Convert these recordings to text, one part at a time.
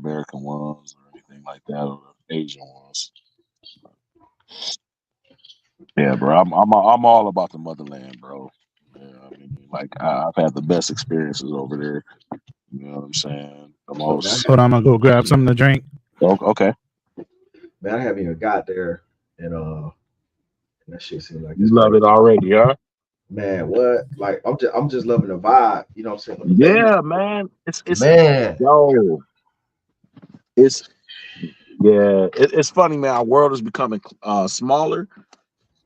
American ones or anything like that, or Asian ones. Yeah, bro. I'm all about the motherland, bro. Yeah, I mean, like I've had the best experiences over there. You know what I'm saying? The most. Hold on, I'm gonna go grab something to drink. Okay. Man, I haven't even got there, and that shit seems like You it's love crazy. it already, huh? Man, what? Like I'm just loving the vibe. You know what I'm saying? The famous, Yeah, man. It's man. yo. It's yeah. It's funny, man. Our world is becoming smaller.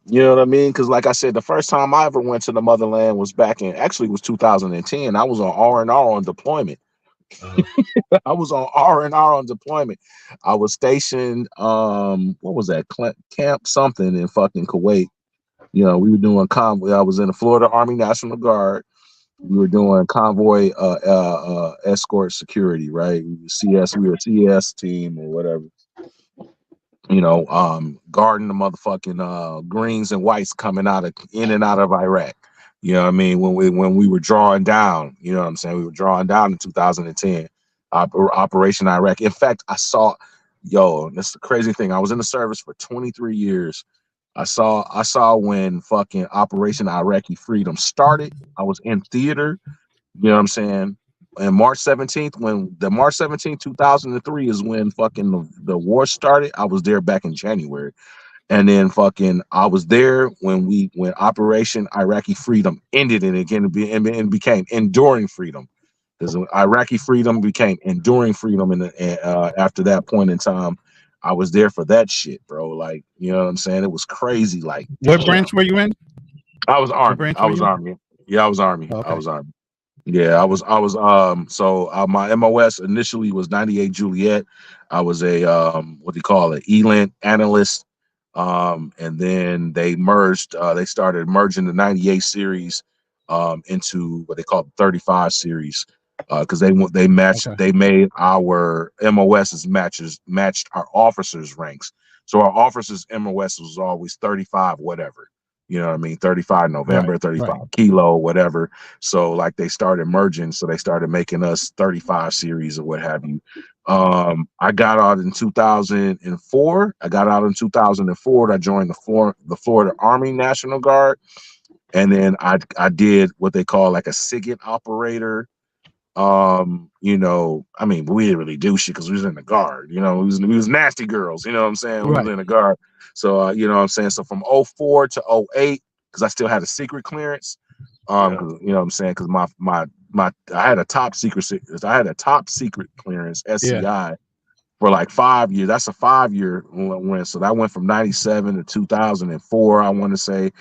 You know what I mean? Because, like I said, the first time I ever went to the motherland was back in actually it was 2010. I was on R&R on deployment. Uh, I was on R&R on deployment. I was stationed. What was that? Camp something in fucking Kuwait. You know, we were doing convoy. I was in the Florida Army National Guard. We were doing convoy escort security, right? We were a CS team or whatever. You know, guarding the motherfucking greens and whites coming in and out of Iraq. You know what I mean? When we were drawing down, you know what I'm saying? We were drawing down in 2010, Operation Iraq. In fact, that's the crazy thing. I was in the service for 23 years. I saw when fucking Operation Iraqi Freedom started. I was in theater. You know what I'm saying? And March 17th, 2003 is when fucking the war started. I was there back in January. And then fucking I was there when Operation Iraqi Freedom ended and again and became Enduring Freedom. Because Iraqi Freedom became Enduring Freedom after that point in time. I was there for that shit, bro. Like, you know what I'm saying? It was crazy. Like, What damn. branch were you in? I was What Army. branch I were was you in? Army. Yeah, I was Army. I Okay. was Army. Yeah, I was so my MOS initially was 98 Juliet. I was a what do you call it? ELINT analyst. And then they started merging the 98 series into what they call the 35 series. Because Okay. they made our MOS's matched our officers' ranks. So our officers' MOS was always 35, whatever. You know what I mean? 35 Right. November, 35 Right. Kilo, whatever. So like they started merging, so they started making us 35 series or what have you. I got out in 2004. I got out in 2004. I joined the Florida Army National Guard, and then I did what they call like a SIGINT operator. You know, I mean, we didn't really do shit because we was in the guard. You know, we was nasty girls. You know what I'm saying? We was Right. in the guard. So you know what I'm saying. So from '04 to '08, because I still had a secret clearance. yeah. 'Cause, you know what I'm saying? Because I had a top secret. I had a top secret clearance Yeah. SCI for like 5 years. That's a 5 year win. So that went from 97 to 2004, I want to say.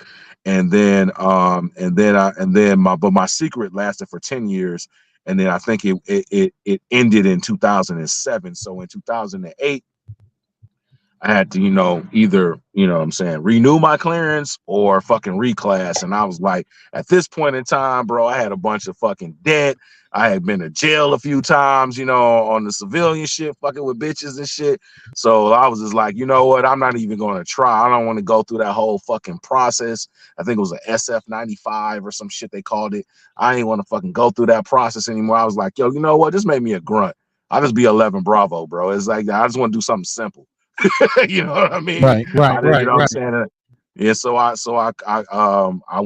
And then my secret lasted for 10 years. And then I think it ended in 2007. So in 2008, I had to, either, what I'm saying, renew my clearance or fucking reclass. And I was like, at this point in time, bro, I had a bunch of fucking debt. I had been to jail a few times, on the civilian shit, fucking with bitches and shit. So I was just like, you know what? I'm not even going to try. I don't want to go through that whole fucking process. I think it was a SF-95 or some shit they called it. I ain't want to fucking go through that process anymore. I was like, yo, you know what? This made me a grunt. I'll just be 11 Bravo, bro. It's like, I just want to do something simple. You know what I mean? Right. Right. You Right. know what I'm Right. saying? Yeah. I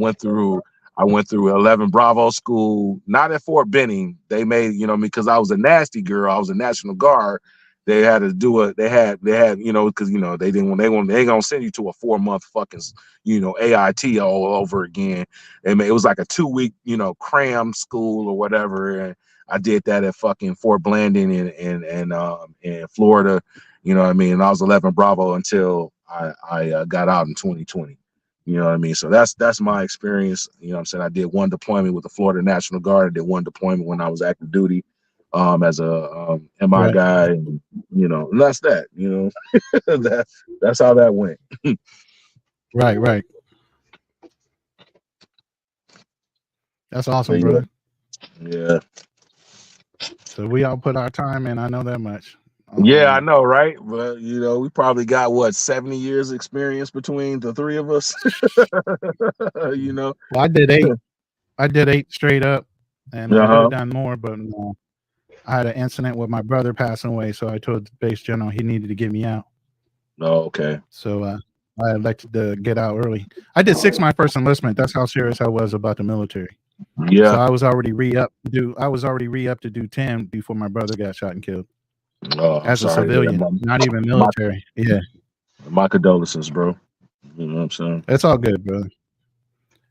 went through 11 Bravo school, not at Fort Benning. They made, because I was a nasty girl. I was a National Guard. They had to do it. Because they ain't gonna send you to a 4 month fucking, AIT all over again. It was like a 2 week, cram school or whatever. And I did that at fucking Fort Blanding in Florida. You know what I mean? And I was 11 Bravo until I got out in 2020. You know what I mean? So that's my experience. You know what I'm saying? I did one deployment with the Florida National Guard. I did one deployment when I was active duty as a MI Right. guy. And that's that. That's how that went. Right. Right. That's awesome, Yeah. brother. Yeah. So we all put our time in. I know that much. Yeah, I know, right? But we probably got what 70 years experience between the three of us. Well, I did 8. I did 8 straight up, and I could Uh-huh. have done more, but I had an incident with my brother passing away, so I told the base general he needed to get me out. Oh, okay. So I elected to get out early. I did 6 my first enlistment. That's how serious I was about the military. Yeah. So I was already re-up to do 10 before my brother got shot and killed. Oh, As a civilian, not even military. Yeah. My condolences, bro. You know what I'm saying? It's all good, brother.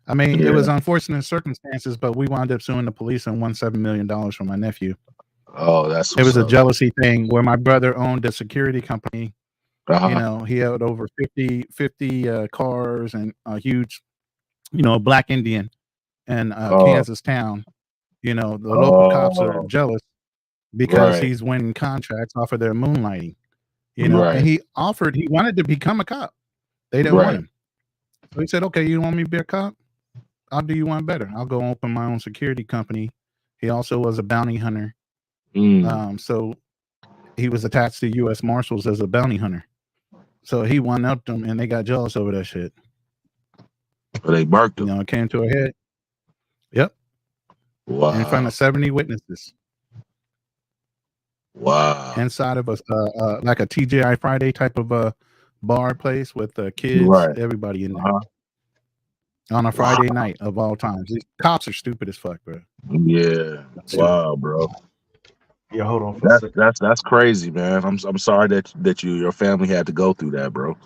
I mean, Yeah. it was unfortunate circumstances, but we wound up suing the police and won $7 million from my nephew. Oh, that's It was a up. jealousy thing where my brother owned a security company. Uh-huh. You know, he had over 50 cars and a huge, Black Indian in Kansas town. You know, the local cops are jealous because he's winning contracts off of their moonlighting. You know, and he wanted to become a cop. They didn't want him. So he said, okay, you want me to be a cop? I'll do you one better. I'll go open my own security company. He also was a bounty hunter. So he was attached to U.S. Marshals as a bounty hunter. So he won up them, and they got jealous over that shit. But they barked him. You know, it came to a head. Yep. Wow. In front of 70 witnesses. Wow. Inside of like a TGI Friday type of a bar place with kids, everybody in there. On a Friday night of all times. These cops are stupid as fuck, bro. Yeah. Wow, bro. Yeah, hold on for a second. That's crazy, man. I'm sorry that your family had to go through that, bro.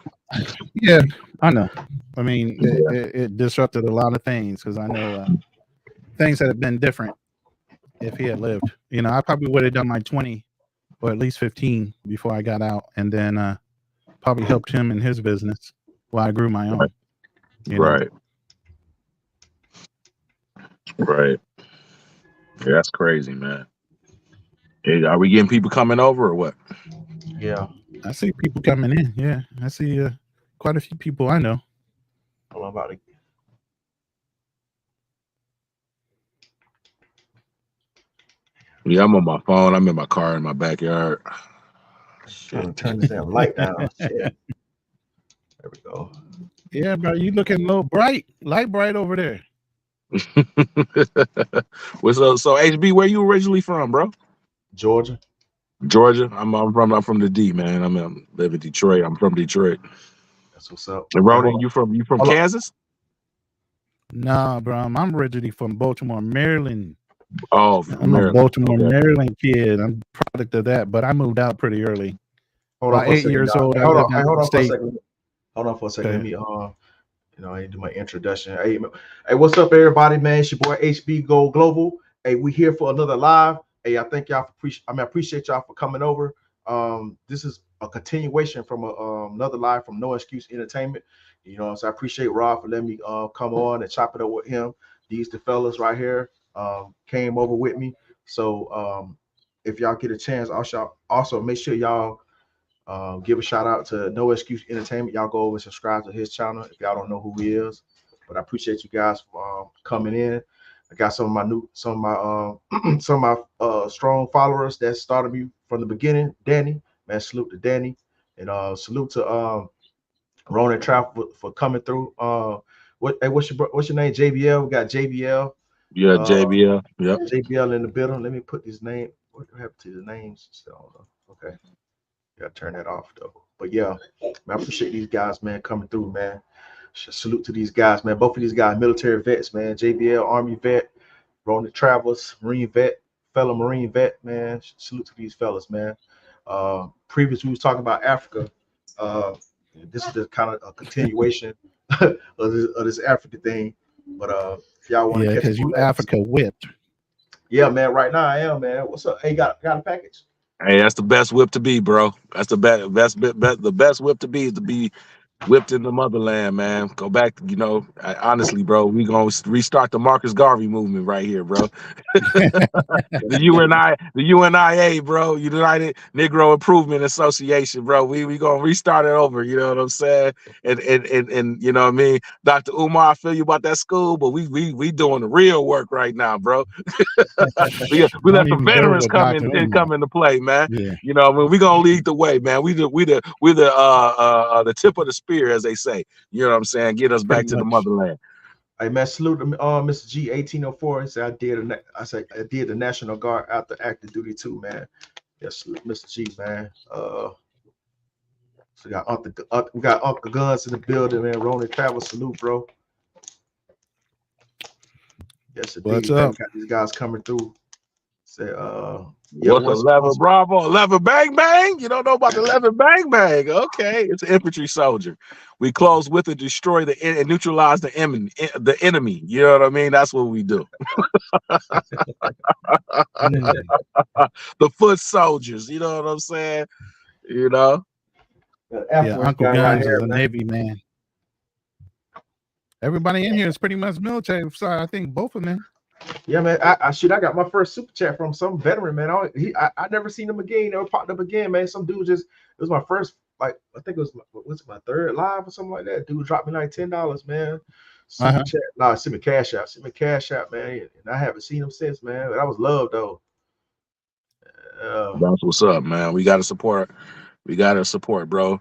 Yeah, I know. I mean, it disrupted a lot of things because I know things that have been different if he had lived. You know, I probably would have done my 20 or at least 15 before I got out, and then probably helped him in his business while I grew my own. You know? Right. Yeah, that's crazy, man. Hey, are we getting people coming over or what? Yeah. I see people coming in. Yeah. I see quite a few people I know. Hold on about it. Yeah, I'm on my phone. I'm in my car in my backyard. Shit, turn this damn light down. Shit. There we go. Yeah, bro, you looking a little bright, light bright over there. So HB, where you originally from, bro? Georgia. I'm from the D, man. I live in Detroit. I'm from Detroit. That's what's up. And Ronan, you from Kansas? Nah, bro. I'm originally from Baltimore, Maryland. Oh, I'm a Baltimore, Maryland kid. I'm a product of that, but I moved out pretty early. Hold on for 8 years old. Hold on for a second. Hold on for a second. Let me I need to do my introduction. Hey, what's up, everybody, man? It's your boy HB Go Global. Hey, we here for another live. Hey, I thank y'all I appreciate y'all for coming over. This is a continuation from another live from No Excuse Entertainment. You know, so I appreciate Rob for letting me come on and chop it up with him. These the fellas right here came over with me. So if y'all get a chance, also make sure y'all give a shout out to No Excuse Entertainment. Y'all go over and subscribe to his channel if y'all don't know who he is. But I appreciate you guys for coming in. I got some of my strong followers that started me from the beginning. Danny, man, salute to Danny, and salute to Ronan Travel for coming through. What's your name? JBL. We got JBL. Yeah, JBL. Yep. JBL in the building. Let me put his name. What happened to the names? Okay. Gotta turn that off though. But yeah, man, I appreciate these guys, man, coming through, man. Salute to these guys, man. Both of these guys, military vets, man. JBL, Army vet, Ronan Travelers, Marine vet, fellow Marine vet, man. Salute to these fellas, man. Previously, we was talking about Africa. This is the kind of a continuation of this Africa thing. But if y'all want to catch because you Africa whipped. Yeah, man. Right now I am, man. What's up? Hey, got a package? Hey, that's the best whip to be, bro. That's the best whip to be is to be whipped in the motherland, man. Go back, honestly, bro, we gonna restart the Marcus Garvey movement right here, bro. the UNIA, bro, United Negro Improvement Association, bro. We gonna restart it over, you know what I'm saying? And you know what I mean? Dr. Umar, I feel you about that school, but we doing the real work right now, bro. we let the veterans come into play, man. Yeah. You know, I mean, we gonna lead the way, man. We the tip of the spear, as they say. You know what I'm saying? Get us back to the motherland. Hey man, salute to Mr. G 1804. He said I did the National Guard after active duty too, man. Yes, Mr. G, man. So we got Uncle Guns in the building, man. Ronan Travel, salute, bro. Yes, What's indeed, man. up? We got these guys coming through. Say, what's 11 Bravo? 11 Bang Bang? You don't know about the 11 Bang Bang? Okay, it's an infantry soldier. We close with it, destroy and neutralize the enemy. You know what I mean? That's what we do. The foot soldiers. You know what I'm saying? You know. Yeah, Uncle Guns is a Navy man. Everybody in here is pretty much military. So I think both of them. Yeah, man. I got my first super chat from some veteran, man. I never seen him again. Never popped up again, man. Some dude it was my first, like, I think it was my third live or something like that. Dude dropped me like $10, man. Super chat. Nah, send me cash out. Send me cash out, man. And I haven't seen him since, man. But that was love, though. That's what's up, man. We gotta support. We gotta support, bro.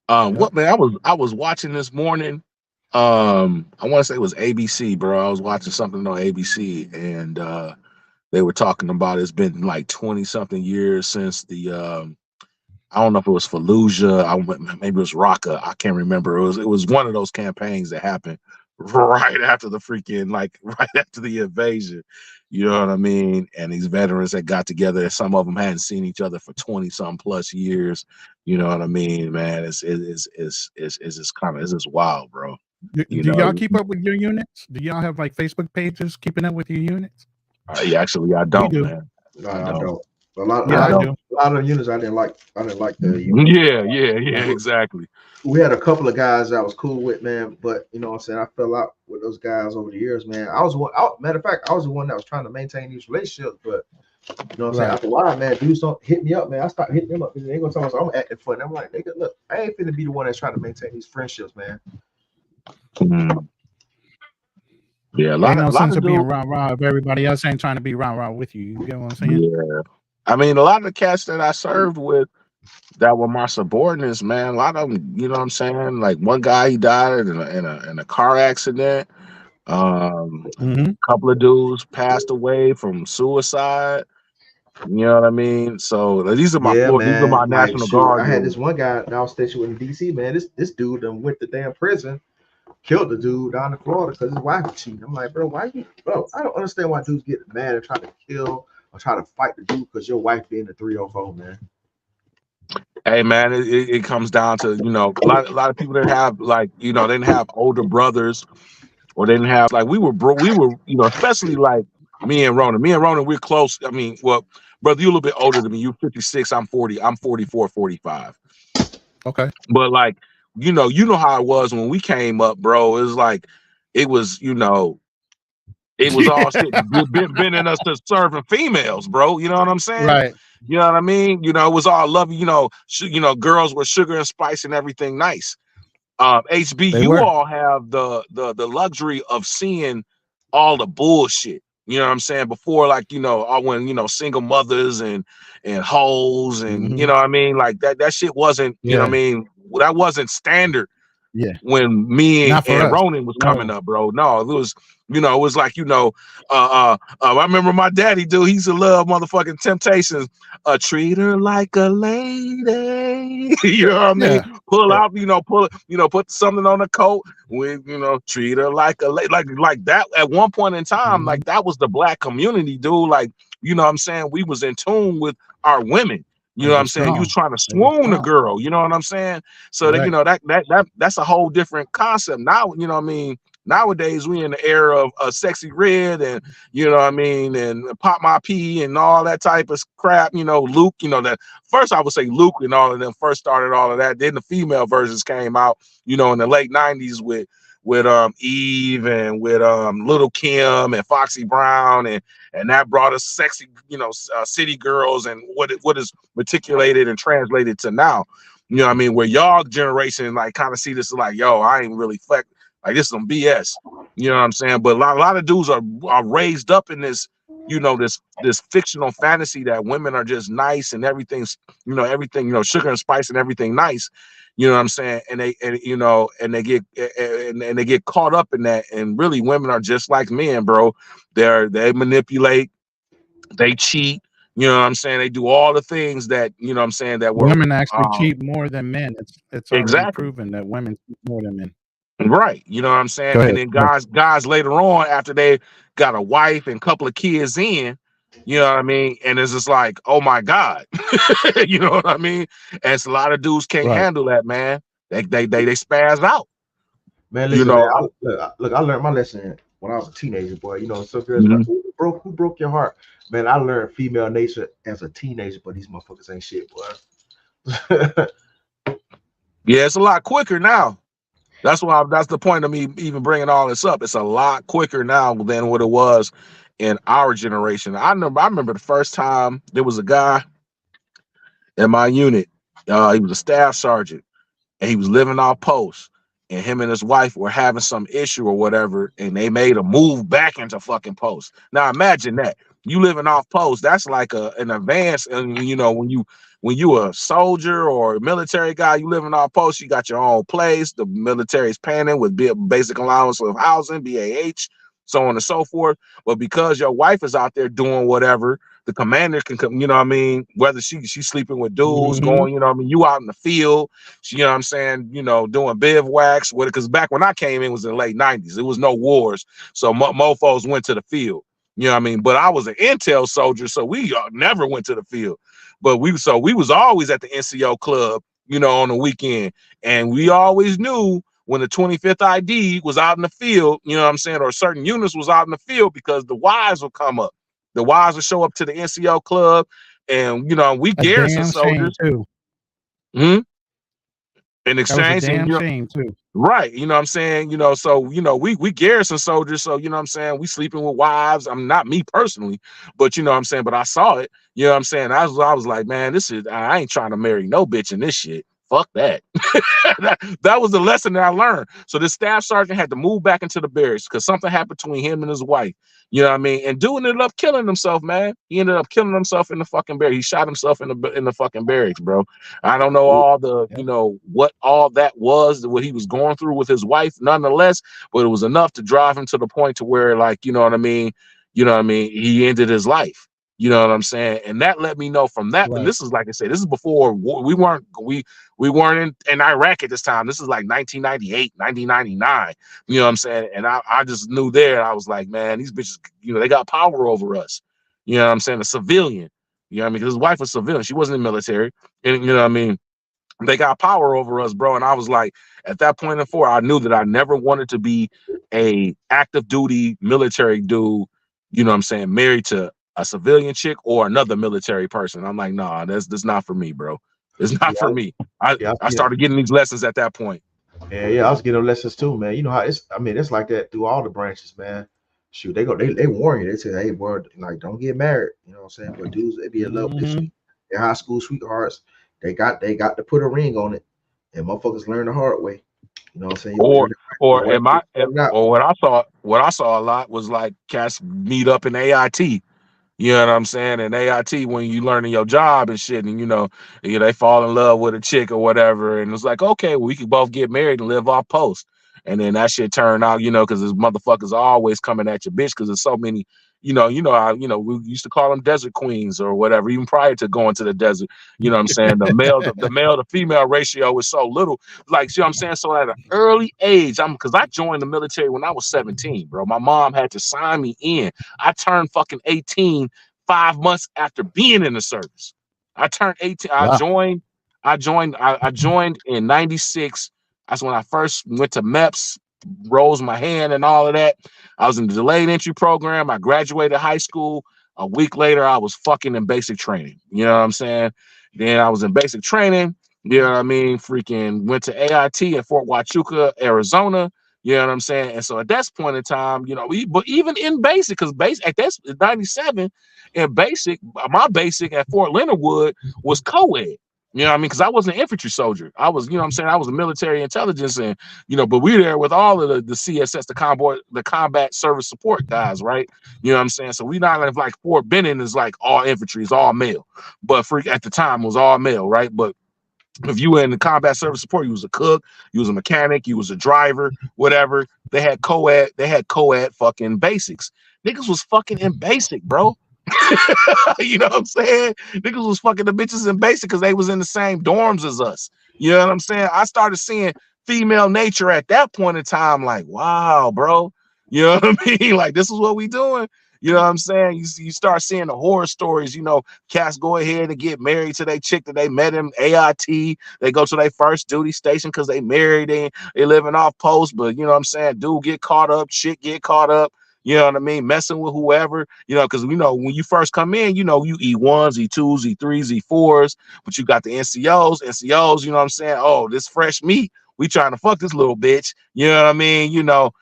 What, man? I was watching this morning. I want to say it was ABC, bro. I was watching something on ABC, and they were talking about it's been like 20-something years since the I don't know if it was Fallujah, maybe it was Raqqa. I can't remember. It was one of those campaigns that happened right after the right after the invasion. You know what I mean? And these veterans that got together, some of them hadn't seen each other for 20-some plus years. You know what I mean, man? It's wild, bro. Do y'all keep up with your units? Do y'all have like Facebook pages keeping up with your units? Actually, I don't, man. No, I don't. A lot of units I didn't like the units. Yeah, exactly. We had a couple of guys I was cool with, man, but you know what I'm saying, I fell out with those guys over the years, man. Matter of fact, I was the one that was trying to maintain these relationships, but you know what I'm saying, after a while, man, dudes don't hit me up, man. I start hitting them up because they gonna tell us I'm acting funny. I'm like, nigga, look, I ain't finna be the one that's trying to maintain these friendships, man. Yeah, ain't no sense of being rah-rah if everybody else ain't trying to be rah-rah with you. You get what I'm saying? Yeah. I mean, a lot of the cats that I served with that were my subordinates, man, a lot of them, you know what I'm saying? Like one guy, he died in a car accident. A couple of dudes passed away from suicide. You know what I mean? So these are my National Guard. I had this one guy that I was stationed with in DC, man. This dude went to damn prison, killed the dude down in Florida because his wife was cheating. I'm like, bro, I don't understand why dudes get mad and try to kill or try to fight the dude because your wife being a 304, man. Hey man, it comes down to, you know, a lot of people that have, like, you know, they didn't have older brothers, or they didn't have, like, we were, you know, especially like me and Ronan, we're close. I mean, well, brother, you a little bit older than me. You 56, I'm 40, I'm 44, 45. Okay. But like, you know how it was when we came up, bro. It was like, it was, you know, it was all shit bending us to serving females, bro. You know what I'm saying? Right. You know what I mean? You know, it was all love, you know, girls with sugar and spice and everything nice. HB, you all have the luxury of seeing all the bullshit. You know what I'm saying? Before, like, you know, when, you know, single mothers and hoes and you know what I mean? Like that shit wasn't, you know what I mean? That wasn't standard. Yeah. When me and Ronan was coming up, bro. No, it was, you know, it was like, you know, I remember my daddy, dude, he used to love motherfucking Temptations. Treat her like a lady. You know what I mean? Pull out, you know, put something on the coat with, you know, treat her like a lady. Like that at one point in time, like that was the black community, dude. Like, you know what I'm saying? We was in tune with our women. You know what I'm saying? You was trying to swoon a girl, you know what I'm saying? So that, you know, that's a whole different concept. Now, you know what I mean? Nowadays we in the era of Sexy Red and, you know what I mean, and Pop My Pee and all that type of crap, you know, Luke, you know, that first I would say Luke and all of them first started all of that. Then the female versions came out, you know, in the late 90s with Eve and with Little Kim and Foxy Brown, and that brought us sexy, you know, city girls and what is reticulated and translated to now. You know what I mean? Where y'all generation like kind of see this like, yo, I ain't really like this is some BS. You know what I'm saying? But a lot of dudes are raised up in this, you know, this fictional fantasy that women are just nice and everything's, you know, sugar and spice and everything nice. You know what I'm saying? And they get caught up in that. And really, women are just like men, bro. They manipulate, they cheat. You know what I'm saying? They do all the things that, you know what I'm saying, that were Women actually cheat more than men. It's already exactly proven that women cheat more than men. right. You know what I'm saying? Go And ahead. then guys later on, after they got a wife and a couple of kids in, you know what I mean? And it's just like, oh my God. You know what I mean? And it's a lot of dudes can't Right. handle that, man. They spaz out. Man, You listen, man. know. Look, I learned my lesson when I was a teenager, boy. You know, some girls Mhm. like, who broke your heart? Man, I learned female nature as a teenager, but these motherfuckers ain't shit, boy. Yeah, it's a lot quicker now. That's the point of me even bringing all this up. It's a lot quicker now than what it was in our generation. I remember the first time there was a guy in my unit. He was a staff sergeant, and he was living off post. And him and his wife were having some issue or whatever, and they made a move back into fucking post. Now imagine that. You living off post, that's like an advance. And you know, when you a soldier or a military guy, you living off post, you got your own place. The military's paying with basic allowance of housing, BAH, so on and so forth. But because your wife is out there doing whatever, the commander can come, you know what I mean? Whether she's sleeping with dudes, going, you know what I mean, you out in the field, you know what I'm saying, you know, doing bivouacs with it. Because back when I came in was in the late 90s. It was no wars. So mofos went to the field. You know what I mean? But I was an intel soldier, so we never went to the field. But we was always at the NCO club, you know, on the weekend. And we always knew when the 25th ID was out in the field, you know what I'm saying, or certain units was out in the field, because the wives would come up. The wives would show up to the NCO club, and you know, we A garrison damn shame soldiers. too. In That was a exchange, and damn you know, shame too. right, you know what I'm saying, you know, so you know, we garrison soldiers, so you know what I'm saying, we sleeping with wives. I'm not me personally, but you know what I'm saying, but I saw it, you know what I'm saying. I was like, man, I ain't trying to marry no bitch in this shit. Fuck that. that was the lesson that I learned. So this staff sergeant had to move back into the barracks because something happened between him and his wife. You know what I mean? And dude ended up killing himself, man. He ended up killing himself in the fucking barracks. He shot himself in the fucking barracks, bro. I don't know all the, you know, what all that was, what he was going through with his wife, nonetheless, but it was enough to drive him to the point to where, like, you know what I mean? You know what I mean? He ended his life. You know what I'm saying? And that let me know from that. Right. And this is, like I said, this is before we weren't in Iraq at this time. This is like 1998, 1999. You know what I'm saying? And I just knew there. I was like, man, these bitches, you know, they got power over us. You know what I'm saying? A civilian. You know what I mean? Because his wife was civilian. She wasn't in the military. And you know what I mean? They got power over us, bro. And I was like, at that point in four, I knew that I never wanted to be a active duty military dude, you know what I'm saying, married to a civilian chick or another military person. I'm like, nah, that's not for me, bro. It's not for me. I started getting these lessons at that point. Yeah, I was getting lessons too, man. You know how it's like that through all the branches, man. Shoot, they warn you. They say, hey, boy, like, don't get married. You know what I'm saying? But dudes, they be in love with this shit. They're high school sweethearts. They got to put a ring on it, and motherfuckers learn the hard way. You know what I'm saying? Or Your wife or what I saw a lot was like cats meet up in AIT. You know what I'm saying? And AIT, when you learning your job and shit, and you know, they fall in love with a chick or whatever, and it's like, okay, well, we could both get married and live off post. And then that shit turned out, you know, because this motherfuckers are always coming at your bitch, because there's so many, we used to call them desert queens or whatever, even prior to going to the desert. You know what I'm saying? The male to female ratio is so little. Like, see what I'm saying? So at an early age, because I joined the military when I was 17, bro. My mom had to sign me in. I turned fucking 18 5 months after being in the service. I turned 18. Wow. I joined in 96. That's when I first went to MEPS, rose my hand and all of that. I was in the delayed entry program. I graduated high school. A week later, I was fucking in basic training. You know what I'm saying? Then I was in basic training. You know what I mean? Freaking went to AIT in Fort Huachuca, Arizona. You know what I'm saying? And so at that point in time, you know, but even in basic, because basic at that's 97, in basic, my basic at Fort Leonard Wood was co-ed. You know what I mean? Because I wasn't an infantry soldier. I was, you know what I'm saying? I was a military intelligence, and, you know, but we were there with all of the CSS, the combat service support guys, right? You know what I'm saying? So we not like Fort Benning is like all infantry, is all male. But at the time it was all male, right? But If you were in the combat service support, you was a cook, you was a mechanic, you was a driver, whatever. They had co-ed fucking basics. Niggas was fucking in basic, bro. You know what I'm saying? Niggas was fucking the bitches in basic because they was in the same dorms as us. You know what I'm saying? I started seeing female nature at that point in time, like, wow, bro. You know what I mean? Like, this is what we doing. You know what I'm saying? You start seeing the horror stories, you know, cats go ahead and get married to their chick that they met in AIT. They go to their first duty station because they married, they living off post, but you know what I'm saying? Dude get caught up, shit get caught up. You know what I mean? Messing with whoever, you know, because we know when you first come in, you know, you E1s, E2s, E3s, E4s, but you got the NCOs, you know what I'm saying? Oh, this fresh meat, we trying to fuck this little bitch. You know what I mean? You know,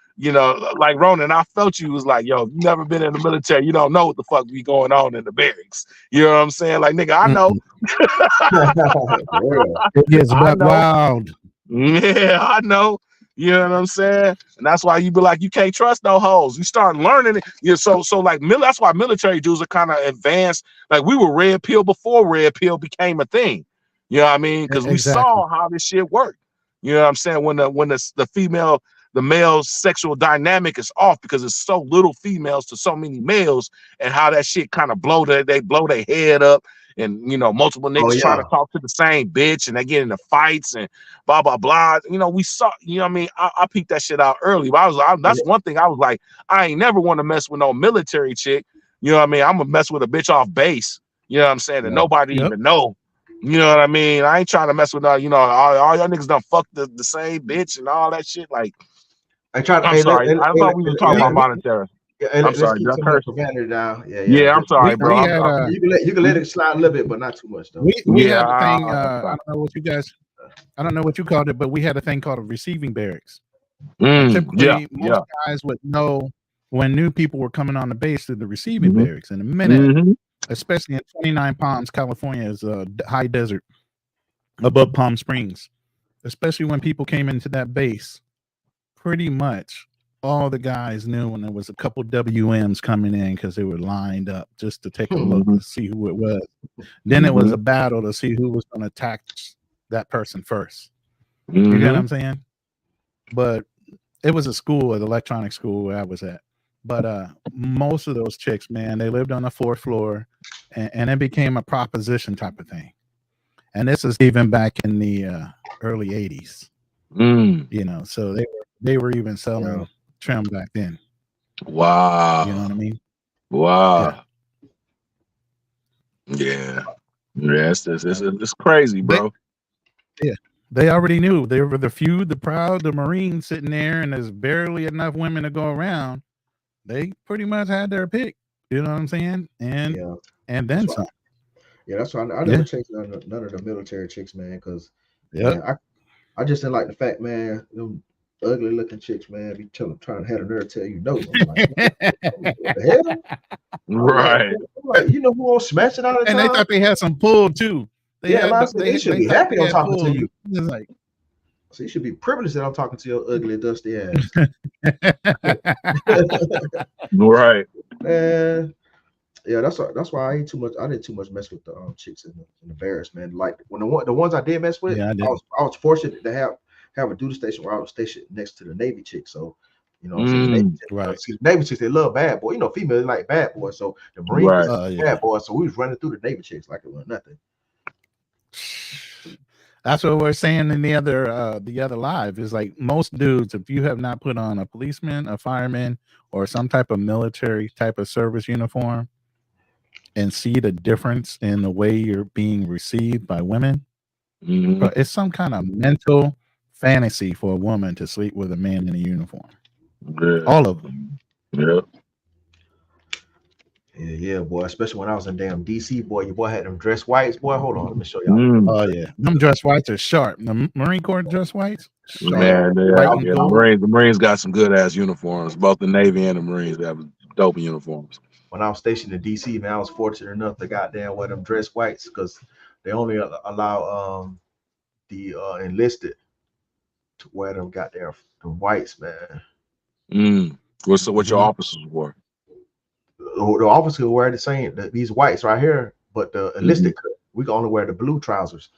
like Ronan, I felt you was like, yo, you never been in the military, you don't know what the fuck be going on in the barracks. You know what I'm saying? Like, nigga, I know. It gets buck wild. Yeah, I know. You know what I'm saying? And that's why you be like, you can't trust no hoes. You start learning it. Yeah, so like that's why military dudes are kind of advanced. Like we were red pill before red pill became a thing. You know what I mean? Because we saw how this shit worked. You know what I'm saying? When the male sexual dynamic is off because it's so little females to so many males, and how that shit kind of blow their head up. And you know, multiple niggas trying to talk to the same bitch, and they get into fights and blah blah blah. You know, we saw. You know, what I mean, I peeped that shit out early. But that's one thing I was like, I ain't never want to mess with no military chick. You know what I mean? I'm gonna mess with a bitch off base. You know what I'm saying? That nobody even know. You know what I mean? I ain't trying to mess with you know, all y'all niggas done fuck the same bitch and all that shit. Like, I'm sorry. I thought we were talking about monetary. I'm sorry. Did I curse? Down. Yeah, I'm sorry, bro. You can let it slide a little bit, but not too much though. We had a thing. I don't know what you called it, but we had a thing called a receiving barracks. Typically, most guys would know when new people were coming on the base to the receiving barracks. In a minute, especially in 29 Palms, California, is a high desert above Palm Springs. Especially when people came into that base, pretty much all the guys knew when there was a couple WMs coming in because they were lined up just to take a look to see who it was. Then it was a battle to see who was going to attack that person first. You get what I'm saying? But it was a school, an electronic school where I was at. But most of those chicks, man, they lived on the 4th floor, and it became a proposition type of thing. And this is even back in the early 80s. You know, so they were even selling trim back then. Wow. You know what I mean? Wow. Yeah. It's crazy, bro. They already knew. They were the few, the proud, the Marines sitting there, and there's barely enough women to go around. They pretty much had their pick. You know what I'm saying? And then some. Yeah, that's why I never chased none of the military chicks, man, because I just didn't like the fact, man, them ugly looking chicks, man, be trying to have a nerve tell you no. I'm like, what the hell? Right. Like, you know who all smashing all the time? And they thought they had some pull too. They should be happy I'm talking to you. It's like, so you should be privileged that I'm talking to your ugly, dusty ass. Right. Man. Yeah, that's why I didn't too much mess with the chicks in the barracks, man. Like when the ones I did mess with, I was fortunate to have a duty station where I was stationed next to the Navy chicks. So, you know, the Navy chicks, they love bad boy. You know, females like bad boys. So the Marines bad boys. So we was running through the Navy chicks like it was nothing. That's what we're saying in the other live is like most dudes, if you have not put on a policeman, a fireman, or some type of military type of service uniform, and see the difference in the way you're being received by women, but it's some kind of mental fantasy for a woman to sleep with a man in a uniform. All of them. Yeah, boy. Especially when I was in damn DC, boy. Your boy had them dress whites, boy. Hold on, let me show y'all. Oh yeah, them dress whites are sharp. The Marine Corps dress whites, sharp. Man, the Marines got some good ass uniforms. Both the Navy and the Marines have dope uniforms. When I was stationed in DC, man, I was fortunate enough to goddamn wear them dress whites because they only allow the enlisted to wear them goddamn whites, man. What your officers wore? The officers wear the same these whites right here, but the enlisted we can only wear the blue trousers.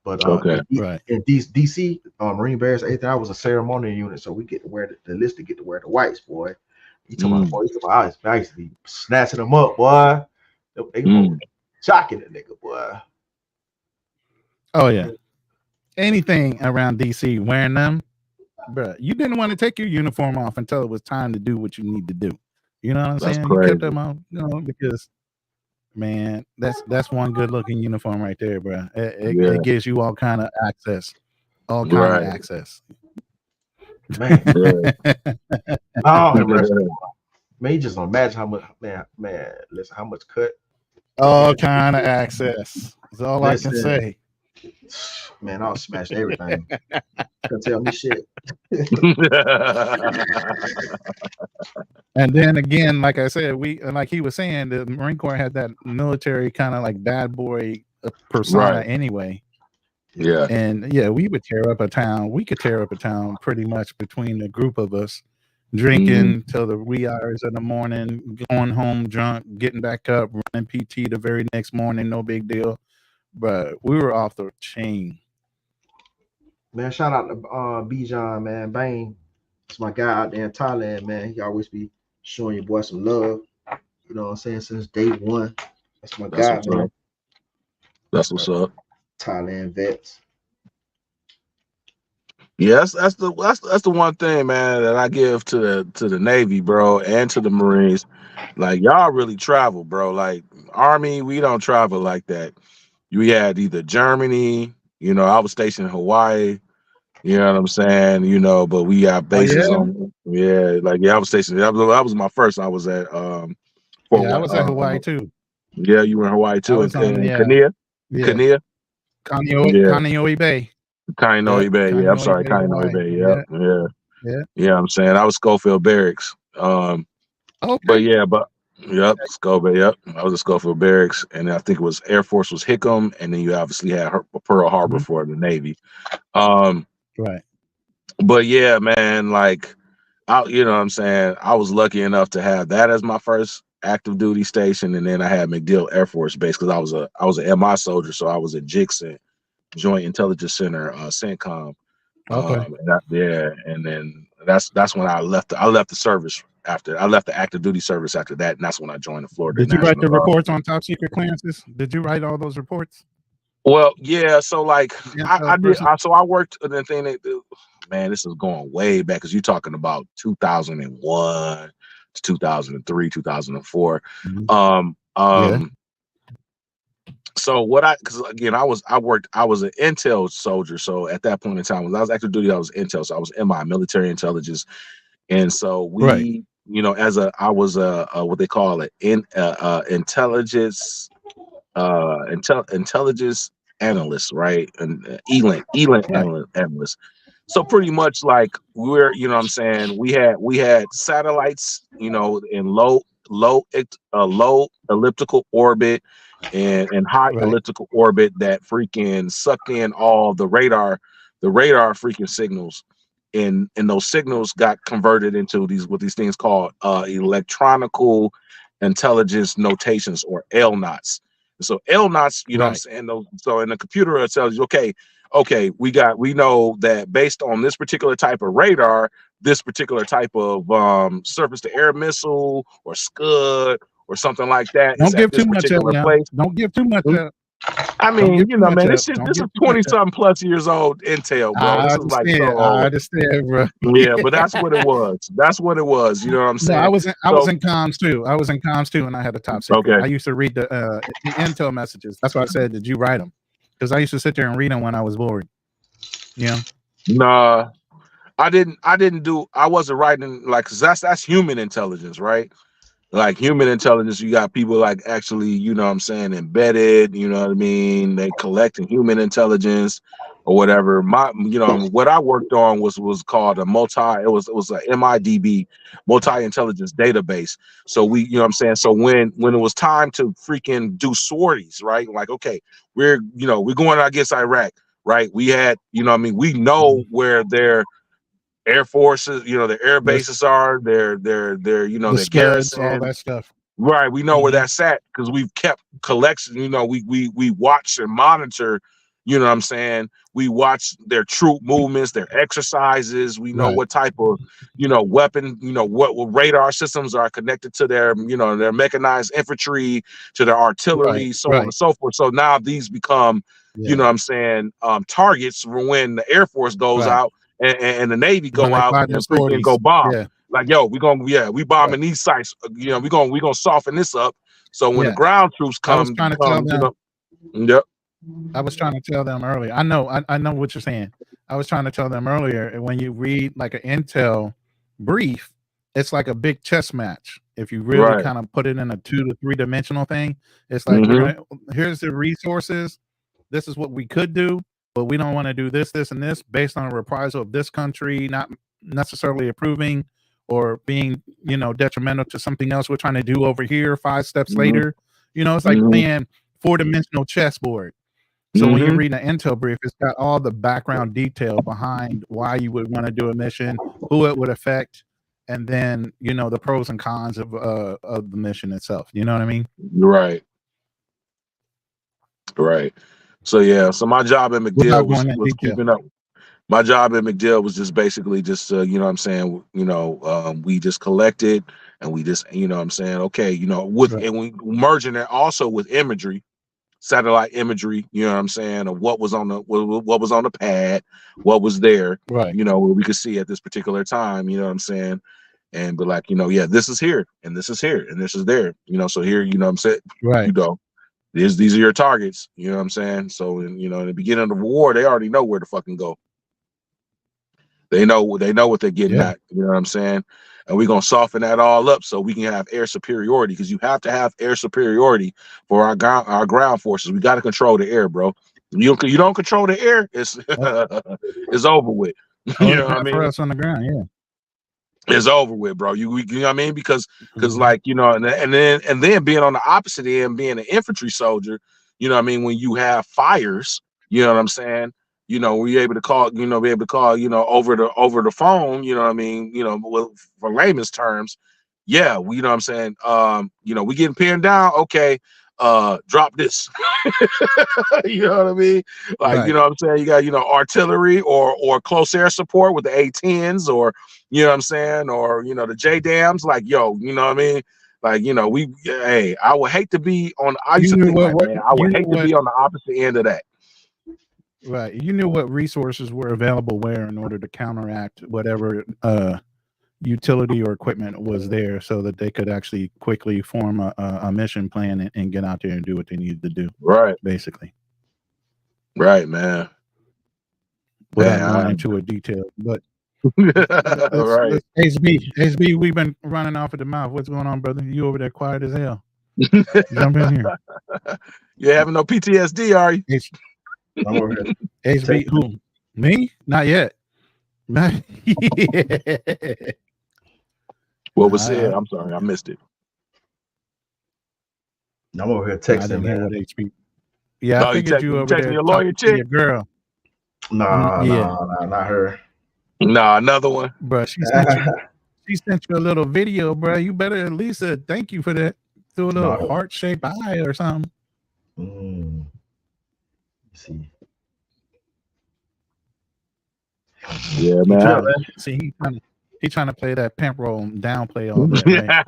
But Okay. in DC, Marine Barracks 8th, I was a ceremonial unit, so we get to wear the enlisted get to wear the whites, boy. You talking about, boy? You talking about, I used to be snatching them up, boy. They shocking the nigga, boy. Oh yeah. Anything around DC wearing them, bro. You didn't want to take your uniform off until it was time to do what you need to do. You know what I'm saying? Crazy. You kept them on, because man, that's one good looking uniform right there, bro. It gives you all kind of access, all kind of access. Man, man, you just don't imagine how much, man. Listen, how much cut. All kind of access. That's all I can say. Man, I'll smash everything. Can't tell me shit. And then again, like I said, like he was saying, the Marine Corps had that military kind of like bad boy persona anyway. Yeah. And yeah, we would tear up a town. We could tear up a town pretty much between the group of us, drinking till the wee hours of the morning, going home drunk, getting back up, running PT the very next morning, no big deal. But we were off the chain. Man, shout out to Bijan, man. Bang. It's my guy out there in Thailand, man. He always be showing your boy some love. You know what I'm saying? Since day one. That's my guy, man. That's what's up. Thailand vets. Yes, that's the one thing, man, that I give to the Navy, bro, and to the Marines. Like, y'all really travel, bro. Like, Army, we don't travel like that. We had either Germany, I was stationed in Hawaii, you know what I'm saying, but we got bases on, I was stationed. That was my first. I was at I was at Hawaii too. Yeah, you were in Hawaii too, in Kaneohe. Kaneohe? Kaneohe Bay. Kaneohe Bay, yeah. I'm sorry, Kaneohe Bay. Yeah. I'm saying I was Schofield Barracks. Okay. Schofield. Yep. I was at Schofield Barracks, and I think it was Air Force was Hickam, and then you obviously had Pearl Harbor for the Navy. Right. But yeah, man, like, you know what I'm saying, I was lucky enough to have that as my first active duty station, and then I had MacDill Air Force Base because I was an MI soldier, so I was at JICSIN, Joint Intelligence Center, CENTCOM. Okay. And then that's when I left the service after I left the active duty service after that, and that's when I joined the Florida. Did you write the reports on top secret clearances? Did you write all those reports? Well, yeah. So like I did. So I worked on the thing. Man, this is going way back because you're talking about 2001 to 2003, 2004. So because again, I was an intel soldier. So at that point in time, when I was active duty, I was intel. So I was MI, military intelligence, and so we, I was what they call it, intelligence, intelligence analyst, right, and ELINT analyst. So pretty much like we're, we had satellites, in low elliptical orbit and high elliptical orbit that freaking suck in all the radar freaking signals, and those signals got converted into what these things called electronical intelligence notations, or LNOTs. So LNOTs, you know what I'm saying? So in the computer it tells you, okay, we know that based on this particular type of radar, this particular type of surface to air missile or Scud or something like that. Don't give too much up now. Don't give too much up. I mean, man, this is 20-something plus years old intel, bro. I understand, bro. Yeah, but that's what it was. You know what I'm saying? No, I was in comms too. And I had a top secret. Okay. I used to read the intel messages. That's why I said, did you write them? Because I used to sit there and read them when I was bored. Yeah. Nah, I wasn't writing, like, 'cause that's human intelligence, right? Like human intelligence, you got people like actually, you know what I'm saying, embedded, you know what I mean? They collecting human intelligence or whatever. What I worked on was called it was a MIDB, multi-intelligence database. So we, you know what I'm saying? So when it was time to freaking do sorties, right? Like, okay, we're going against Iraq, right? We had, we know where their air forces, the air bases are, their their garrisons, all that stuff. Right, we know where that's at because we've kept collection. We watch and monitor, You know what I'm saying? We watch their troop movements, their exercises. We know what type of, weapon, what radar systems are connected to their, their mechanized infantry, to their artillery, so on and so forth. So now these become, you know what I'm saying, targets for when the Air Force goes out and the Navy go out and freaking go bomb. Yeah. Like, yo, we bombing these sites. We gonna soften this up. So when the ground troops come, yep. I was trying to tell them earlier. I know what you're saying. I was trying to tell them earlier, when you read like an intel brief, it's like a big chess match. If you really kind of put it in a 2 to 3 dimensional thing, it's like, here's the resources. This is what we could do, but we don't want to do this, this, and this based on a reprisal of this country, not necessarily approving or being, detrimental to something else we're trying to do over here 5 steps later. It's like playing 4-dimensional chessboard. So when you're reading an intel brief, it's got all the background detail behind why you would want to do a mission, who it would affect, and then the pros and cons of the mission itself. You know what I mean? Right. So yeah. So my job at McDill was keeping up. My job at McDill was just basically just you know what I'm saying, we just collected and we just, you know what I'm saying, okay, and we merging it also with imagery. Satellite imagery, you know what I'm saying, of what was on the pad, what was there, what we could see at this particular time, you know what I'm saying, and be like, this is here and this is here and this is there, so here, you know what I'm saying, these are your targets, you know what I'm saying. So in the beginning of the war, they already know where to fucking go. They know what they're getting at, you know what I'm saying? And we're gonna soften that all up so we can have air superiority, because you have to have air superiority for our ground forces. We got to control the air, bro. You don't control the air, it's it's over with. You know what I mean? For us on the ground, it's over with, bro. You know what I mean? Because like, and then being on the opposite end, being an infantry soldier, you know what I mean, when you have fires, you know what I'm saying, we're able to call, over the phone, you know what I mean, for layman's terms, we, you know what I'm saying, we getting pinned down, okay, drop this. You know what I mean? Like, you know what I'm saying, you got, artillery or close air support with the A-10s, or you know what I'm saying, or the J-dams, like, yo, you know what I mean? Like, I would hate to be on, I used to think like, man, I would hate to be on the opposite end of that. Right. You knew what resources were available where in order to counteract whatever utility or equipment was there, so that they could actually quickly form a mission plan and get out there and do what they needed to do. Right. Basically. Right, man. Without going into a detail. But right. HB, we've been running off at the mouth. What's going on, brother? You over there quiet as hell. Jump in here. You having no PTSD, are you? I'm over here. HB, who? Me? Not yet. Not yet. What was said? I'm sorry, I missed it. I'm over here texting, I didn't man. hear what HB. Yeah, I figured you over there your lawyer chick, your girl. Nah, not her. Nah, another one. Bro, she sent you a little video, bro. You better at least thank you for that. Do a little heart-shaped eye or something. Let's see. Yeah, man. See, he's trying to play that pimp role and downplay all that,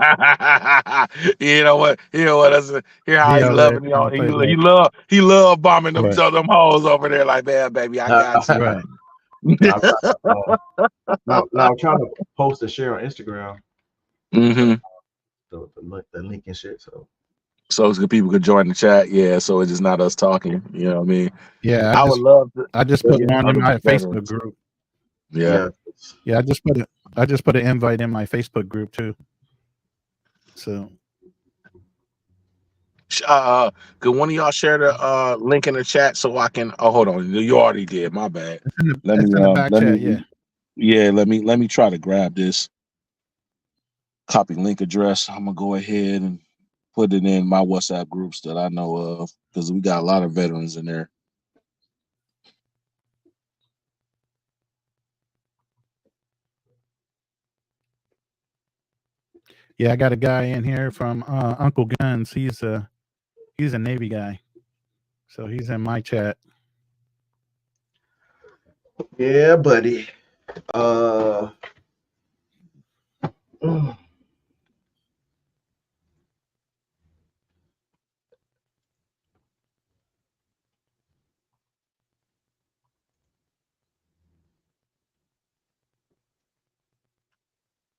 right? You know what? That's here how he's loving you. He love bombing them hoes over there. Like, man, baby, I got you. Right. Now I'm trying to post a share on Instagram. The link and shit. So people could join the chat. Yeah, so it's just not us talking. You know what I mean? Yeah, I would love to. I just put one in my Facebook group. Yeah. I just put an invite in my Facebook group too. So could one of y'all share the link in the chat so I can hold on, you already did, my bad. Let me try to grab this copy link address. I'm gonna go ahead and put it in my WhatsApp groups that I know of, because we got a lot of veterans in there. Yeah, I got a guy in here from Uncle Guns. He's a Navy guy, so he's in my chat. Yeah, buddy.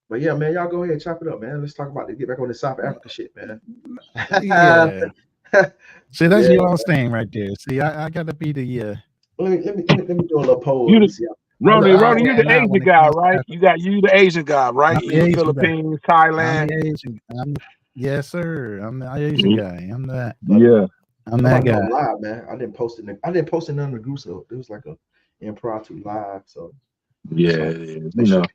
But yeah, man, y'all go ahead and chop it up, man. Let's talk about get back on the South Africa shit, man. Yeah. See, that's Yeah. y'all's thing right there. See, I gotta be the Let me do a little poll. You Let me the see. Ronnie, you the now when Asian it guy, comes to right? Africa. You the Asian guy, right? I'm You the the Asian guy. Philippines, I'm Thailand. the Asian. Yes, sir. I'm the Asian guy. I'm that. Yeah. I'm that Somebody guy. know live, man. I didn't post it. I didn't post it none of the groups. So it was like a impromptu live. So Yeah, so it is. make You sure. know,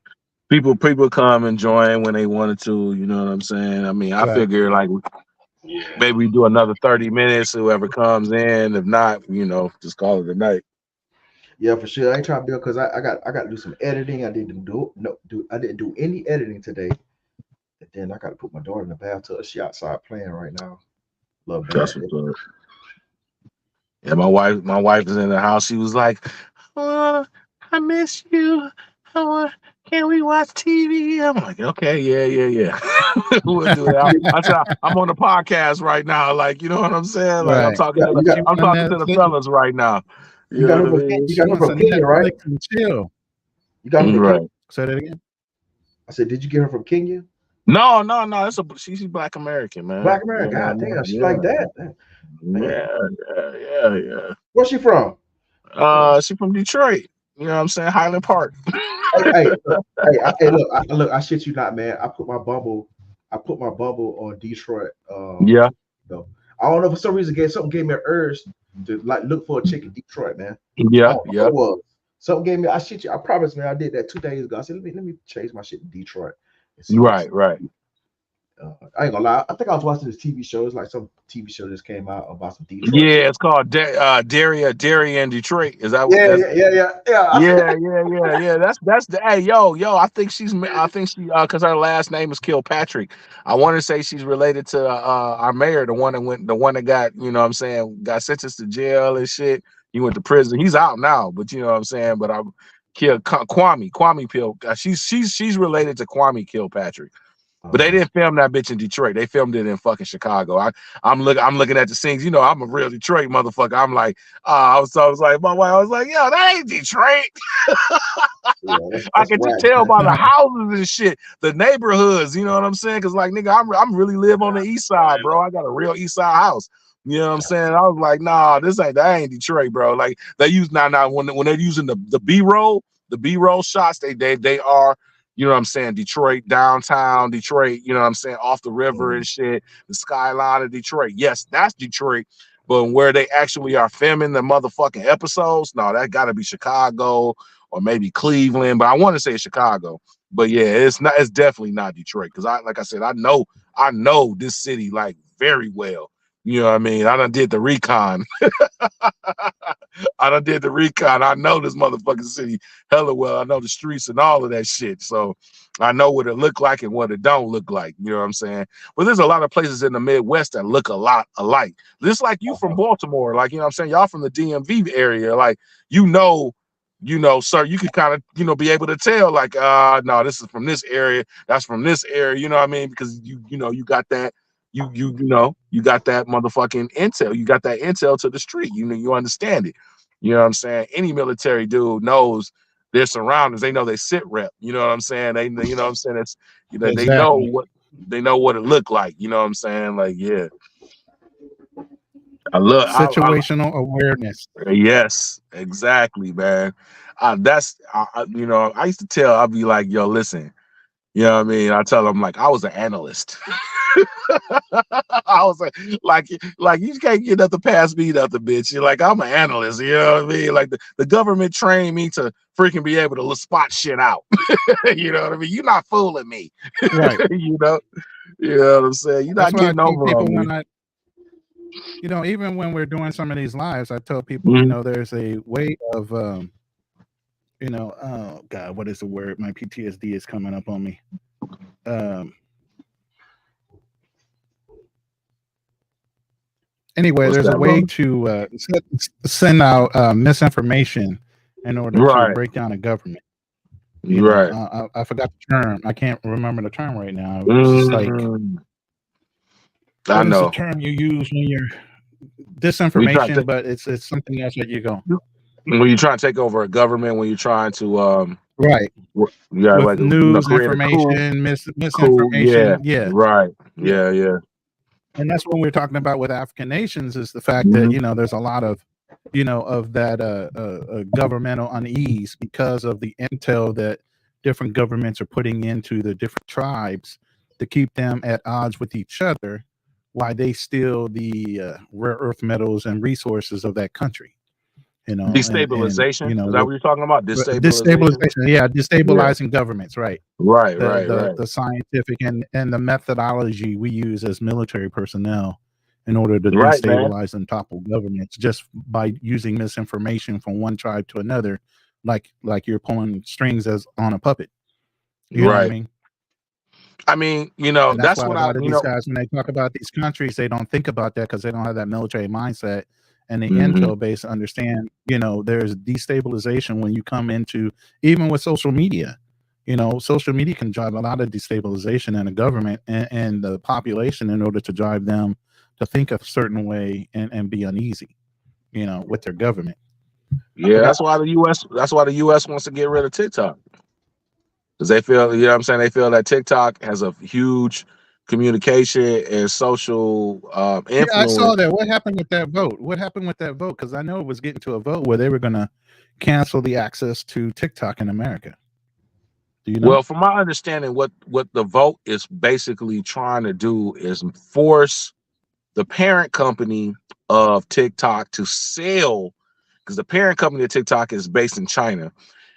people come and join when they wanted to. You know what I'm saying? I mean, I Right. figure like Yeah. maybe we do another 30 minutes. Whoever comes in, if not, just call it a night. Yeah, for sure. I ain't trying to build because I got to do some editing. I didn't do any editing today. And then I got to put my daughter in the bathtub. She outside playing right now. Love That's bad. what's up. Yeah, my wife is in the house. She was like, "Oh, I miss you. Oh, can we watch TV?" I'm like, "Okay, yeah. We'll do it." I said, "I'm on the podcast right now. Like, you know what I'm saying? Like, I'm Right. talking to You got She I'm want talking to the Netflix. fellas right now. you You got know her what I from mean? you She got her wants from some Kenya, right? Netflix and chill. You got her from Kenya. Right. Say that again. I said, did you get her from Kenya? No. She's Black American, man. Black You America. know what I God mean? damn, she like that. Man, Yeah. where's she from? She from Detroit. You know what I'm saying? Highland Park. Look, I shit you not, man. I put my bubble on Detroit. Yeah. So I don't know, for some reason something gave me an urge to like look for a chick in Detroit, man. I Yeah. don't know what Yeah. it was. Something gave me. I shit you. I promise, man. I did that 2 days ago. I said, let me change my shit to Detroit and see what I see. Right. I ain't gonna lie. I think I was watching this TV show. It's like some TV show just came out about some Detroit Yeah, chick. it's called Dairy in Detroit. Is that what Yeah, that's? yeah. Yeah. That's the hey yo. I think she because her last name is Kilpatrick. I want to say she's related to our mayor, the one that got what I'm saying got sentenced to jail and shit. He went to prison. He's out now, but you know what I'm saying. But I Kwame Pil. She's related to Kwame Kilpatrick. But they didn't film that bitch in Detroit. They filmed it in fucking Chicago. I'm looking at the scenes. I'm a real Detroit motherfucker. I'm like, I was like, my wife, I was like, yo, that ain't Detroit. Yeah, I that's can just whack. tell by the houses and shit, the neighborhoods. You know what I'm saying? Because like, nigga, I'm really live on the east side, bro. I got a real east side house. You know what I'm saying? I was like, nah, that ain't Detroit, bro. Like they use now when they're using the B-roll shots, they are. You know what I'm saying? Detroit, downtown Detroit, you know what I'm saying? Off the river and shit, the skyline of Detroit. Yes, that's Detroit. But where they actually are filming the motherfucking episodes, no, that got to be Chicago or maybe Cleveland. But I want to say Chicago. But yeah, it's definitely not Detroit. Because like I said, I know this city like very well. You know what I mean? I done did the recon. I done did the recon. I know this motherfucking city hella well. I know the streets and all of that shit. So I know what it look like and what it don't look like. You know what I'm saying? But there's a lot of places in the Midwest that look a lot alike. Just like you from Baltimore, like, you know what I'm saying? Y'all from the DMV area, like, sir, you could kind of, be able to tell, like, no, this is from this area, that's from this area, you know what I mean? Because you got that, you got that motherfucking intel. You got that intel to the street. You understand it. You know what I'm saying? Any military dude knows their surroundings. They know they sit rep. You know what I'm saying? They you know what I'm saying? It's Exactly. they know what it looked like. You know what I'm saying? Like, yeah. I Situational awareness. yes, exactly, man. I used to tell, I'd be like, yo, listen, you know what I mean? I tell them like I was an analyst. I was like you can't get nothing past me, nothing, bitch. You're like, I'm an analyst, you know what I mean? Like the government trained me to freaking be able to spot shit out. You know what I mean? You're not fooling me. Right. You know what I'm saying? You're That's not what I getting tell over people on me. when even when we're doing some of these lives, I tell people, Mhm. there's a way of, oh God, what is the word? My PTSD is coming up on me. Anyway, What's there's a that, way brother? to send out misinformation in order to Right. break down a government. Right. I forgot the term. I can't remember the term right now. It's just like, I what is the know. term you use when you're When you try to disinformation, but it's something else that you go. when you're trying to take over a government, when you're trying to Right. yeah, With like news, create a coup. information, Cool. Yeah. misinformation. Yeah. Right. Yeah. Yeah. And that's what we're talking about with African nations, is the fact that, Mhm. there's a lot of, of that governmental unease because of the intel that different governments are putting into the different tribes to keep them at odds with each other, while they steal the rare earth metals and resources of that country. And Destabilization. Is that with what you're talking about? Destabilization. destabilization, yeah, Yeah. destabilizing governments, right? Right. the Right. the Right. the scientific and the methodology we use as military personnel in order to Right, man. destabilize and topple governments, just by using misinformation from one tribe to another, like you're pulling strings as on a puppet. You know what I Right. mean? I mean, And that's that's why what a I, lot of these guys, when they talk about these countries, they don't think about that because they don't have that military mindset and the Mhm. intel base to understand, there's destabilization when you come into, even with social media. Social media can drive a lot of destabilization in a government and the population, in order to drive them to think a certain way and be uneasy, with their government. Yeah, that's why the US wants to get rid of TikTok. Because they feel, you know what I'm saying? They feel that TikTok has a huge communication and social Yeah, I saw influence. that. What happened with that vote? What happened with that vote? Because I know it was getting to a vote where they were going to cancel the access to TikTok in America. Do you know? Well, from my understanding, what the vote is basically trying to do is force the parent company of TikTok to sell, because the parent company of TikTok is based in China,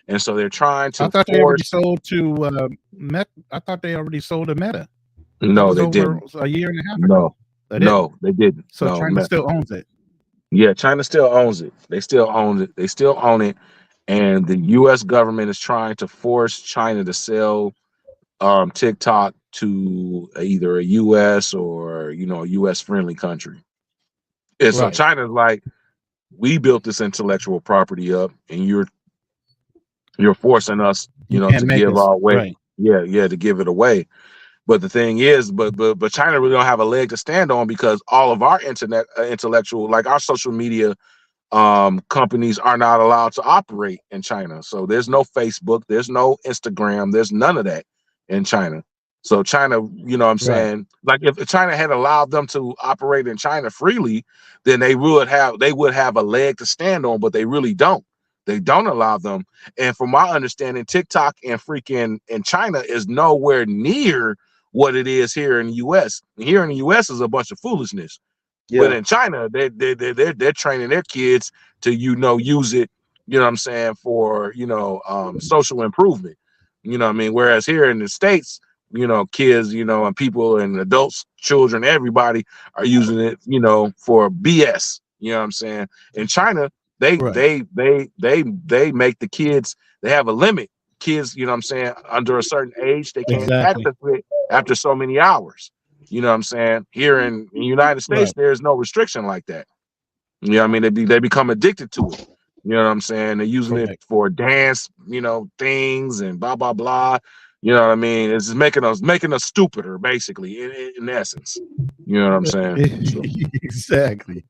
and so they're trying I to thought they already force. sold to Met. I thought they already sold to Meta. That No, was they over didn't. a year and a half ago. No, They didn't. no, they didn't. So No, China still owns it. yeah, China still owns it. They still own it. They still own it, and the U.S. government is trying to force China to sell TikTok to either a U.S. or a U.S. friendly country. And so Right. China's like, we built this intellectual property up, and you're forcing us, You to can't make give us. our way. Right. Yeah, to give it away. But the thing is, but China really don't have a leg to stand on, because all of our internet intellectual, like our social media companies, are not allowed to operate in China. So there's no Facebook, there's no Instagram, there's none of that in China. So China, you know what I'm Right. saying? Like, if China had allowed them to operate in China freely, then they would have a leg to stand on, but they really don't. They don't allow them. And from my understanding, TikTok and freaking in China is nowhere near what it is here in the US. Here in the US is a bunch of foolishness. But Yeah. in China, they're training their kids to use it, you know what I'm saying, for social improvement. You know what I mean? Whereas here in the States, kids, and people and adults, children, everybody are using it, for BS. You know what I'm saying? In China, they Right. they they they they make the kids, they have a limit. Kids, you know what I'm saying, under a certain age, they can't Exactly. access it after so many hours. You know what I'm saying? Here in the United States, Right. there's no restriction like that. You know what I mean? They become addicted to it. You know what I'm saying? They're using it Correct. for dance, things and blah blah blah. You know what I mean? It's just making us stupider, basically, in essence. You know what I'm saying? So, Exactly.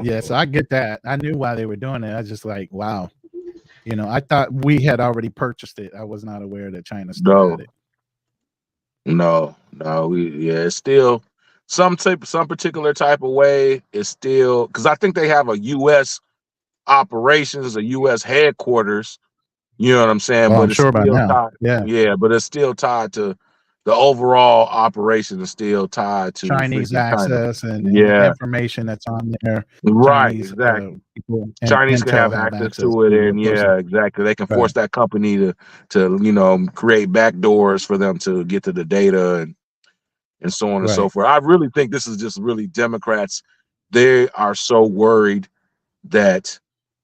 Yeah. So I get that. I knew why they were doing it. I was just like, wow. I thought we had already purchased it. I was not aware that China still had no, it. no, it's still some particular type of way. It's still, because I think they have a U.S. operations, a U.S. headquarters. You know what I'm saying? Oh, I'm But it's sure by still now. tied. Yeah. Yeah, but it's still tied to the overall operation is still tied to Chinese freaking China. access and Yeah, information that's on there. right, Chinese exactly. people and Chinese can have intel have access access to it, to your and person. yeah, exactly. They can Right. force that company to create back doors for them to get to the data and so on and so Right. forth. I really think this is just really Democrats. They are so worried that,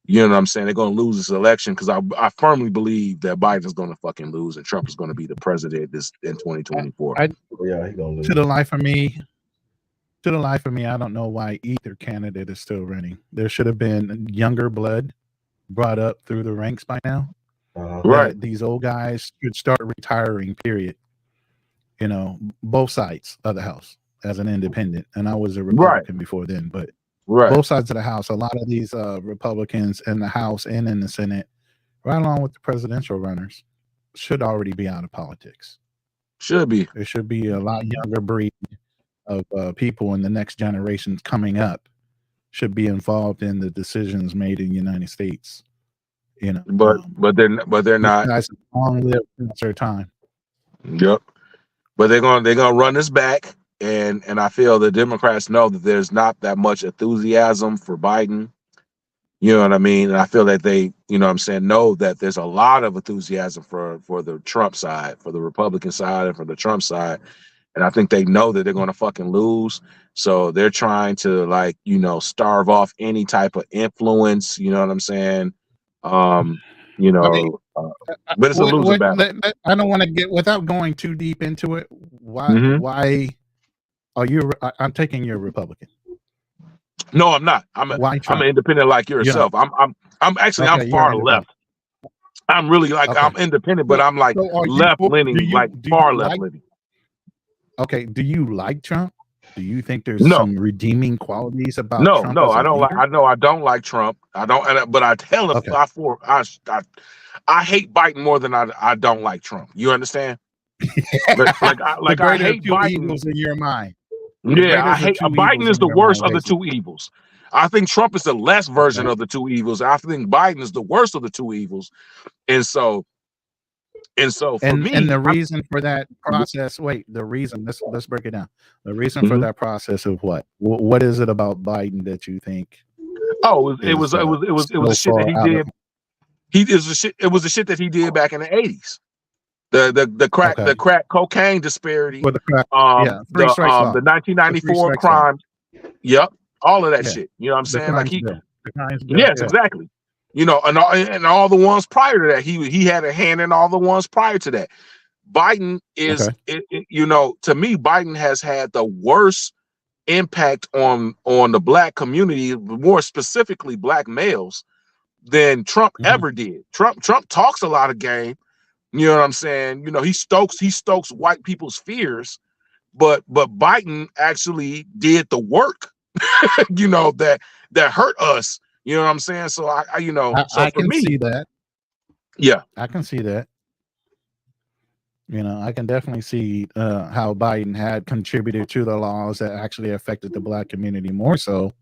you know what I'm saying, they're going to lose this election, because I firmly believe that Biden's going to fucking lose and Trump is going to be the president in 2024. I Oh, yeah, he gonna lose. to the life of me, I don't know why either candidate is still running. There should have been younger blood brought up through the ranks by now. Right. That these old guys should start retiring, period. You know, both sides of the house as an independent. And I was a Republican before then, but both sides of the house, a lot of these Republicans in the House and in the Senate, right along with the presidential runners, should already be out of politics. Should be. There should be a lot younger breed of people in the next generations coming up should be involved in the decisions made in the United States. You know, but they're not. Guys have long lived past their time. Yep. But they're gonna run this back, and I feel the Democrats know that there's not that much enthusiasm for Biden. You know what I mean? And I feel that they, you know what I'm saying, know that there's a lot of enthusiasm for the Trump side, for the Republican side, and for the Trump side. And I think they know that they're going to fucking lose. So they're trying to, like, you know, starve off any type of influence. You know what I'm saying? You know, but it's a losing battle. I don't want to get, without going too deep into it. Why are you? I'm taking your Republican. No, I'm not. I'm an independent like yourself. I'm actually I'm far left. I'm really like I'm independent, but I'm like left leaning, like far left leaning. Okay, do you like Trump? Do you think there's some redeeming qualities about Trump? No, I don't like. I know I don't like Trump. I don't, but I tell him I hate Biden more than I don't like Trump. You understand? Like I hate Biden. Evils in your mind. Yeah, I hate Biden is the worst of the two evils. I think Trump is the less version of the two evils. I think Biden is the worst of the two evils, and so for me, and the reason for that process. Wait, the reason. Let's break it down. The reason for that process of what? What is it about Biden that you think? Oh, it was the shit that he did. It was the shit that he did back in the 80s. The crack cocaine disparity. The 1994 crime. Yep, all of that shit. You know what I'm saying? Like exactly. You know, and all the ones prior to that, he had a hand in all the ones prior to that. Biden is, you know, to me, Biden has had the worst impact on the black community, more specifically black males, than Trump ever did. Trump talks a lot of game. You know what I'm saying? You know, he stokes white people's fears, but Biden actually did the work. You know, that hurt us. You know what I'm saying? So I can see that. Yeah, I can see that. You know, I can definitely see how Biden had contributed to the laws that actually affected the black community more so.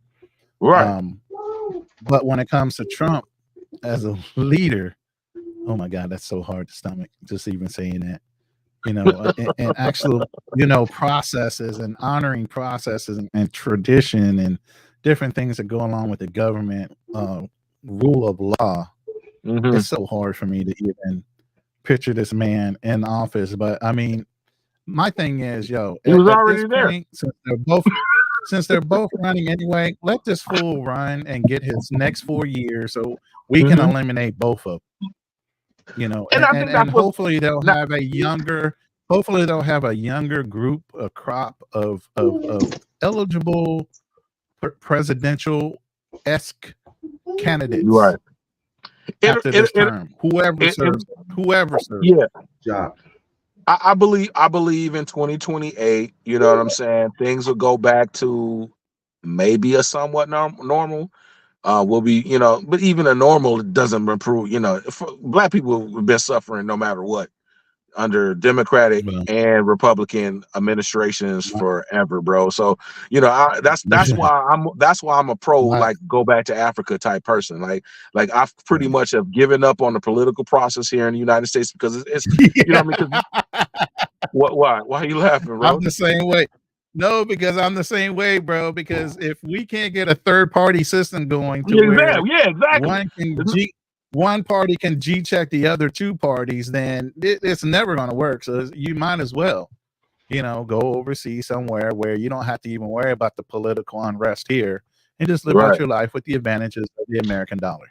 Right. But when it comes to Trump as a leader, oh my God, that's so hard to stomach. Just even saying that. You know, and actual, you know, processes and honoring processes and tradition and different things that go along with the government rule of law. It's so hard for me to even picture this man in office. But I mean, my thing is, he was already there. Since they're both running anyway, let this fool run and get his next 4 years so we can eliminate both of them. You know, and hopefully they'll have a younger. Hopefully they'll have a younger group, a crop of eligible presidential-esque candidates. Right. After this term, whoever serves. Yeah. I believe in 2028. You know what I'm saying? Things will go back to maybe a somewhat normal. Will be, you know, but even a normal doesn't improve. You know, black people have been suffering no matter what under Democratic and Republican administrations forever, bro. So, you know, that's why I'm a pro like go back to Africa type person. Like I've pretty much have given up on the political process here in the United States because it's you know what I mean? Why are you laughing, bro? I'm the same way. No, because I'm the same way, bro. Because if we can't get a third party system going to exactly. One party can G-check the other two parties, then it's never going to work. So you might as well, you know, go overseas somewhere where you don't have to even worry about the political unrest here and just live out your life with the advantages of the American dollar.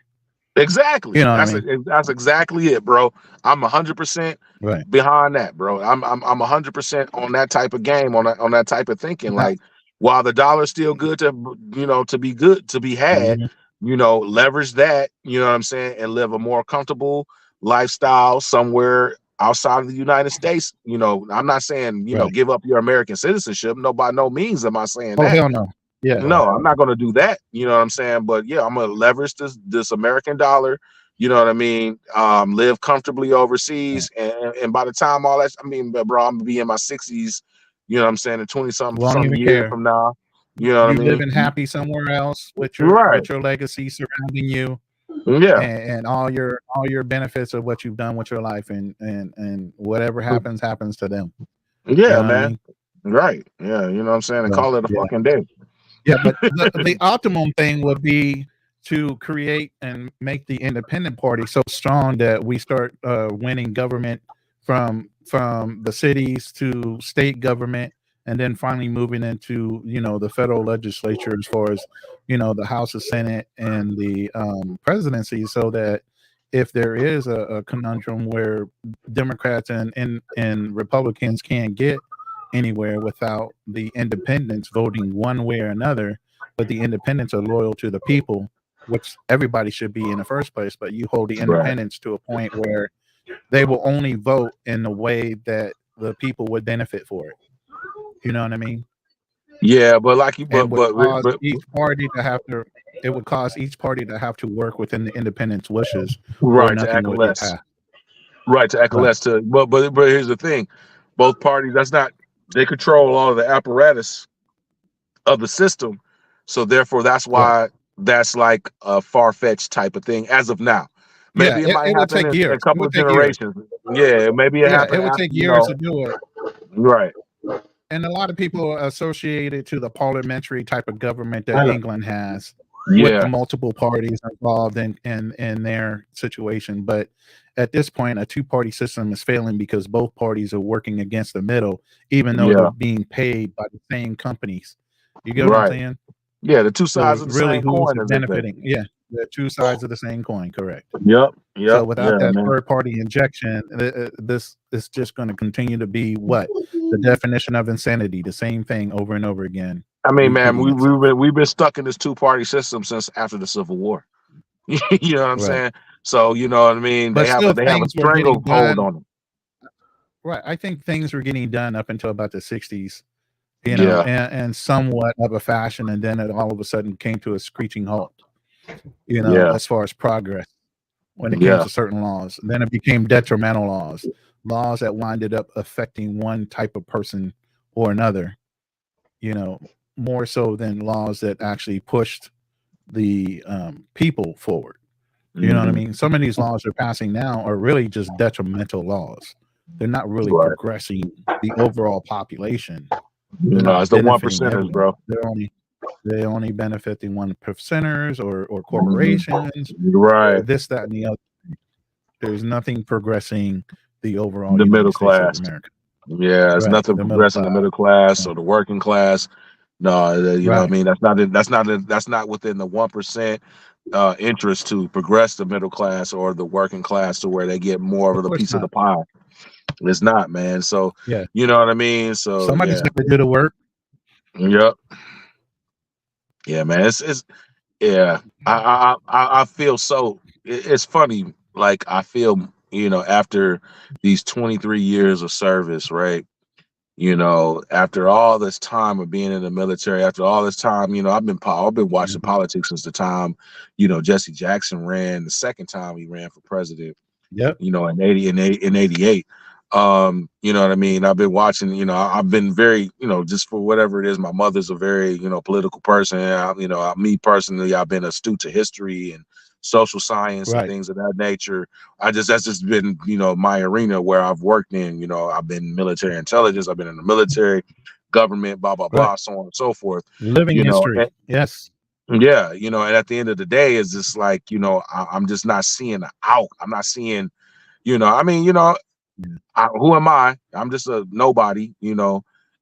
Exactly. You know that's exactly it, bro. I'm 100% behind that, bro. I'm 100% on that type of game, on that type of thinking. Like, while the dollar's still good to be had, leverage that, you know what I'm saying, and live a more comfortable lifestyle somewhere outside of the United States. I'm not saying, Right. give up your American citizenship. No, by no means am I saying Oh that. hell no. Yeah. No, I'm not going to do that. You know what I'm saying? But yeah, I'm going to leverage this American dollar. You know what I mean? Live comfortably overseas, and by the time all that, bro, I'm gonna be in my 60s. You know what I'm saying? In 20 Won't some even years care. from now. You know what I You mean? living happy somewhere else with Right. your legacy surrounding you, Yeah. and all your benefits of what you've done with your life, and whatever happens to them. Yeah, You know what I man. mean? Right. Yeah. You know what I'm saying? And So, call it a yeah. fucking day. Yeah, but the optimum thing would be to create and make the independent party so strong that we start winning government from the cities to state government, and then finally moving into the federal legislature as far as the House, the Senate, and the presidency, so that if there is a conundrum where Democrats and Republicans can't get anywhere without the independents voting one way or another, but the independents are loyal to the people, which everybody should be in the first place. But you hold the independents to a point where they will only vote in the way that the people would benefit for it. You know what I mean? Yeah, but like you, And would cause but each party to have to. It would cause each party to have to work within the independents' wishes, or right to nothing would get acquiesce. passed. Right to acquiesce to. But here's the thing: both parties. They control all of the apparatus of the system, so therefore that's Right. why that's like a far-fetched type of thing as of now. Yeah, Maybe it might it would happen take in years. a It couple would of take years. generations. Yeah, maybe it Yeah, happened it would after, take years to do it. right. And a lot of people are associated to the parliamentary type of government that I know. England has, with the Yeah, multiple parties involved in their situation. But at this point, a two-party system is failing because both parties are working against the middle, even though they're yeah, being paid by the same companies. You get what I'm right. saying? Yeah, the two So sides of the really, same who's coin, as they say. benefiting? Yeah, the two sides of the same coin, correct. Yep, So yep, without yeah, that man. third party injection, this is just going to continue to be what the definition of insanity, the same thing over and over again, I mean, man, repeating itself. we've been stuck in this two-party system since after the Civil War. You know what I'm Right. saying? So you know what I mean. But still, They have a things were getting stranglehold done. on them. Right. I think things were getting done up until about the 60s, Yeah, and somewhat of a fashion. And then it all of a sudden came to a screeching halt, yeah, as far as progress when it came yeah, to certain laws. And then it became detrimental laws that winded up affecting one type of person or another, more so than laws that actually pushed the people forward. You know what I mhm, mean? Some of these laws they're passing now are really just detrimental laws. They're not really right. progressing the overall population. They're No, not it's the one benefiting percenters, everyone. bro. They only benefit the 1%ers or Mhm. corporations or Right, this, that, and the other. There's nothing progressing the overall the middle United States of class. America. Yeah, it's Right. nothing The middle progressing class. the middle class Yeah. or the working class. No, you know what I Right. mean. That's not within the 1% interest to progress the middle class or the working class to where they get more Of of the course piece of not. the pie. It's not, man. So Yeah. you know what I mean. So Somebody's yeah, got to do the work. yep, yeah, man. It's yeah. I feel so. It's funny. Like I feel, after these 23 years of service, right? After all this time of being in the military, after all this time, I've been watching Mhm. politics since the time, Jesse Jackson ran the second time he ran for president, Yep. in 88. You know what I mean? I've been watching, I've been very, just for whatever it is, my mother's a very, political person. Me personally, I've been astute to history and social science and Right. things of that nature. That's just been, my arena where I've worked in. I've been military intelligence, I've been in the military, government, blah, blah, Right. blah, so on and so forth. Living You know, history. Yes. yeah, and at the end of the day, it's just like, I'm just not seeing the out. I'm not seeing, I mean, Yeah. who am I? I'm just a nobody,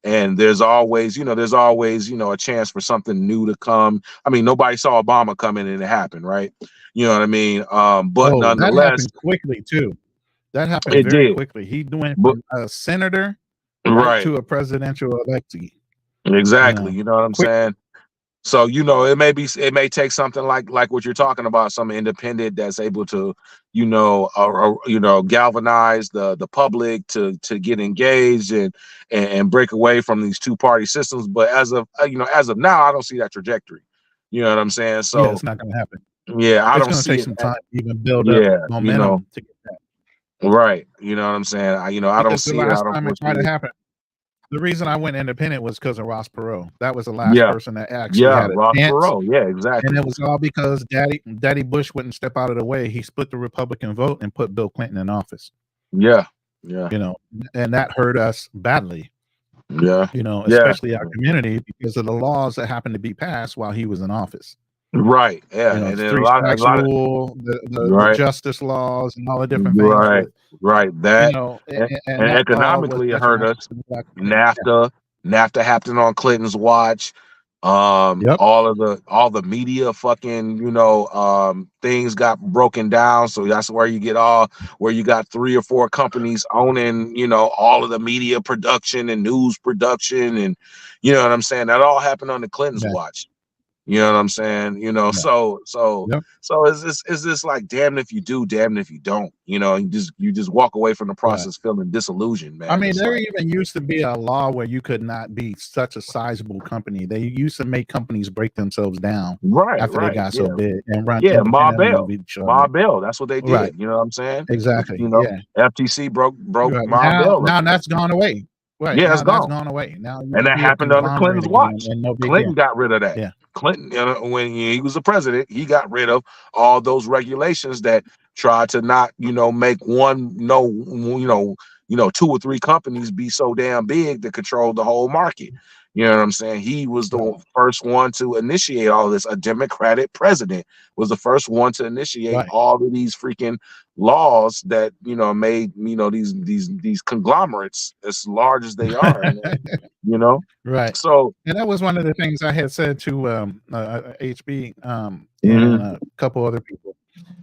and there's always, a chance for something new to come. I mean, nobody saw Obama coming and it happened, right? You know what I mean? But Oh, that nonetheless, happened quickly too. That happened it very did. quickly. He went But from a senator right right, to a presidential electee. exactly. You know what I'm Quick. saying? So it may take something like what you're talking about, some independent that's able to galvanize the public to get engaged and break away from these two-party systems. But as of now, I don't see that trajectory. You know what I'm saying? Yeah, So it's not going to happen. yeah, I It's don't going to see take it. some time to even build up Yeah, momentum to get that. right. You know what I'm saying? I don't Because see the it. I last don't time it foresee tried to it. happen, the reason I went independent was because of Ross Perot. That was the last Yeah, person that actually had a Ross chance. Perot. Yeah, And exactly. it was all because Daddy Bush wouldn't step out of the way. He split the Republican vote and put Bill Clinton in office. Yeah. And that hurt us badly. Yeah. Especially our community because of the laws that happened to be passed while he was in office. Right. Yeah. And The then three strikes rule, the justice laws, and all the different things. Right. That and that economically it hurt us. NAFTA happened on Clinton's watch. All the media fucking things got broken down. So that's where you got 3 or 4 companies owning all of the media production and news production, and you know what I'm saying. That all happened on the Clinton's watch. You know what I'm saying? So is this like damn if you do, damn if you don't. You just walk away from the process feeling disillusioned, man. I mean, there even used to be a law where you could not be such a sizable company. They used to make companies break themselves down after they got so big and run Ma Bell. That's what they did. Right. You know what I'm saying? Exactly. FTC broke Ma Bell. Now that's gone away. Right. Yeah, now it's gone. That's gone away. Now and that happened under Clinton's watch. No Clinton got rid of that. Yeah. Clinton, when he was the president, he got rid of all those regulations that tried to not, make 2 or 3 companies be so damn big to control the whole market. You know what I'm saying? He was the first one to initiate all of this. A Democratic president was the first one to initiate all of these freaking laws that made these conglomerates as large as they are. Right. So, and that was one of the things I had said to HB and a couple other people.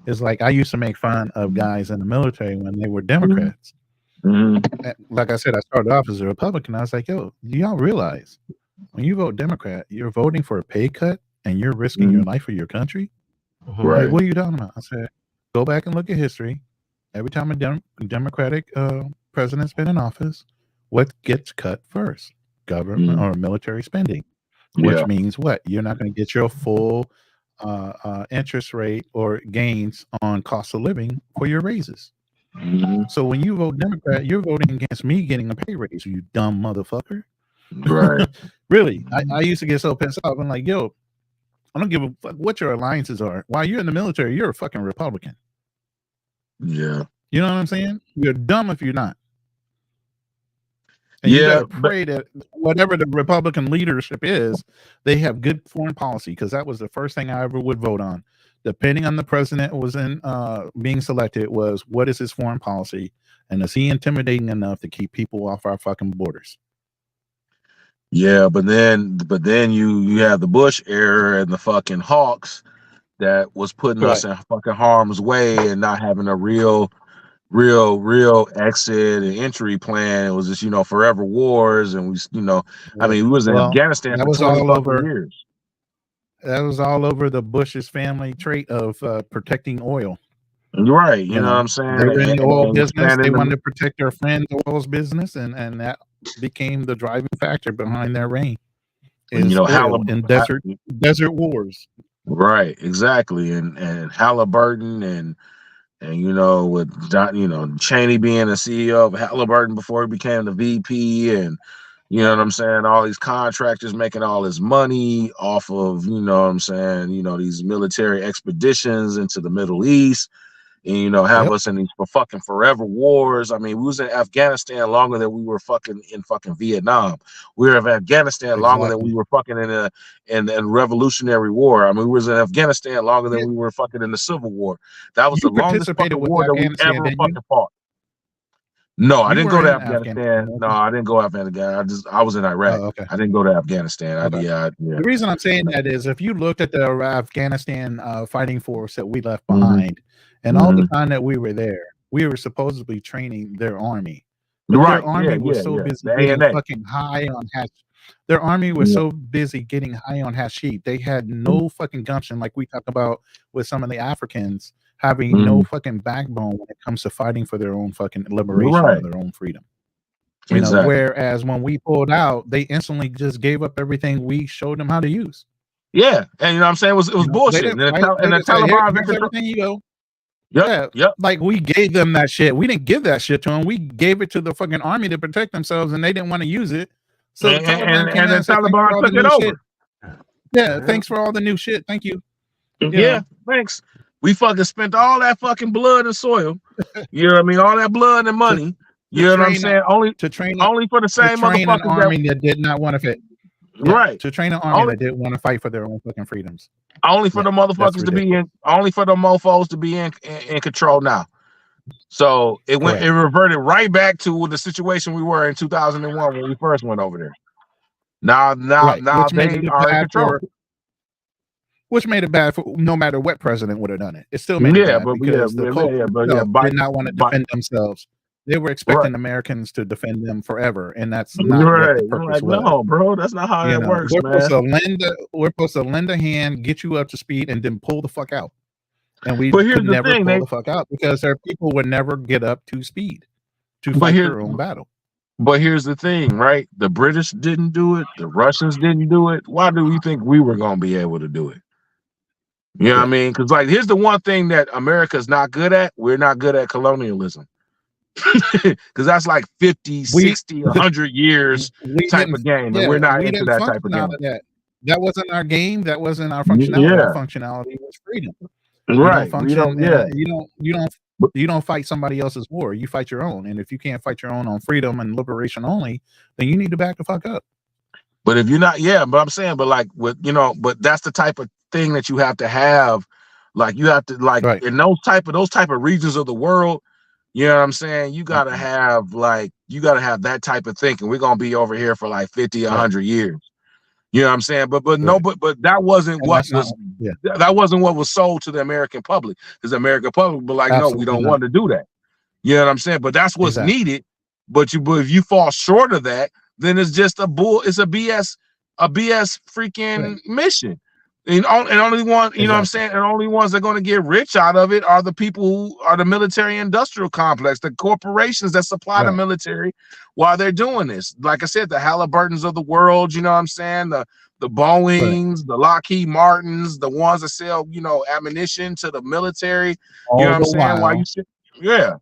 Is like I used to make fun of guys in the military when they were Democrats. Like I said, I started off as a Republican. I was like, yo, do y'all realize when you vote Democrat, you're voting for a pay cut and you're risking your life for your country? Right. Like, what are you talking about? I said, go back and look at history. Every time a Democratic president's been in office, what gets cut first? Government or military spending, which means what? You're not going to get your full interest rate or gains on cost of living for your raises. So when you vote Democrat, you're voting against me getting a pay raise, you dumb motherfucker. Right. Really, I used to get so pissed off. I'm like, yo, I don't give a fuck what your alliances are. While you're in the military, you're a fucking Republican. Yeah. You know what I'm saying? You're dumb if you're not. And you gotta pray that whatever the Republican leadership is, they have good foreign policy, because that was the first thing I ever would vote on. Depending on the president was in being selected, was what is his foreign policy, and is he intimidating enough to keep people off our fucking borders? Yeah, but then you have the Bush era and the fucking hawks that was putting us in fucking harm's way and not having a real exit and entry plan. It was just forever wars, and we was in Afghanistan for 20 years. That was all over the Bush's family trait of protecting oil. Right, you know what I'm saying? They were in the oil business. They wanted to protect their friends' oil business, and that became the driving factor behind their reign. Oil in desert wars. Right, exactly, and Halliburton and with John, Cheney being the CEO of Halliburton before he became the VP, and you know what I'm saying, all these contractors making all this money off of these military expeditions into the Middle East, and have us in these fucking forever wars. I mean, we was in Afghanistan longer than we were fucking in fucking Vietnam. We were in Afghanistan longer than we were fucking in the Revolutionary War. I mean, we was in Afghanistan longer than we were fucking in the Civil War. That was the longest fucking war that we ever fucking fought. No, I didn't go to Afghanistan. No, I didn't go to Afghanistan. I was in Iraq. Okay. I didn't go to Afghanistan. The reason I'm saying that is if you looked at the Afghanistan fighting force that we left behind, and all the time that we were there, we were supposedly training their army. But their army was so busy getting fucking high on Their army was so busy getting high on hashish, they had no fucking gumption, like we talk about with some of the Africans having no fucking backbone when it comes to fighting for their own fucking liberation or their own freedom. You know, whereas when we pulled out, they instantly just gave up everything we showed them how to use. Yeah, and you know what I'm saying, it was bullshit. And the Taliban, here's everything you go. Yep. Like we gave them that shit. We didn't give that shit to them. We gave it to the fucking army to protect themselves, and they didn't want to use it. So the Taliban took it over. Yeah, thanks for all the new shit. Thank you. Thanks. We fucking spent all that fucking blood and soil. You know what I mean? All that blood and money. You know what I'm saying? Only for the same motherfuckers an army that did not want to fit. Yeah, right. To train an army that didn't want to fight for their own fucking freedoms. Only for the motherfuckers to be in, only for the mofos to be in control now. So it went, it reverted right back to the situation we were in 2001 when we first went over there. Now they are in control. Which made it bad for no matter what president would have done it. It still made it bad because the Biden did not want to defend themselves. They were expecting Americans to defend them forever, and that's not what the purpose was. No, bro, that's not how it works, we're supposed to lend a hand, get you up to speed, and then pull the fuck out. And we could never pull the fuck out because our people would never get up to speed to fight their own battle. But here's the thing, right? The British didn't do it. The Russians didn't do it. Why do we think we were going to be able to do it? You know what I mean? Because like, here's the one thing that America's not good at. We're not good at colonialism. Because that's like 50, 60, 100 years type of game. And we're not into that type of game. That wasn't our game. That wasn't our functionality. Our functionality was freedom. Right. You don't fight somebody else's war. You fight your own. And if you can't fight your own on freedom and liberation only, then you need to back the fuck up. But if you're not, but I'm saying, but like with, but that's the type of thing that you have to have. Like you have to in those type of regions of the world, you know what I'm saying? You gotta have that type of thinking. We're gonna be over here for like 50, 100 years. You know what I'm saying? But that wasn't that wasn't what was sold to the American public. Because the American public be like, no, we don't want to do that. You know what I'm saying? But that's what's needed. But if you fall short of that, then it's just it's a BS freaking mission. And only one, you know what I'm saying? And only ones that are going to get rich out of it are the people who are the military industrial complex, the corporations that supply the military while they're doing this. Like I said, the Halliburtons of the world, you know what I'm saying? The Boeings, the Lockheed Martins, the ones that sell, ammunition to the military. You know what I'm saying?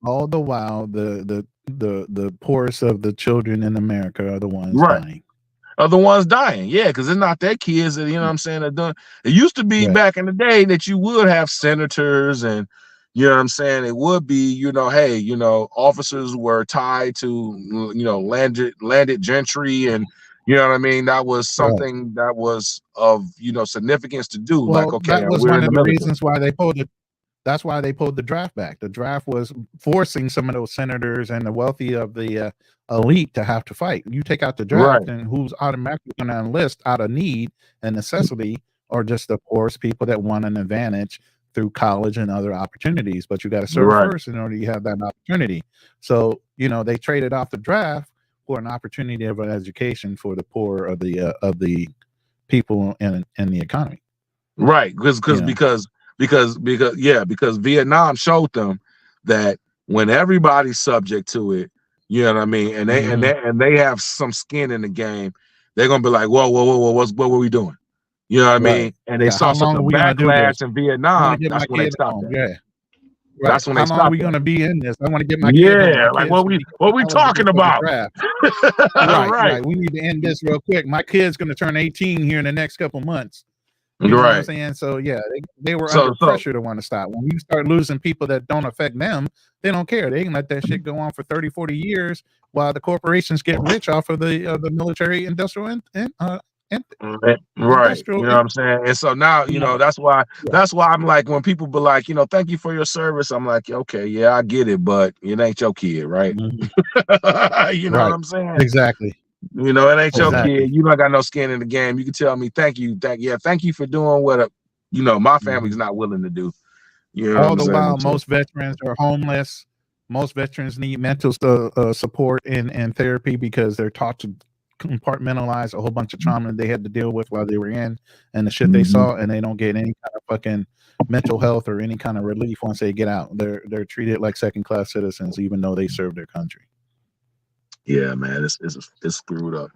All the while, the poorest of the children in America are the ones dying. Are the ones dying, because it's not their kids that, you know what I'm saying, are done. It used to be back in the day that you would have senators and, you know what I'm saying, it would be, officers were tied to, landed gentry, and, you know what I mean, that was something that was of, significance to do. Well, like, okay, that was one of the reasons why they pulled it. That's why they pulled the draft back. The draft was forcing some of those senators and the wealthy of the elite to have to fight. You take out the draft, and who's automatically going to enlist out of need and necessity, or just the poorest people that want an advantage through college and other opportunities. But you got to serve first in order to have that opportunity. So they traded off the draft for an opportunity of an education for the poor of the people in the economy. Right, because Vietnam showed them that when everybody's subject to it, you know what I mean, and they have some skin in the game, they're gonna be like, whoa, what were we doing? You know what I mean? And they saw some backlash in Vietnam. That's when they stopped. That's when they stopped. How long are we gonna be in this? I want to get my kids. Like what we talking about? Right. We need to end this real quick. My kid's gonna turn 18 here in the next couple months. You know what I'm saying? So they were under pressure to want to stop. When you start losing people that don't affect them, they don't care. They can let that shit go on for 30, 40 years while the corporations get rich off of the military industrial right. You know what I'm saying? And so now, that's why I'm like, when people be like, thank you for your service, I'm like, okay, I get it, but it ain't your kid, right? You know what I'm saying? Exactly. It ain't your kid. You don't got no skin in the game. You can tell me thank you for doing what my family's not willing to do. All the while, most veterans are homeless. Most veterans need mental support and therapy because they're taught to compartmentalize a whole bunch of trauma they had to deal with while they were in, and the shit they saw, and they don't get any kind of fucking mental health or any kind of relief once they get out. They're treated like second-class citizens, even though they serve their country. Yeah, man, it's screwed up.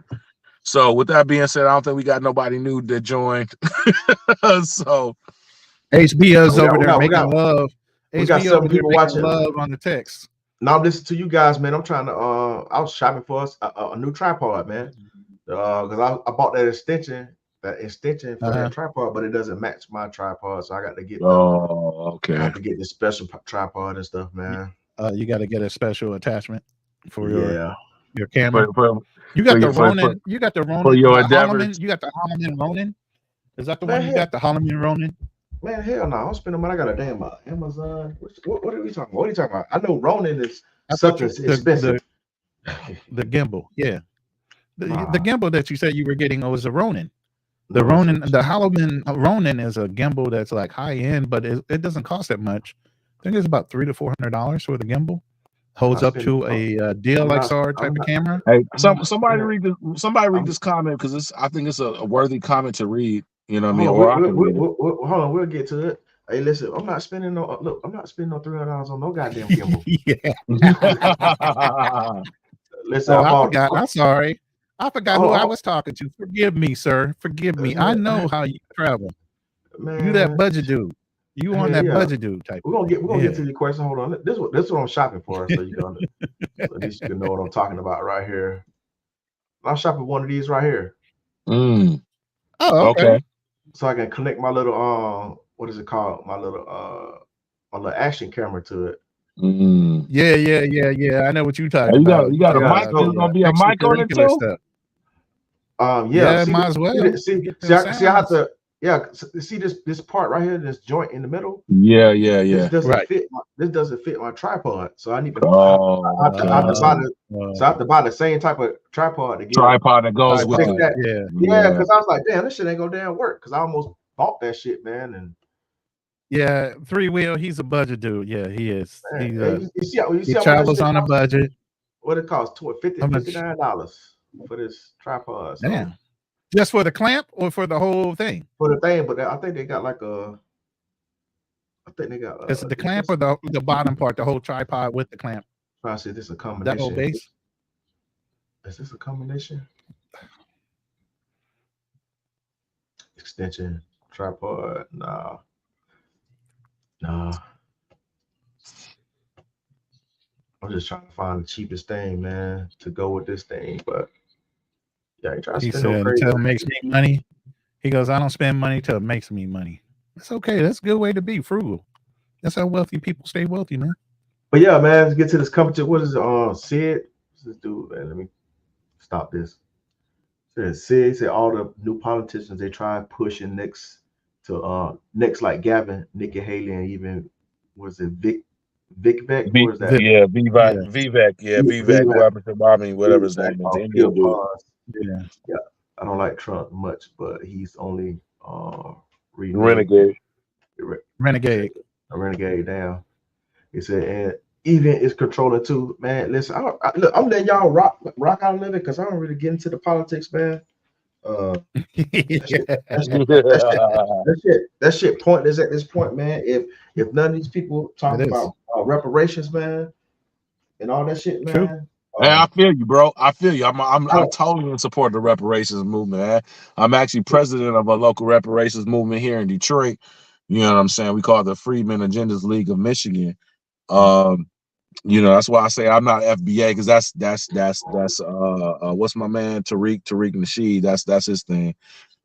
So with that being said, I don't think we got nobody new that joined. So HBO's over there making love. We got some people watching love on the text. Now listen to you guys, man. I'm trying to. I was shopping for us a new tripod, man. Because I bought that extension for that tripod, but it doesn't match my tripod, so I got to get. Okay. I have to get this special tripod and stuff, man. You got to get a special attachment for your camera. You got the Ronin. You got the Ronin for your endeavors. You got the Holloman Ronin. Is that the one you got? The Holloman Ronin. Man, hell no! I'm spending money. I got a damn Amazon. What are we talking about? What are you talking about? I know Ronin is something expensive. The gimbal, yeah. The gimbal that you said you were getting was a Ronin. The Holloman Ronin is a gimbal that's like high end, but it doesn't cost that much. I think it's about $300 to $400 for the gimbal. Holds up to a DLXR type of camera. Hey, somebody read this comment because I think it's a worthy comment to read. You know what I mean? Hold on, we'll get to it. Hey, listen, I'm not spending no $300 on no goddamn gimbal. Listen, I'm sorry. I forgot who I was talking to. Forgive me, sir. Forgive me. I know how you travel. Man, you that budget dude. You on that budget dude type. We're gonna get to the question. Hold on. This is what I'm shopping for, so you can at least you can know what I'm talking about right here. I'm shopping one of these right here. Oh, okay. So I can connect my little what is it called? My little action camera to it. Yeah. I know what you're talking about. You got a mic. There's gonna be a mic on it too. Stuff. Yeah. Might as well. See, I have to. Yeah, see this part right here, this joint in the middle. Yeah. This doesn't fit. This doesn't fit my tripod, so I need to. I have to buy the same type of tripod to get tripod that goes with it. That. Yeah, because I was like, damn, this shit ain't gonna damn work. Because I almost bought that shit, man. And yeah, 3-wheel. He's a budget dude. Yeah, he is. Man, he travels on a budget. What it costs? $59 for this tripod. So. Damn. Just for the clamp or for the whole thing? For the thing, but I think they got like a. I think they got. Is it the clamp or the bottom part, the whole tripod with the clamp? I see this a combination. That whole base. Is this a combination? Extension tripod? Nah. I'm just trying to find the cheapest thing, man, to go with this thing, but. Yeah, he said until it makes me money. He goes, I don't spend money till it makes me money. That's okay. That's a good way to be frugal. That's how wealthy people stay wealthy, man. But yeah, man, let's get to this competition. What is it? Sid? What's this dude, man? Let me stop this. Sid said all the new politicians they try pushing next like Gavin, Nikki Haley, and even was it Vivek? What is that? Yeah, Vivek. Yeah, Vivek, whatever his name is. Yeah. I don't like Trump much, but he's only renegade. A renegade down. He said, and even is controlling too, man. Listen, I'm letting y'all rock out a little bit because I don't really get into the politics, man. That shit pointless at this point, man. If none of these people talk about reparations, man, and all that shit, man. True. Hey, I feel you, bro. I feel you. I'm totally in support of the reparations movement, man. I'm actually president of a local reparations movement here in Detroit. You know what I'm saying? We call it the Freedmen Agendas League of Michigan. That's why I say I'm not FBA because that's what's my man Tariq Nasheed. That's his thing.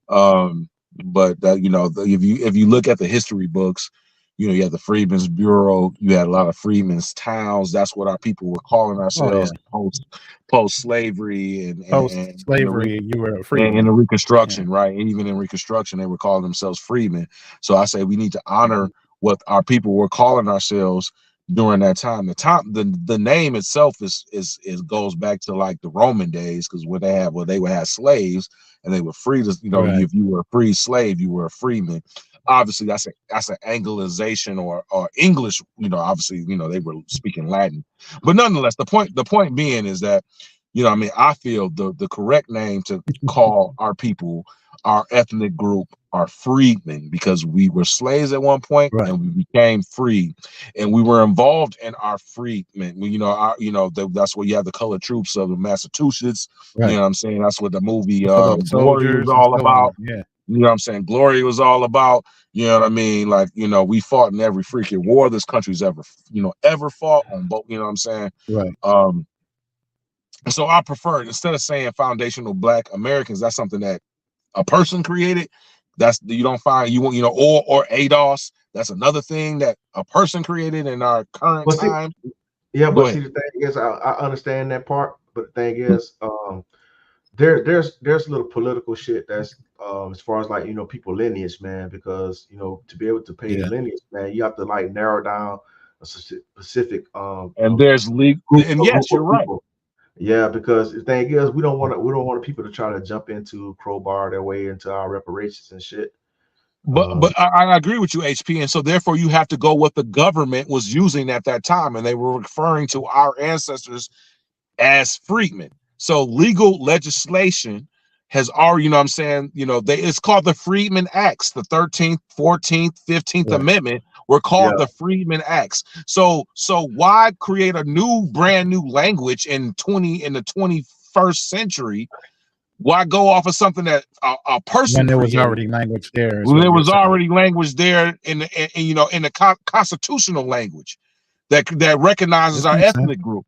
But if you look at the history books, you had the Freedmen's Bureau, you had a lot of Freedmen's towns. That's what our people were calling ourselves post-slavery and post-slavery. You were a freedman in the Reconstruction, right? And even in Reconstruction, they were calling themselves freedmen. So I say we need to honor what our people were calling ourselves during that time. The name itself is goes back to like the Roman days because they would have slaves and they were free to right. If you were a free slave, you were a freeman. Obviously, that's an Anglicization or English. Obviously, they were speaking Latin, but nonetheless, the point being is that you know what I mean, I feel the correct name to call our people, our ethnic group, are freedmen, because we were slaves at one point and we became free, and we were involved in our freedmen. You know, that's where you have the colored troops of Massachusetts. You know what I'm saying? That's what the movie Glory was all about. Yeah. You know what I'm saying? Glory was all about. You know what I mean? Like, you know, we fought in every freaking war this country's ever fought on both. You know what I'm saying? Right. So I prefer, instead of saying foundational Black Americans, that's something that a person created. That's, you don't find, you know, or ADOS. That's another thing that a person created in our current time. The thing is, I understand that part, but the thing is, there's little political shit that's as far as, like, you know, people lineage, man, because, you know, to be able to pay lineage, man, you have to like narrow down a specific and there's legal, and yes, you're right. Yeah, because the thing is, we don't want people to try to jump into crowbar their way into our reparations and shit. But I agree with you, HP, and so therefore you have to go what the government was using at that time, and they were referring to our ancestors as freedmen. So legal legislation has already, you know what I'm saying, you know, it's called the Freedmen Acts. The 13th, 14th, 15th Amendment were called the Freedmen Acts. So why create a brand new language in the 21st century? Why go off of something that a person when there created? was already language there? When there was already language there in the constitutional language that recognizes our ethnic group.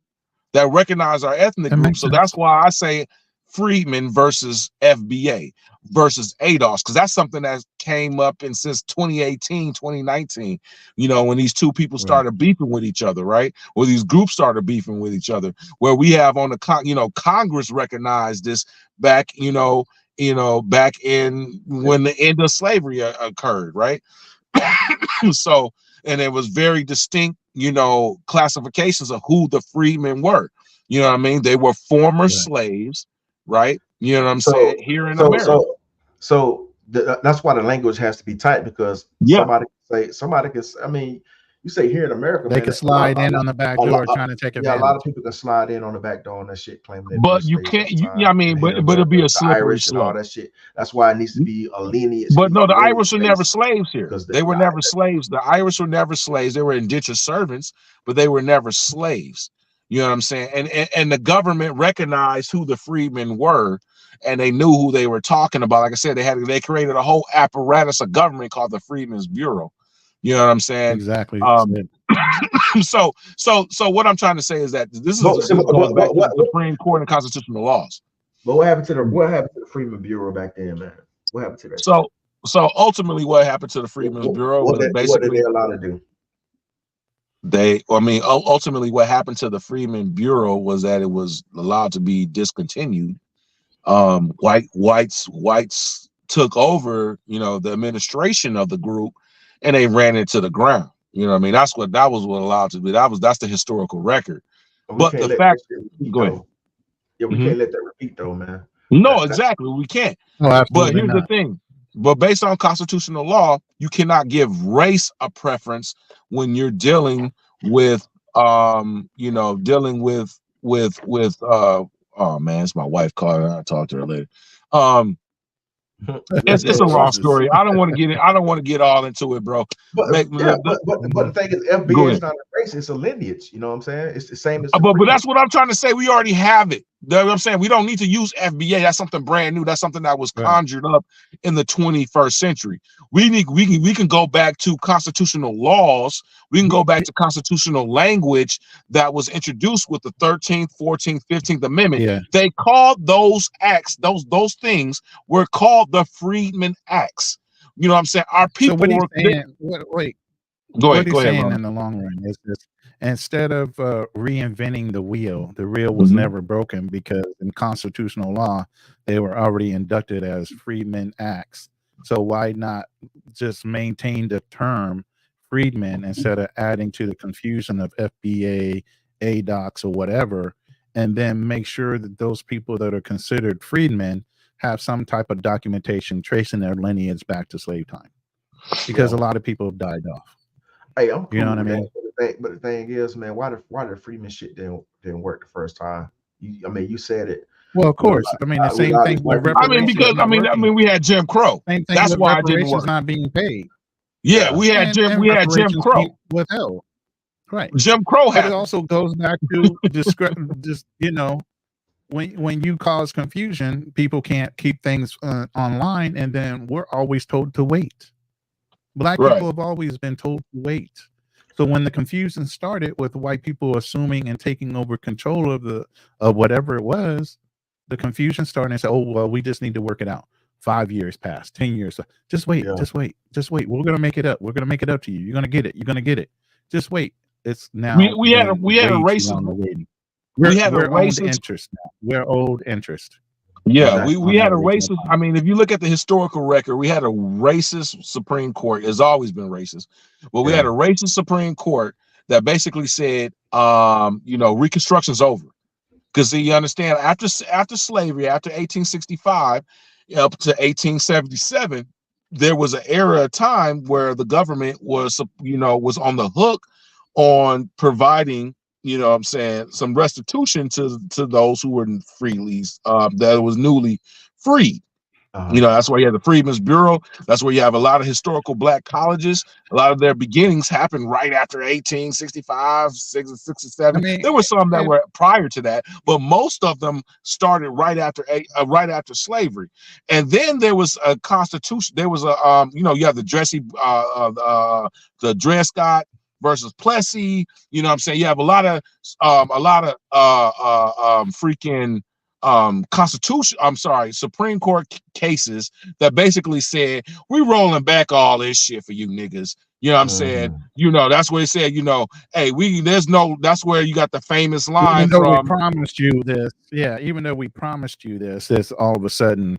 That recognize our ethnic group. So that's why I say freedmen versus FBA versus ADOS, because that's something that came up in since 2018, 2019, you know, when these two people started beefing with each other, right? Or these groups started beefing with each other, where we have on the Congress recognized this back, back in when the end of slavery occurred, right? So, and it was very distinct, you know, classifications of who the freedmen were. You know what I mean? They were former slaves, right? You know what I'm saying? Here in America. That's why the language has to be tight, because somebody can say, I mean, you say here in America, they can slide in on the back door trying to take advantage. Yeah, a lot of people can slide in on the back door on that shit, claiming. But you can't. I mean, but it'll be a slippery slope. All that shit. That's why it needs to be a lineage. But no, the Irish were never slaves here. They were never slaves. The Irish were never slaves. They were indentured servants, but they were never slaves. You know what I'm saying? And the government recognized who the freedmen were, and they knew who they were talking about. Like I said, they created a whole apparatus of government called the Freedmen's Bureau. You know what I'm saying? Exactly. So what I'm trying to say is that this goes back to the Supreme Court and constitutional laws. But what happened to the Freedmen's Bureau back then, man? What happened to that? So ultimately, what happened to the Freedmen's Bureau was basically, what did they allowed to do? Ultimately, what happened to the Freedmen's Bureau was that it was allowed to be discontinued. Whites took over, you know, the administration of the group, and they ran it to the ground. You know what I mean? That was what allowed to be. That's the historical record. But the fact, go ahead. Yeah, we can't let that repeat, though, man. No, exactly, we can't. No, but here's the thing. But based on constitutional law, you cannot give race a preference when you're dealing with, oh man, it's my wife calling. I'll talk to her later. It's a long story. I don't want to get all into it, bro. But the thing is, FBA is not a race; it's a lineage. You know what I'm saying? It's the same as. But that's what I'm trying to say. We already have it. You know what I'm saying? We don't need to use FBA. That's something brand new. That's something that was conjured up in the 21st century. We can go back to constitutional laws. We can go back to constitutional language that was introduced with the 13th, 14th, 15th Amendment. Yeah. They called those acts, those things were called the Freedmen Acts. You know what I'm saying? Our people so what were. Saying, go ahead, saying in the long run is this: instead of reinventing the wheel was never broken, because in constitutional law they were already inducted as Freedmen Acts. So why not just maintain the term freedmen instead of adding to the confusion of FBA, ADOCs, or whatever, and then make sure that those people that are considered freedmen have some type of documentation tracing their lineage back to slave time, because a lot of people have died off. Hey, I'm cool, you know what I mean? But the thing is, man, why the freedmen shit didn't work the first time? You said it. Well, of course. I mean, the same thing with reparations. We had Jim Crow. Same thing That's with why it didn't reparations work. not being paid. Yeah, we had Jim reparations Crow being withheld. Right. Jim Crow But happened. it also goes back to just when you cause confusion, people can't keep things online, and then we're always told to wait. Black people have always been told to wait. So when the confusion started with white people assuming and taking over control of whatever it was, the confusion started and said, "Oh well, we just need to work it out." 5 years passed, 10 years. Just wait, just wait. We're gonna make it up. We're gonna make it up to you. You're gonna get it. You're gonna get it. Just wait. It's now we had a racist. We're owned interest now. We're old interest. Yeah, we had a racist. I mean, if you look at the historical record, we had a racist Supreme Court. It's always been racist, but we had a racist Supreme Court that basically said, Reconstruction's over. Because you understand, after slavery, after 1865 up to 1877, there was an era of time where the government was on the hook on providing, some restitution to those who were freely that was newly freed. That's why you have the Freedmen's Bureau. That's where you have a lot of historical black colleges. A lot of their beginnings happened right after 1865, 67. There were some that were prior to that, but most of them started right after slavery. And then there was a constitution. There was you have the Dred Scott versus Plessy. You have a lot of freaking Supreme Court cases that basically said, we rolling back all this shit for you niggas. You know what I'm saying? That's where it said, hey, that's where you got the famous line even though from. We promised you this. Yeah, even though we promised you this all of a sudden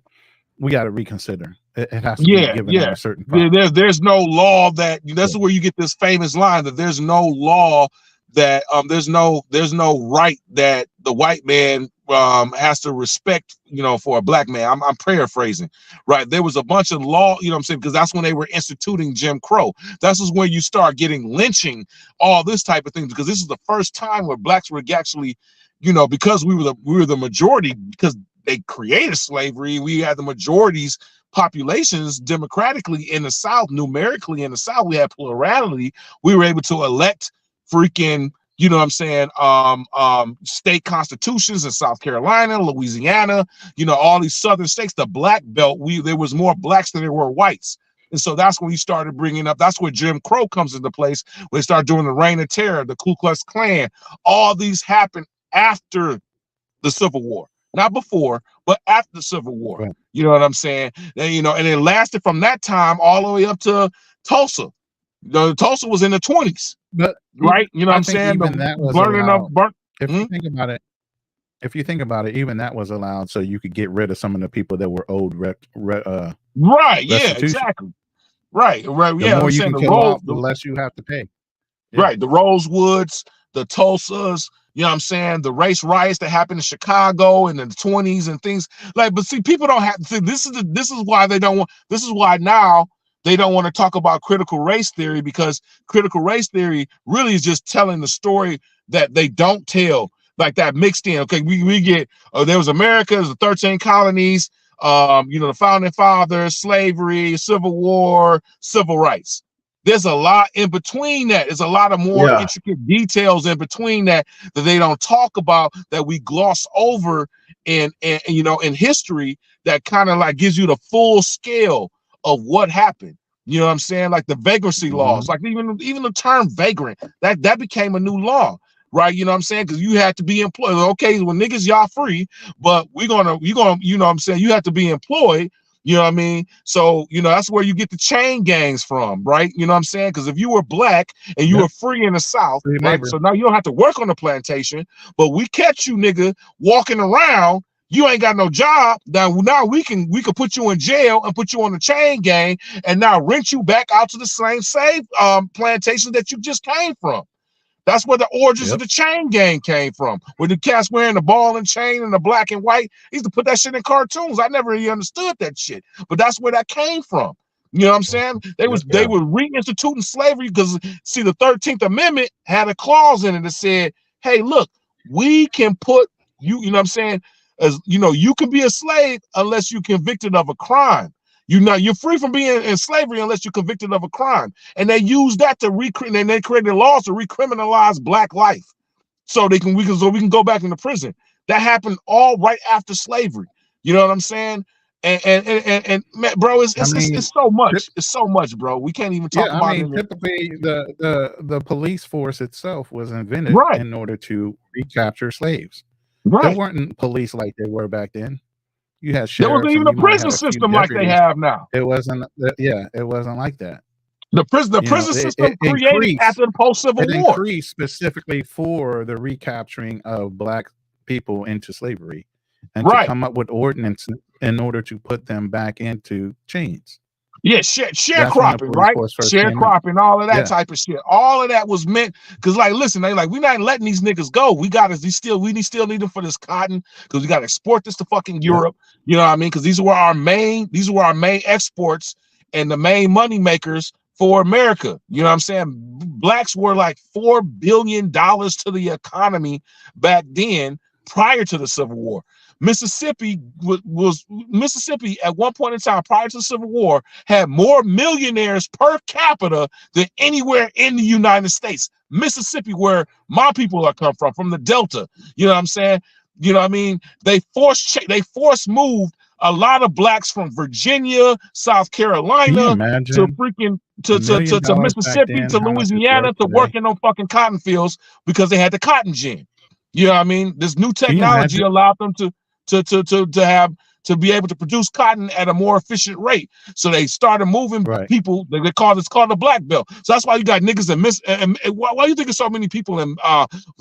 we got to reconsider. It has to be given at a certain point. There's no law that's where you get this famous line that there's no law that there's no right that the white man has to respect, for a black man. I'm paraphrasing, right? There was a bunch of law, because that's when they were instituting Jim Crow. This is when you start getting lynching, all this type of thing, because this is the first time where blacks were actually, because we were the majority, because they created slavery, we had the majorities populations democratically in the South, numerically in the South, we had plurality. We were able to elect freaking, state constitutions in South Carolina, Louisiana, all these southern states. The black belt, there was more blacks than there were whites. And so that's when you started bringing up, that's where Jim Crow comes into place, when they start doing the Reign of Terror, the Ku Klux Klan. All these happened after the Civil War. Not before, but after the Civil War. Right. You know what I'm saying? And, and it lasted from that time all the way up to Tulsa. Tulsa was in the 20s. But right, you know what I'm saying? Even that was allowed. You think about it, even that was allowed so you could get rid of some of the people that were owed right, yeah, exactly. Right. The more you can kill off, the less you have to pay. Yeah. Right, the Rosewoods, the Tulsas, you know what I'm saying? The race riots that happened in Chicago in the 20s and things like, but see, people don't have to see, this is why now they don't want to talk about critical race theory, because critical race theory really is just telling the story that they don't tell, like that mixed in. Okay, we get there was America, there's the 13 colonies, the founding fathers, slavery, Civil War, civil rights. There's a lot in between that. There's a lot of more intricate details in between that they don't talk about, that we gloss over in history, that kind of like gives you the full scale of what happened. You know what I'm saying? Like the vagrancy laws, like even the term vagrant, that became a new law, right? You know what I'm saying? Because you had to be employed. Okay, well, niggas, y'all free, but you're gonna, you know what I'm saying? You have to be employed. You know what I mean? So, that's where you get the chain gangs from, right? You know what I'm saying? Because if you were black and you were free in the South, right? So now you don't have to work on the plantation, but we catch you, nigga, walking around. You ain't got no job. Now we can put you in jail and put you on the chain gang, and now rent you back out to the same plantation that you just came from. That's where the origins of the chain gang came from. Where the cats wearing the ball and chain and the black and white. He used to put that shit in cartoons. I never really understood that shit, but that's where that came from. You know what I'm saying? They were reinstituting slavery because, see, the 13th Amendment had a clause in it that said, hey, look, we can put you know what I'm saying? As you know, you can be a slave unless you're convicted of a crime. You're free from being in slavery unless you're convicted of a crime. And they use that to and they created laws to recriminalize black life. So we can go back into prison. That happened all right after slavery. You know what I'm saying? And man, bro, it's so much. It's so much, bro. We can't even talk about it. Typically the police force itself was invented in order to recapture slaves. There weren't police like they were back then. You had sheriffs. There wasn't even a prison system like they have now. It wasn't. It wasn't like that. The prison system created after the post-Civil War. It increased specifically for the recapturing of black people into slavery and to come up with ordinances in order to put them back into chains. Yeah, sharecropping, right? Sharecropping, all of that type of shit. All of that was meant because, like, listen, they like, we're not letting these niggas go. We still need them for this cotton because we got to export this to fucking Europe. You know what I mean? Because these were our main exports and the main money makers for America. You know what I'm saying? Blacks were like $4 billion to the economy back then, prior to the Civil War. Mississippi at one point in time prior to the Civil War had more millionaires per capita than anywhere in the United States. Mississippi, where my people are come from the Delta. You know what I'm saying? You know what I mean? They force moved a lot of blacks from Virginia, South Carolina to freaking to Mississippi, to Louisiana, to working on fucking cotton fields because they had the cotton gin. You know what I mean? This new technology allowed them to be able to produce cotton at a more efficient rate. So they started moving people. It's called the Black Belt. So that's why you got niggas and why you think there's so many people in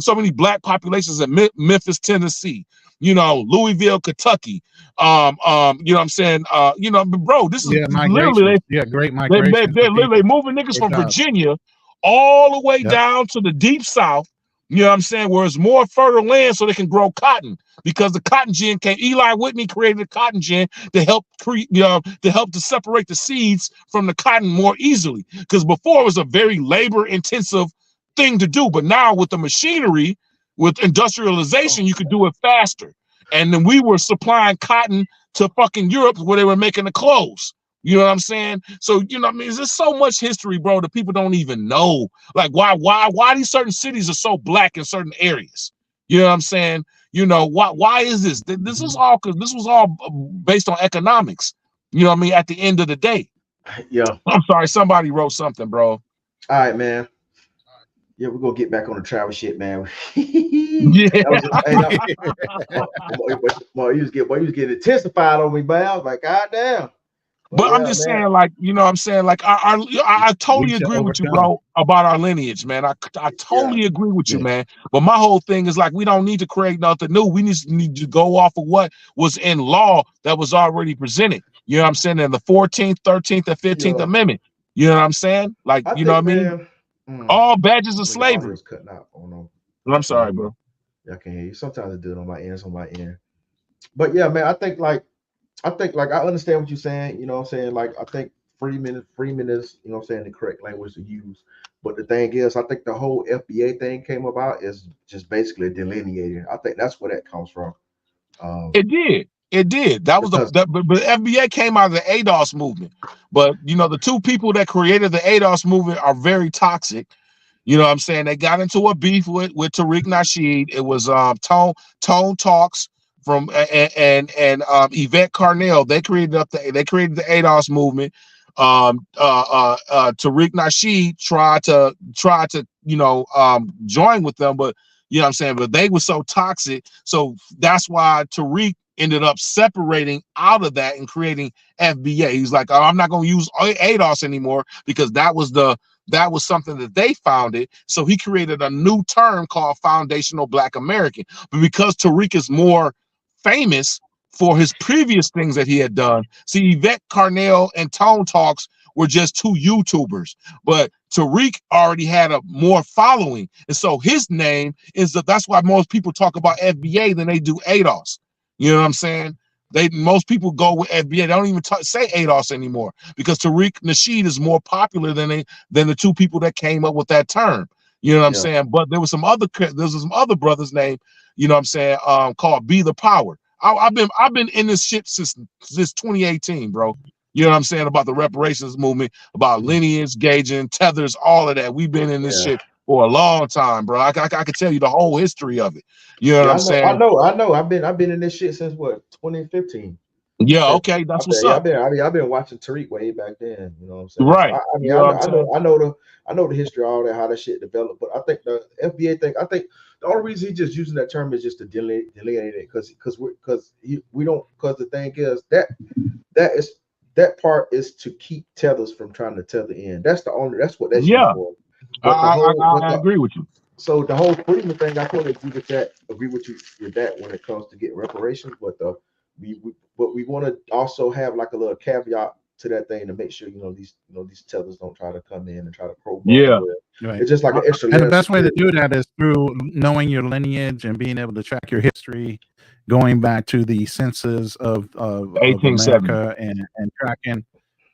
so many black populations in Memphis, Tennessee, you know, Louisville, Kentucky. You know what I'm saying? You know, bro, this is literally great migration. They're literally moving niggas from Virginia all the way down to the deep south. You know what I'm saying? Where it's more fertile land so they can grow cotton, because the cotton gin came. Eli Whitney created the cotton gin to help to separate the seeds from the cotton more easily. Because before it was a very labor intensive thing to do, but now with the machinery, with industrialization, you could do it faster. And then we were supplying cotton to fucking Europe where they were making the clothes. You know what I'm saying? So, you know what I mean? There's so much history, bro, that people don't even know. Like why these certain cities are so black in certain areas. You know what I'm saying? You know, why is this? This is all because this was all based on economics. You know what I mean? At the end of the day. Yeah. I'm sorry, somebody wrote something, bro. All right, man. Yeah, we're gonna get back on the travel shit, man. Yeah. You was getting intensified on me, man. I was like, God damn. But I'm just saying, like, you know what I'm saying? Like, I totally agree with you, bro, about our lineage, man. I totally agree with you, man. But my whole thing is, like, we don't need to create nothing new. We need to go off of what was in law that was already presented. You know what I'm saying? In the 14th, 13th, and 15th Amendment. You know what I'm saying? Like, you know what I mean? All badges of slavery. Cutting out. Oh, no. I'm sorry, bro. I can't hear you. Sometimes I do it on my end. But yeah, man, I think like I understand what you're saying, you know what I'm saying? Like, I think Freeman is, you know what I'm saying, the correct language to use. But the thing is, I think the whole FBA thing came about is just basically delineating. I think that's where that comes from. It did. That was but FBA came out of the ADOS movement. But, you know, the two people that created the ADOS movement are very toxic. You know what I'm saying? They got into a beef with Tariq Nasheed. It was Tone Talks from and Yvette Carnell. They created the ADOS movement. Tariq Nasheed tried to join with them, but you know what I'm saying, but they were so toxic, so that's why Tariq ended up separating out of that and creating FBA. He's like, oh, I'm not going to use ADOS anymore because that was something that they founded. So he created a new term called Foundational Black American. But because Tariq is more famous for his previous things that he had done, see, Yvette Carnell and Tone Talks were just two YouTubers, but Tariq already had a more following, and so his name is that's why most people talk about FBA than they do ADOS. You know what I'm saying? Most people go with FBA. They don't even say ADOS anymore because Tariq Nasheed is more popular than the two people that came up with that term. You know what I'm saying? But there's some other brothers named, you know what I'm saying, called Be the Power. I've been in this shit since 2018, bro. You know what I'm saying about the reparations movement, about lineage, gauging, tethers, all of that. We've been in this shit for a long time, bro. I could tell you the whole history of it. You know what I'm saying? I know. I've been in this shit since what, 2015. Yeah, okay, that's what's up. I've been watching Tariq way back then. You know what I'm saying? Right. So I know the history, all that, how that shit developed. But I think the FBA thing, I think the only reason he's just using that term is just to delineate it, because the thing is that part is to keep tethers from trying to tether in. That's what that's used for. I agree with you. So the whole freedom thing, I totally agree with you with that when it comes to getting reparations. But we want to also have like a little caveat to that thing to make sure these tethers don't try to come in and try to probe. Right. It's just like an extra. And the best way to do that is through knowing your lineage and being able to track your history, going back to the census of America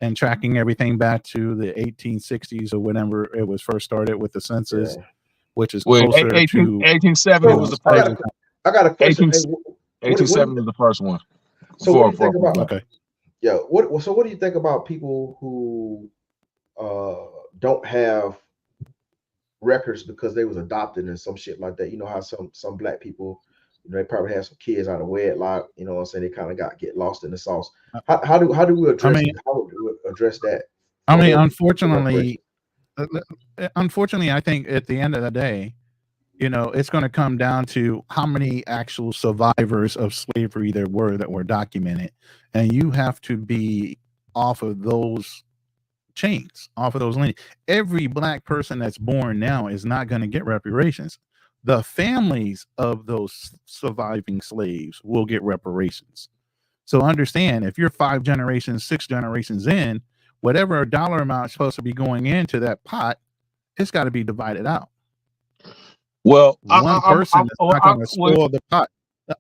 and tracking everything back to the 1860s or whenever it was first started with the census, which is closer to 1870 was the first. I got a question. 1870 was the first one. So what do you think about? Okay. Yeah. So what do you think about people who don't have records because they was adopted and some shit like that? You know how some black people, they probably have some kids out of wedlock. You know what I'm saying? They kind of get lost in the sauce. How do we address that? I mean, unfortunately, I think at the end of the day, it's going to come down to how many actual survivors of slavery there were that were documented. And you have to be off of those chains, off of those lineage. Every black person that's born now is not going to get reparations. The families of those surviving slaves will get reparations. So understand, if you're 5 generations, 6 generations in, whatever dollar amount is supposed to be going into that pot, it's got to be divided out. Well, one person is not going to spoil the pot.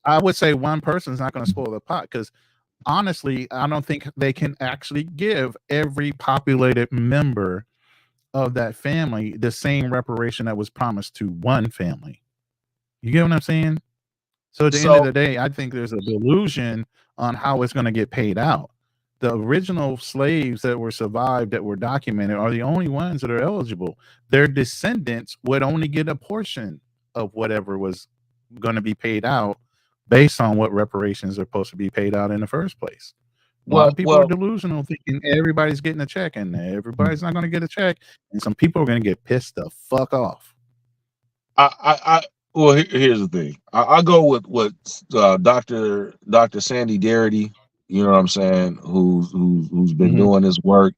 I would say one person is not going to spoil the pot, because honestly, I don't think they can actually give every populated member of that family the same reparation that was promised to one family. You get what I'm saying? So at the end of the day, I think there's a delusion on how it's going to get paid out. The original slaves that were survived, that were documented, are the only ones that are eligible. Their descendants would only get a portion of whatever was going to be paid out based on what reparations are supposed to be paid out in the first place. A lot of people are delusional, thinking everybody's getting a check, and everybody's not going to get a check, and some people are going to get pissed the fuck off. Well, here's the thing. I go with what Dr. Sandy Darity, you know what I'm saying, who's been doing this work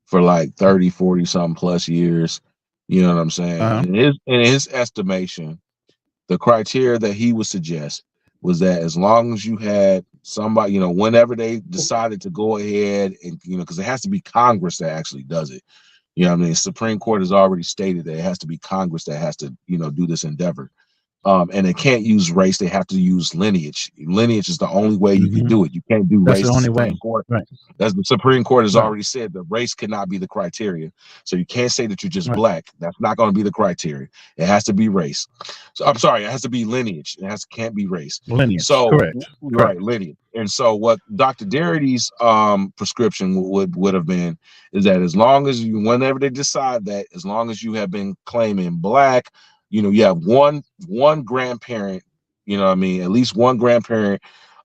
for like 30, 40 something plus years. You know what I'm saying? In his estimation, the criteria that he would suggest was that as long as you had somebody, whenever they decided to go ahead and, because it has to be Congress that actually does it. You know what I mean? Supreme Court has already stated that it has to be Congress that has to, do this endeavor. And they can't use race. They have to use lineage. Lineage is the only way you can do it. You can't do race. That's the only way. Right. As the Supreme Court has already said, that race cannot be the criteria. So you can't say that you're just black. That's not going to be the criteria. It has to be race. So I'm sorry, it has to be lineage. Can't be race. Lineage. So correct. Lineage. And so what Dr. Darity's prescription would have been is that as long as whenever they decide that, as long as you have been claiming black, you have one grandparent, at least one grandparent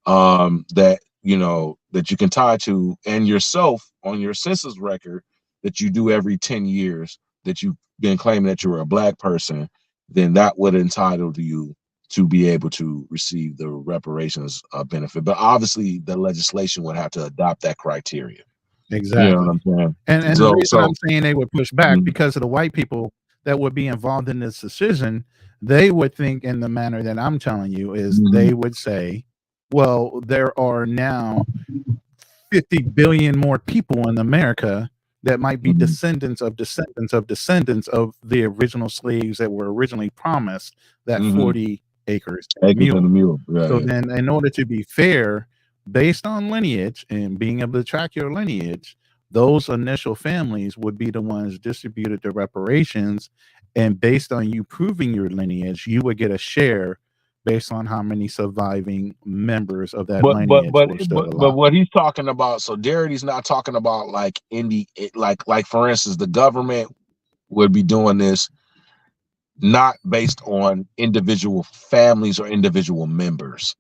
that you can tie to, and yourself on your census record that you do every 10 years that you've been claiming that you're a black person, then that would entitle you to be able to receive the reparations benefit. But obviously the legislation would have to adopt that criteria. Exactly. You know what I'm saying? And the reason I'm saying they would push back because of the white people that would be involved in this decision. They would think in the manner that I'm telling you is they would say, well, there are now 50 billion more people in America that might be descendants of descendants of descendants of the original slaves that were originally promised that 40 acres and a mule. So then in order to be fair, based on lineage and being able to track your lineage, those initial families would be the ones distributed the reparations, and based on you proving your lineage, you would get a share based on how many surviving members of that lineage were still alive. But what he's talking about, so Darity's not talking about like like for instance, the government would be doing this not based on individual families or individual members.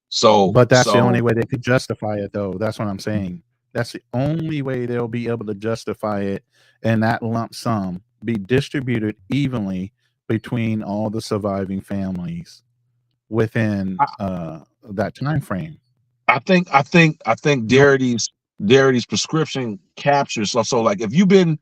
So, but that's the only way they could justify it, though. That's what I'm saying. That's the only way they'll be able to justify it, and that lump sum be distributed evenly between all the surviving families within that time frame. I think Darity's prescription captures. So like if you've been,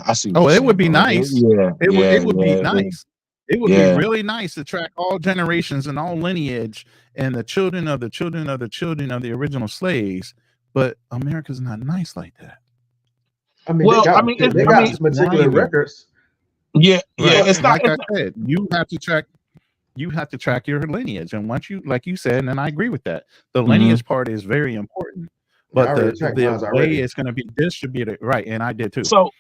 I see. Oh, it would be nice. It would be nice. It would be really nice to track all generations and all lineage and the children of the children of the children of the original slaves. But America's not nice like that. I mean, well, they got particular records. Yeah, yeah. Right. It's not like I said. You have to track. You have to track your lineage, and once you, like you said, and I agree with that. The lineage part is very important, but the way it's going to be distributed, right? And I did too. So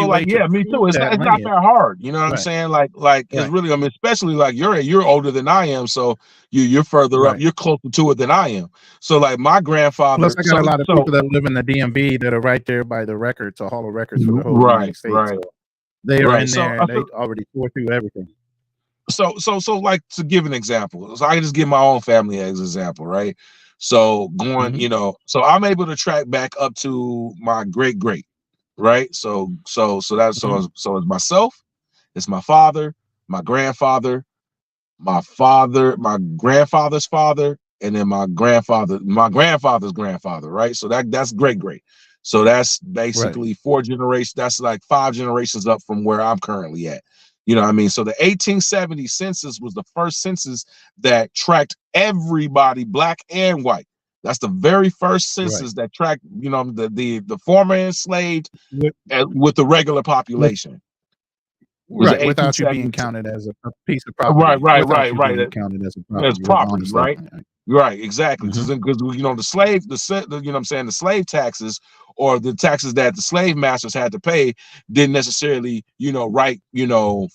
like, yeah, me too. It's not that hard. You know what I'm saying? Like it's really, I mean, especially like you're older than I am, so you're further up, you're closer to it than I am. So like my grandfather. Plus, I got a lot of people that live in the DMV that are right there by the records, a hall of records for the whole United States. Right. So they are in there, and they already tore through everything. So like, to give an example, so I can just give my own family as an example, right? So going, so I'm able to track back up to my great, right? So that's so it's myself, it's my father, my grandfather, my grandfather's father, and then my grandfather's grandfather, right? So that's great. So that's basically 4 generations. That's like 5 generations up from where I'm currently at. You know what I mean? So the 1870 census was the first census that tracked everybody, black and white. That's the very first census that tracked, the former enslaved with the regular population. Right, without you being counted as a piece of property. Right. Counted as property, right? Right, exactly. Because the slave, the slave taxes, or the taxes that the slave masters had to pay, didn't necessarily, write,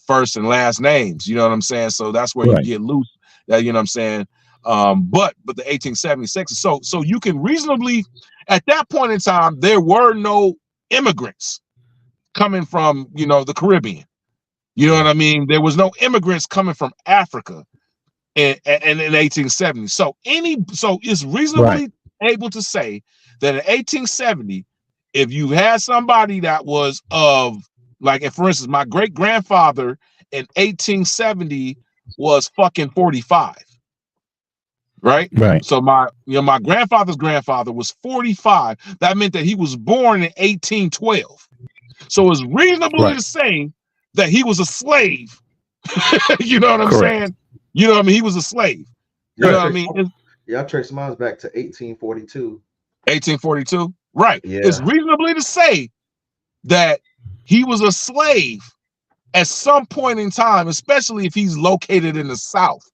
first and last names. You know what I'm saying? So that's where you get loose. You know what I'm saying? But the 1876. So you can reasonably, at that point in time, there were no immigrants coming from, the Caribbean. You know what I mean? There was no immigrants coming from Africa in 1870. So it's reasonably able to say that in 1870, if you had somebody that was of, like, if, for instance, my great grandfather in 1870 was fucking 45, right? So my grandfather's grandfather was 45. That meant that he was born in 1812. So it's reasonable to say that he was a slave. You know what I'm saying? You know what I mean? He was a slave. You know what I mean? I traced mine back to 1842. 1842? Right. Yeah. It's reasonably to say that he was a slave at some point in time, especially if he's located in the South.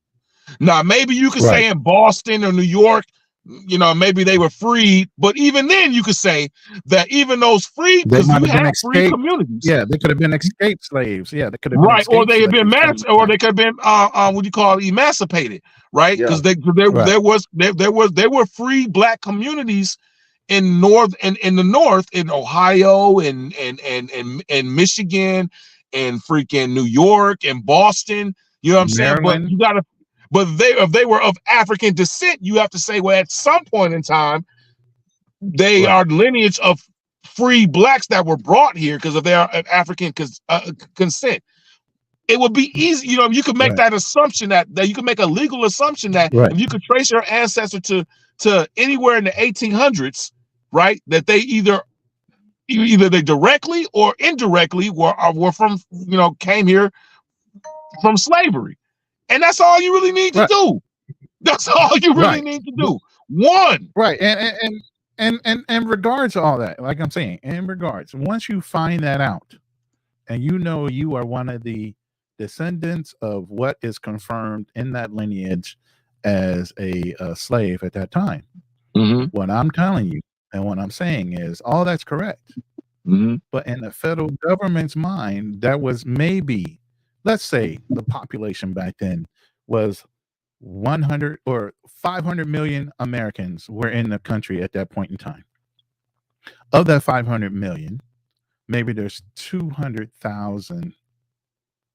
Now, maybe you could say in Boston or New York, maybe they were freed, but even then you could say that even those freed, because you had free communities. Yeah, they could have been escaped slaves. Yeah, they could have been or they had been or they could have been what you call emancipated, right? Because there were free black communities in the north, in Ohio and Michigan and freaking New York and Boston. You know what I'm saying? But you gotta. But if they were of African descent, you have to say, well, at some point in time, they are lineage of free blacks that were brought here because of their African consent. It would be easy, you could make that assumption that you could make a legal assumption that if you could trace your ancestor to anywhere in the 1800s, right, that they either they directly or indirectly were from, came here from slavery. And that's all you really need to do. That's all you really need to do. One. Right. And in regards to all that, like I'm saying, in regards, once you find that out and you are one of the descendants of what is confirmed in that lineage as a slave at that time, what I'm telling you And what I'm saying is all that's correct. Mm-hmm. But in the federal government's mind, that was maybe, let's say the population back then was 100 or 500 million Americans were in the country at that point in time. Of that 500 million, maybe there's 200,000,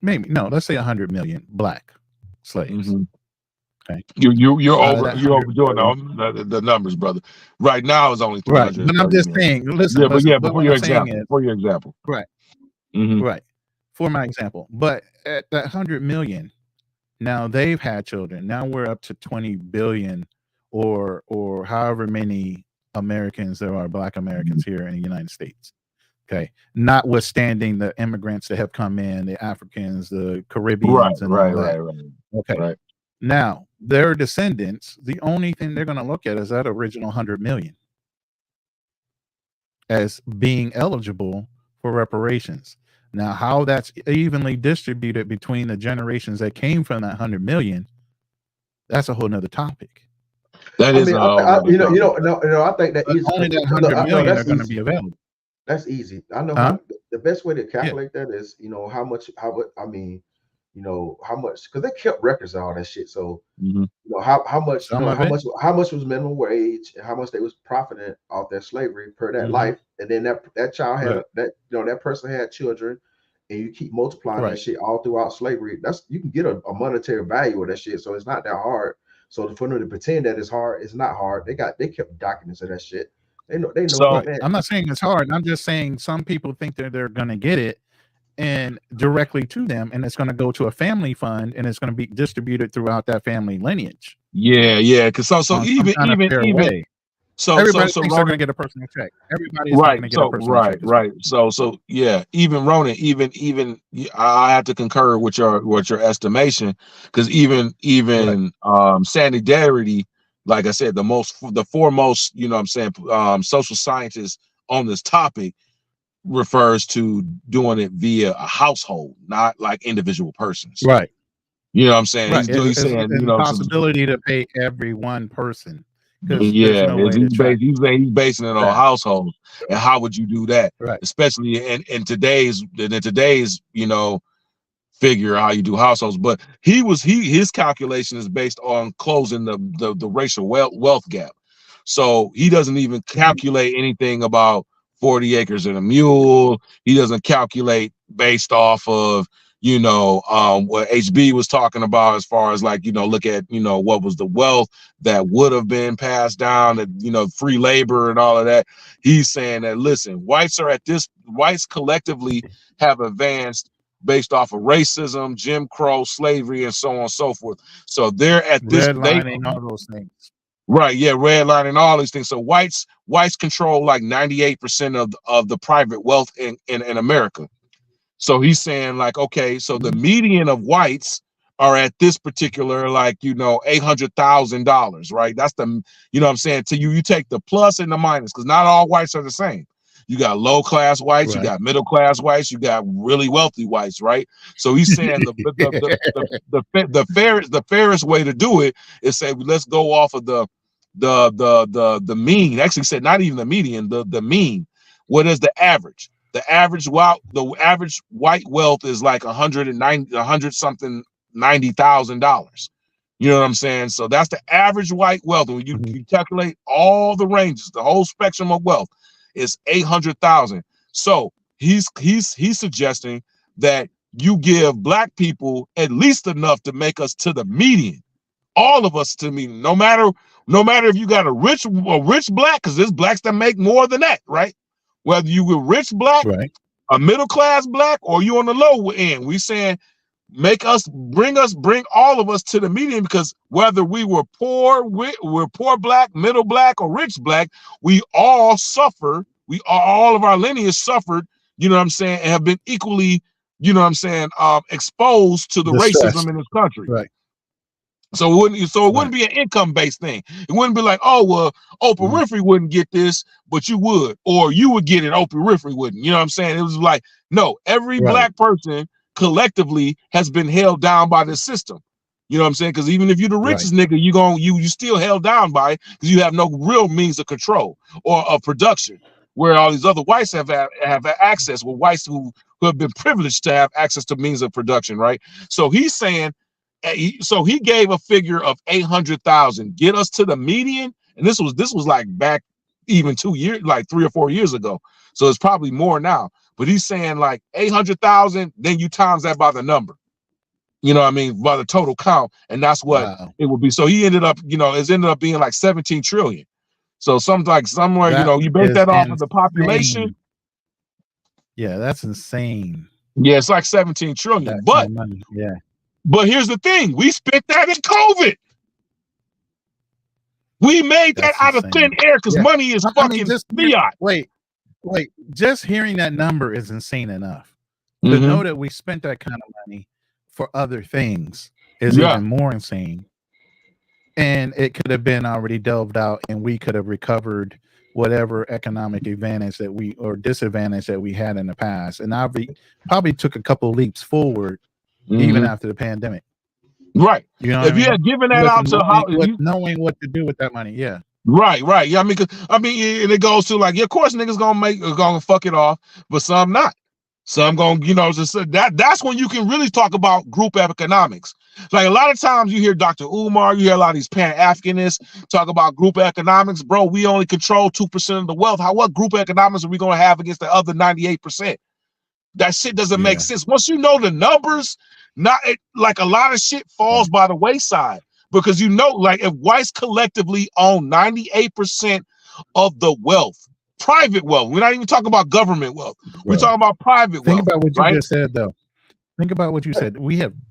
maybe, no, let's say 100 million black slaves. Mm-hmm. Okay. You're Out of that overdoing 100 million, the numbers, brother. Right now it's only right. But I'm 330 just million. saying, listen, Yeah, but listen. yeah, But before what your I'm saying example, is, right, Mm-hmm. right. For my example, but at that 100 million, now they've had children. Now we're up to 20 billion, or however many Americans there are, black Americans here in the United States. Okay, notwithstanding the immigrants that have come in, the Africans, the Caribbeans, and all that. Right. Okay, Right. now their descendants, the only thing they're going to look at is that original 100 million as being eligible for reparations. Now, how that's evenly distributed between the generations that came from that 100 million, that's a whole nother topic. That I is mean, a whole other topic. no, I think that But easy. only that No, 100 no, million are that's going to easy. be available. That's easy. I know Huh? how the best way to Yeah. calculate that is, how much, I mean, how much, because they kept records of all that shit. So, Mm-hmm. how much, Some of it. how much was minimum wage, and how much they was profiting off their slavery per that Mhm. life, and then that child had Right. that person had children, and you keep multiplying that Right. shit all throughout slavery. That's, you can get a monetary value of that shit. So it's not that hard. So for them to pretend that it's hard, it's not hard. They kept documents of that shit. They know So Right. I'm not saying it's hard. I'm just saying some people think that they're going to get it and directly to them, and it's going to go to a family fund, and it's going to be distributed throughout that family lineage yeah, because so on some even kind of fair way. so Everybody thinks they're going to Ronan, get a personal check. Everybody is not right? going to get a So personal check as well. So yeah, even Ronan, I have to concur with your estimation, because even Sandy, like I said, the foremost, I'm saying, social scientists on this topic refers to doing it via a household, not like individual persons. Right. You know what I'm saying? Right. He's It's saying, an impossibility to pay every one person because there's yeah, no way to track. he's basing it on that. households. And how would you do that? Right. Especially in today's figure how you do households. But his calculation is based on closing the racial wealth gap. So he doesn't even calculate anything about 40 acres and a mule. He doesn't calculate based off of what HB was talking about, as far as like, look at what was the wealth that would have been passed down, that free labor and all of that. He's saying that, listen, whites collectively have advanced based off of racism, Jim Crow, slavery, and so on and so forth. So they're at this redlining, all those things. Right, yeah, redlining, all these things. So whites control like 98% of the private wealth in America. So he's saying, like, okay, so the median of whites are at this particular, like, $800,000, right? That's the, what I'm saying, to you take the plus and the minus, because not all whites are the same. You got low class whites, Right. you got middle class whites, you got really wealthy whites, right? So he's saying the fairest way to do it is say, let's go off of the mean. Actually said not even the median, the mean. What is the average? The average white wealth is like $190,000. You know what I'm saying? So that's the average white wealth. When you calculate all the ranges, the whole spectrum of wealth, is 800,000. So he's suggesting that you give black people at least enough to make us to the median. All of us to median. No matter if you got a rich black, because there's blacks that make more than that, right? Whether you were rich black, right, a middle class black, or you on the low end, we saying bring all of us to the median, because whether we were poor, we're poor black, middle black, or rich black, we all suffer. All of our lineage suffered, you know what I'm saying, and have been equally, you know what I'm saying, exposed to the racism in this country. Right. So it wouldn't be an income-based thing. It wouldn't be like, oh, well, Oprah Winfrey wouldn't get this, but you would, or you would get it, Oprah Winfrey wouldn't. You know what I'm saying? It was like, no, every black person collectively has been held down by the system. You know what I'm saying? Because even if you're the richest nigga, you still held down by it because you have no real means of control or of production. Where all these other whites have access, with whites who have been privileged to have access to means of production, right? So he's saying, so he gave a figure of 800,000, get us to the median, and this was like back even 2 years, like 3 or 4 years ago. So it's probably more now. But he's saying like 800,000, then you times that by the number. You know what I mean? By the total count, and that's what it would be. So he ended up, it ended up being like 17 trillion. So somewhere, you base that off of the population. Yeah, that's insane. Yeah, it's like 17 trillion. But yeah. But here's the thing: we spent that in COVID. We made that out of thin air because money is fucking fiat. Wait. Just hearing that number is insane enough. To know that we spent that kind of money for other things is even more insane. And it could have been already delved out, and we could have recovered whatever economic advantage or disadvantage that we had in the past. And I probably took a couple leaps forward even after the pandemic. Right. You know, if you had given that out to knowing what to do with that money, yeah. Right. Yeah, and it goes to like, of course, niggas gonna fuck it off, but some not. Some gonna, that's when you can really talk about group economics. Like a lot of times you hear Dr. Umar, you hear a lot of these Pan-Africanists talk about group economics. Bro, we only control 2% of the wealth. What group economics are we gonna have against the other 98%? That shit doesn't make sense. Once you know the numbers, like a lot of shit falls by the wayside, because like if whites collectively own 98% of the wealth, private wealth. We're not even talking about government wealth. We're talking about private wealth. Think about what you just said, though. Think about what you said.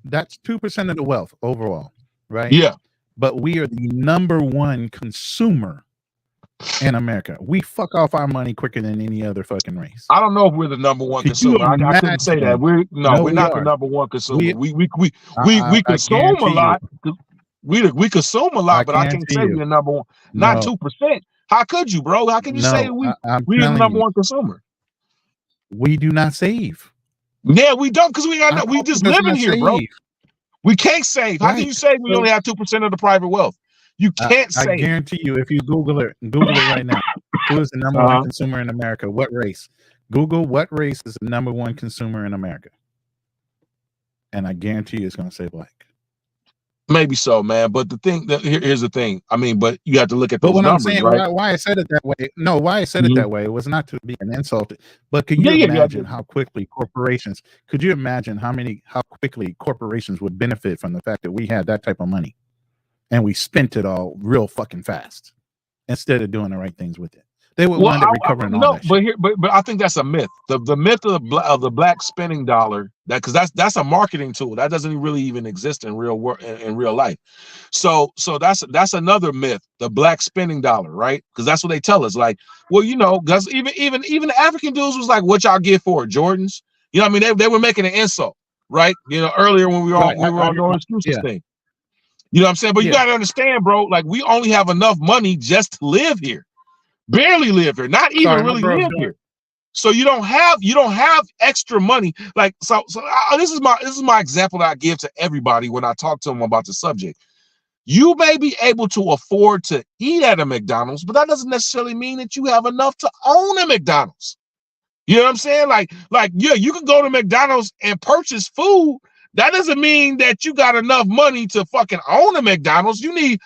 That's 2% of the wealth overall, right? Yeah. But we are the number one consumer in America. We fuck off our money quicker than any other fucking race. I don't know if we're the number one consumer. I couldn't say that. We're not the number one consumer. We consume a lot. We consume a lot, but I can't say we're number one. Not 2%. How could you, bro? How can you say we're the number one consumer? We do not save. Yeah, we don't, because we just living here, bro. We can't save. How can you say we only have 2% of the private wealth? You can't save. I guarantee you, if you Google it right now, who is the number one consumer in America? What race? Google what race is the number one consumer in America, and I guarantee you, it's going to say black. Maybe so, man. But here's the thing. But you have to look at those numbers, right? Why I said it that way? No, why I said it that way? It was not to be an insult. But can you imagine how quickly corporations? Could you imagine how quickly corporations would benefit from the fact that we had that type of money, and we spent it all real fucking fast instead of doing the right things with it? They would wind up recovering all that shit. But I think that's a myth. The myth of the black spending dollar, because that's a marketing tool that doesn't really even exist in real life. So that's another myth, the black spending dollar, right? Because that's what they tell us. Like, well, because even the African dudes was like, what y'all get for it, Jordans? They were making an insult, right? Earlier when we were on no excuses thing. You know what I'm saying? But you gotta understand, bro. Like, we only have enough money just to live here. Barely live here, not even really live here. So you don't have extra money. Like, so this is my example that I give to everybody when I talk to them about the subject. You may be able to afford to eat at a McDonald's, but that doesn't necessarily mean that you have enough to own a McDonald's. You know what I'm saying? Like you can go to McDonald's and purchase food. That doesn't mean that you got enough money to fucking own a McDonald's. You need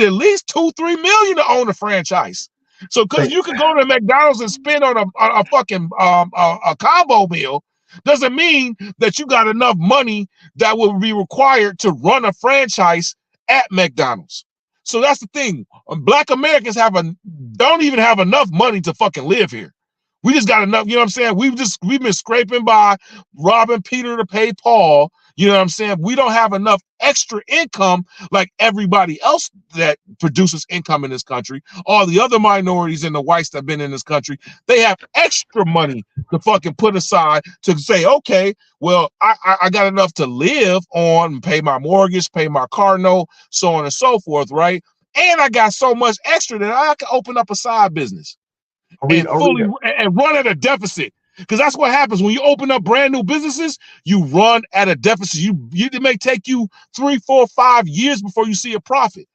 at least 2-3 million to own a franchise. So because you can go to McDonald's and spend on a fucking a combo meal doesn't mean that you got enough money that will be required to run a franchise at McDonald's. So that's the thing. Black Americans don't even have enough money to fucking live here. We just got enough, you know what I'm saying? We've been scraping by, robbing Peter to pay Paul. You know what I'm saying? We don't have enough extra income like everybody else that produces income in this country. All the other minorities and the whites that have been in this country, they have extra money to fucking put aside to say, okay, well, I got enough to live on, pay my mortgage, pay my car note, so on and so forth, right? And I got so much extra that I can open up a side business and run at a deficit. Because that's what happens when you open up brand new businesses. You run at a deficit. It may take you 3, 4, 5 years before you see a profit.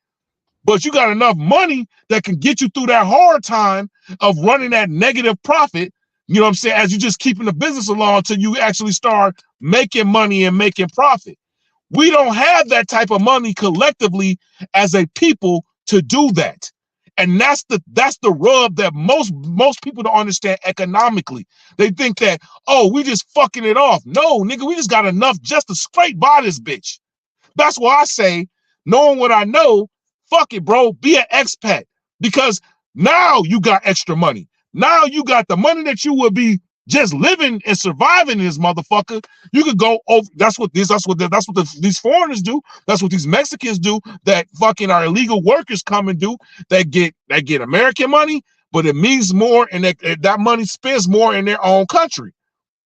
But you got enough money that can get you through that hard time of running that negative profit, you know what I'm saying, as you just keeping the business along until you actually start making money and making profit. We don't have that type of money collectively as a people to do that. And that's the rub that most people don't understand economically. They think that, oh, we just fucking it off. No, nigga, we just got enough just to scrape by this bitch. That's why I say, knowing what I know, fuck it, bro. Be an expat, because now you got extra money. Now you got the money that you would be just living and surviving in this motherfucker. You could go over. That's what these foreigners do. That's what these Mexicans do. That fucking our illegal workers come and do. They get American money, but it means more, and that money spends more in their own country.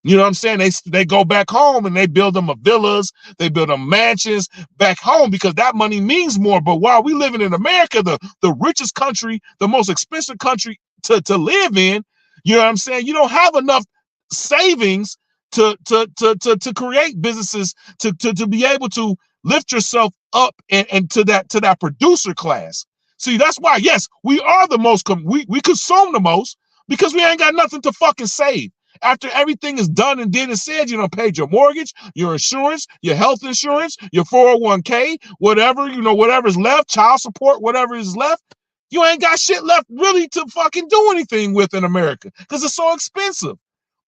You know what I'm saying? They go back home and they build them villas, they build them mansions back home because that money means more. But while we living in America, the richest country, the most expensive country to live in, you know what I'm saying? You don't have enough savings to create businesses to be able to lift yourself up and to that producer class. See, that's why, yes, we are the most, we consume the most because we ain't got nothing to fucking save. After everything is done and did and said, you know, paid your mortgage, your insurance, your health insurance, your 401k, whatever, you know, whatever's left, child support, whatever is left, you ain't got shit left really to fucking do anything with in America because it's so expensive.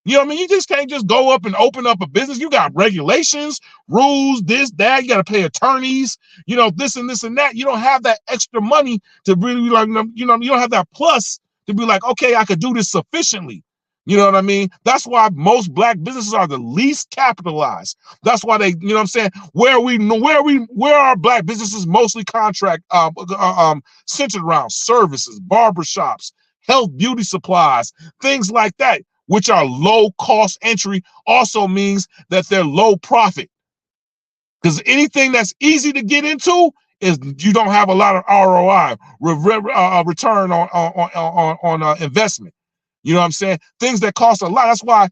You know what I mean? You just can't just go up and open up a business. You got regulations, rules, this, that. You got to pay attorneys, you know, this and that. You don't have that extra money to really, like, you know, you don't have that plus to be like, okay, I could do this sufficiently. You know what I mean? That's why most black businesses are the least capitalized. That's why they, you know what I'm saying? Where our black businesses mostly contract centered around services, barbershops, health, beauty supplies, things like that, which are low cost entry, also means that they're low profit. Because anything that's easy to get into is you don't have a lot of ROI, return on investment. You know what I'm saying? Things that cost a lot. That's why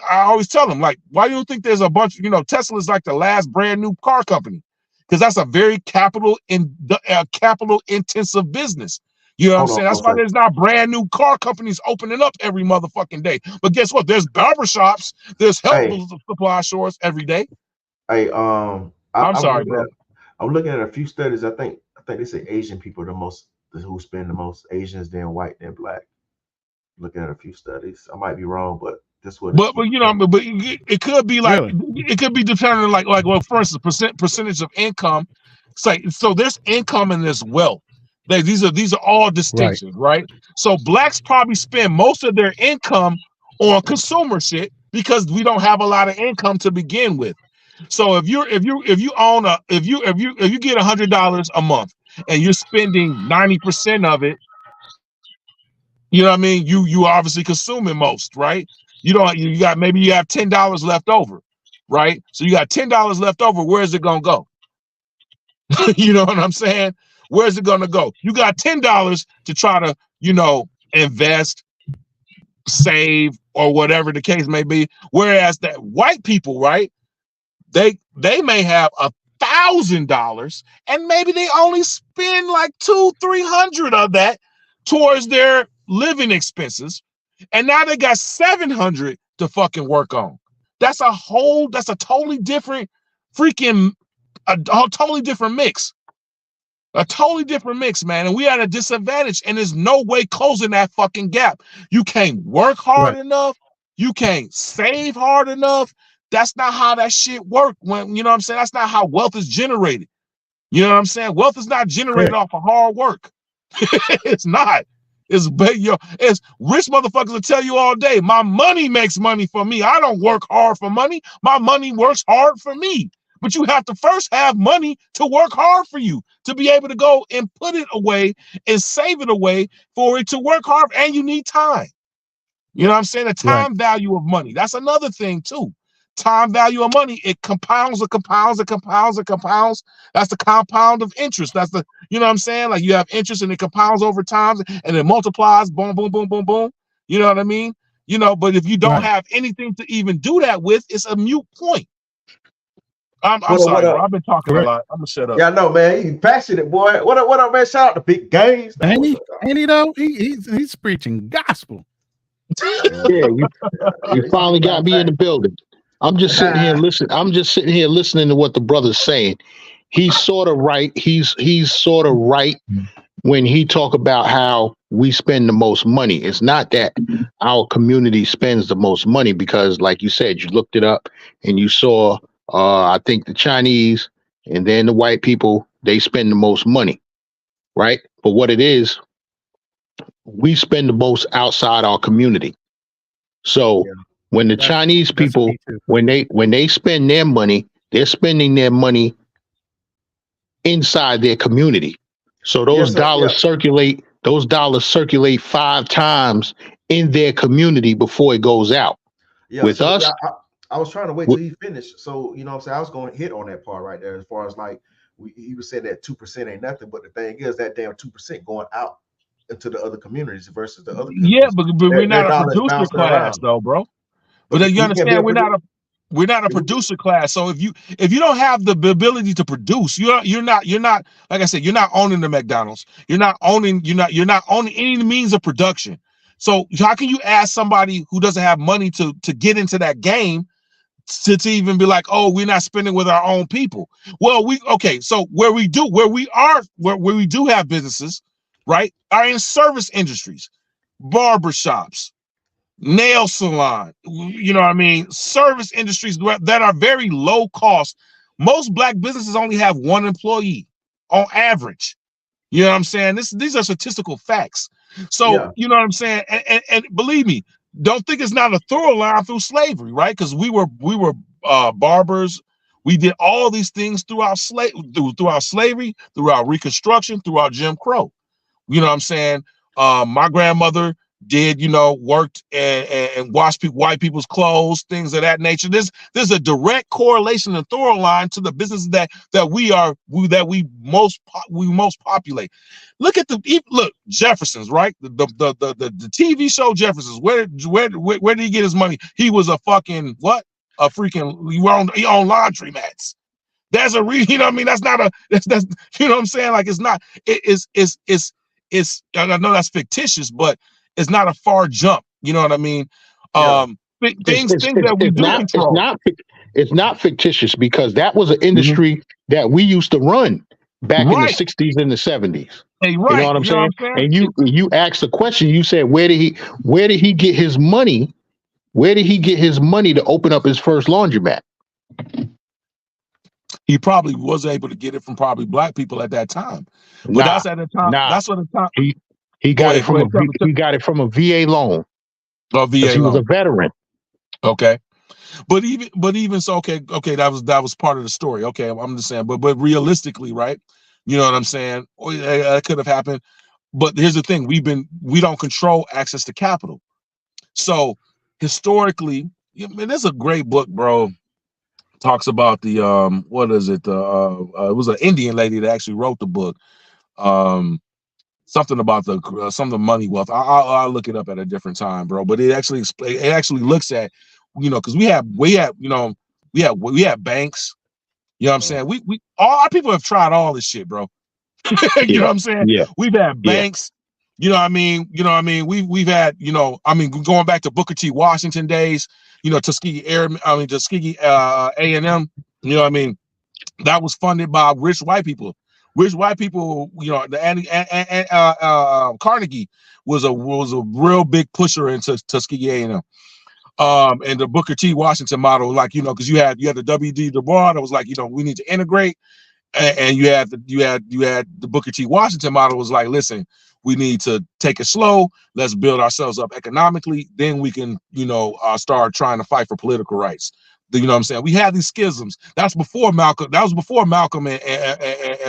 I always tell them, like, why do you think there's a bunch, you know, Tesla is like the last brand new car company? Because that's a very capital intensive business. You know what I'm saying? That's why there's not brand new car companies opening up every motherfucking day. But guess what? There's barbershops, there's health supply stores every day. Hey, I'm sorry, bro. I'm looking at a few studies. I think they say Asian people are who spend the most. Asians, then white, then black. Looking at a few studies, I might be wrong, but this would. But you know, but it could be like it could be determined like well, for instance, percentage of income. So there's income and there's wealth. These are all distinctions, right? So blacks probably spend most of their income on consumer shit because we don't have a lot of income to begin with. So if you get $100 a month and you're spending 90% of it, you know what I mean? You obviously consuming most, right? You have $10 left over, right? So you got $10 left over. Where's it gonna go? You know what I'm saying? Where's it gonna go? You got $10 to try to, you know, invest, save, or whatever the case may be. Whereas that white people, right? They may have $1,000 and maybe they only spend like $200-300 of that towards their living expenses, and now they got $700 to fucking work on. That's a totally different freaking a totally different mix. A totally different mix, man. And we at a disadvantage, and there's no way closing that fucking gap. You can't work hard enough, you can't save hard enough. That's not how that shit works. When you know what I'm saying, that's not how wealth is generated. You know what I'm saying? Wealth is not generated off of hard work. It's not. It's rich motherfuckers will tell you all day, my money makes money for me. I don't work hard for money. My money works hard for me. But you have to first have money to work hard for you, to be able to go and put it away and save it away for it to work hard. And you need time. You know what I'm saying? The time value of money. That's another thing too. Time value of money, it compounds. That's the compound of interest. That's the, you know what I'm saying? Like you have interest and it compounds over time and it multiplies, boom, boom, boom, boom, boom. You know what I mean? You know, but if you don't Right. have anything to even do that with, it's a mute point. I'm What up, sorry, what bro. up? I've been talking a Correct. lot. I'm gonna shut up. Yeah, I know, man. You passionate, boy. What up, man? Shout out to Big Games. Nah, Ain't what's he? up, dog? Ain't he though? He's preaching gospel. Yeah, you finally got me in the building. I'm just sitting here listening. I'm just sitting here listening to what the brother's saying. He's sort of right. He's sort of right when he talk about how we spend the most money. It's not that our community spends the most money because, like you said, you looked it up and you saw. I think the Chinese and then the white people, they spend the most money, right? But what it is, we spend the most outside our community. So Yeah. when the That's- Chinese that's people, me too. when they spend their money, they're spending their money inside their community. So those Yes, sir. dollars Yeah. circulate. Those dollars circulate 5 times in their community before it goes out. Yeah. With So us, yeah, I was trying to wait till he finished. So you know what I'm saying? I was going to hit on that part right there as far as like he was saying that 2% ain't nothing, but the thing is that damn 2% going out into the other communities versus the other communities. Yeah, but we're not a dollars producer bouncing class, around. though, bro. But But you we can't be understand, we're not a we- producer class. So if you don't have the ability to produce, you're not like I said, you're not owning the McDonald's. You're not owning any means of production. So how can you ask somebody who doesn't have money to get into that game to even be like, oh, we're not spending with our own people? Well, so where we do have businesses, right, are in service industries, barbershops, nail salon, you know what I mean? Service industries that are very low cost. Most black businesses only have one employee on average. You know what I'm saying? These are statistical facts. So, Yeah. you know what I'm saying? And believe me, don't think it's not a thorough line through slavery, right? Because we were barbers. We did all these things throughout slavery, throughout Reconstruction, throughout Jim Crow. You know what I'm saying? My grandmother did, worked and washed white people's clothes, things of that nature. There's a direct correlation and thorough line to the business that we most populate. Look at Jefferson's, right? The TV show Jefferson's. Where did he get his money? He was a fucking what? He owned laundromats. That's a reason, you know what I mean? That's not that's you know what I'm saying? Like it's not I know that's fictitious, but it's not a far jump. You know what I mean? Yeah. Things that we do control. It's not fictitious because that was an industry that we used to run back in the 60s and the 70s. Hey, right. You know what I'm saying? And you asked the question, you said, where did he get his money? Where did he get his money to open up his first laundromat? He probably was able to get it from probably black people at that time. But that's at the time. That's what the time. He got it from a VA loan. A VA loan. He was a veteran. Okay. But even so, okay, that was part of the story. Okay, I'm just saying, but realistically, right? You know what I'm saying? That could have happened. But here's the thing: we don't control access to capital. So historically, there's a great book, bro. Talks about the what is it? It was an Indian lady that actually wrote the book. Something about some of the money wealth. I'll look it up at a different time, bro. But it actually looks at, because we have banks. You know what I'm saying? We all our people have tried all this shit, bro. You know what I'm saying? Yeah. We've had banks. You know what I mean? We've had, going back to Booker T. Washington days, Tuskegee A&M, you know what I mean? That was funded by rich white people. Rich white people, Carnegie was a real big pusher into Tuskegee A&M. And the Booker T. Washington model, like, because you had the W.D. Du Bois that was like, we need to integrate. And you had the Booker T. Washington model was like, listen, we need to take it slow. Let's build ourselves up economically. Then we can, start trying to fight for political rights. You know what I'm saying? We had these schisms. That's before Malcolm. That was before Malcolm and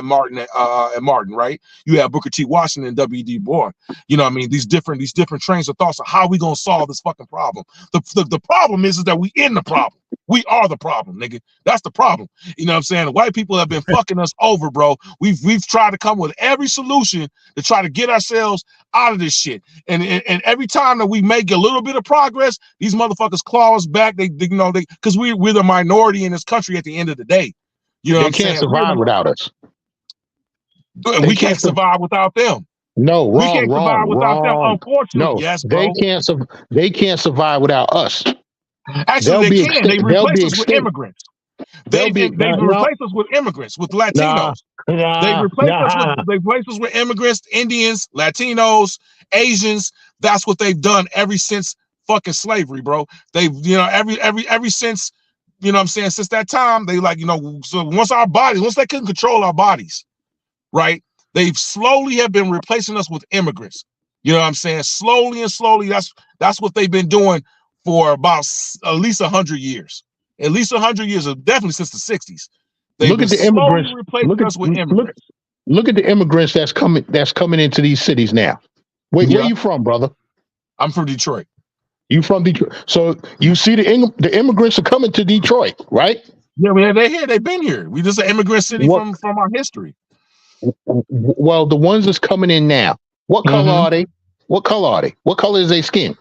and Martin, right? You have Booker T. Washington and W.D. Bois. You know what I mean? These different trains of thoughts of how we gonna solve this fucking problem. The problem is that we in the problem. We are the problem, nigga. That's the problem. You know what I'm saying? The white people have been fucking us over, bro. We've tried to come with every solution to try to get ourselves out of this shit. And every time that we make a little bit of progress, these motherfuckers claw us back. They because we're the minority in this country at the end of the day. You know what I'm saying? They can't survive without us. And we can't survive without them. No, we can't survive without them. Unfortunately, no, yes, bro. They can't survive without us. Actually, they can. They replace us with immigrants. They've replaced us with immigrants, with Latinos. They replaced us with immigrants, Indians, Latinos, Asians. That's what they've done ever since fucking slavery, bro. They've, ever since, you know what I'm saying, since that time, they so once they couldn't control our bodies, right? They've slowly have been replacing us with immigrants. You know what I'm saying? Slowly and slowly, that's what they've been doing for about at least 100 years. At least 100 years, definitely since the 60s. Look at the immigrants. Look at the immigrants that's coming into these cities now. Wait, where you from, brother? I'm from Detroit. You from Detroit? So you see the immigrants are coming to Detroit, right? Yeah, they're here. They've been here. We just an immigrant city from our history. Well, the ones that's coming in now, what color are they? What color are they? What color is their skin?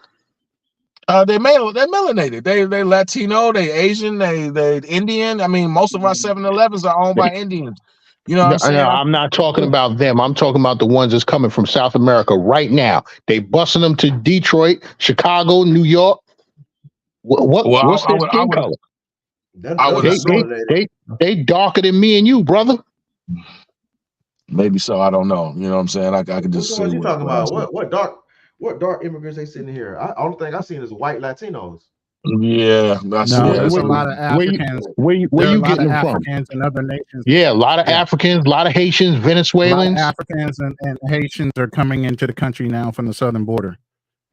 They're melanated. They Latino, they Asian, they Indian. I mean, most of our 7-Elevens are owned by Indians. You know what I'm saying? No, I'm not talking about them. I'm talking about the ones that's coming from South America right now. They busting them to Detroit, Chicago, New York. What's their skin color? They darker than me and you, brother. Maybe so. I don't know. You know what I'm saying? I could just say. What you talking about? What dark immigrants they sitting here? Only thing I seen is white Latinos. Yeah, there's a lot of Africans. Where you getting them from? Africans and other nations. Yeah, a lot of Africans, a lot of Haitians, Venezuelans. A lot of Africans and Haitians are coming into the country now from the southern border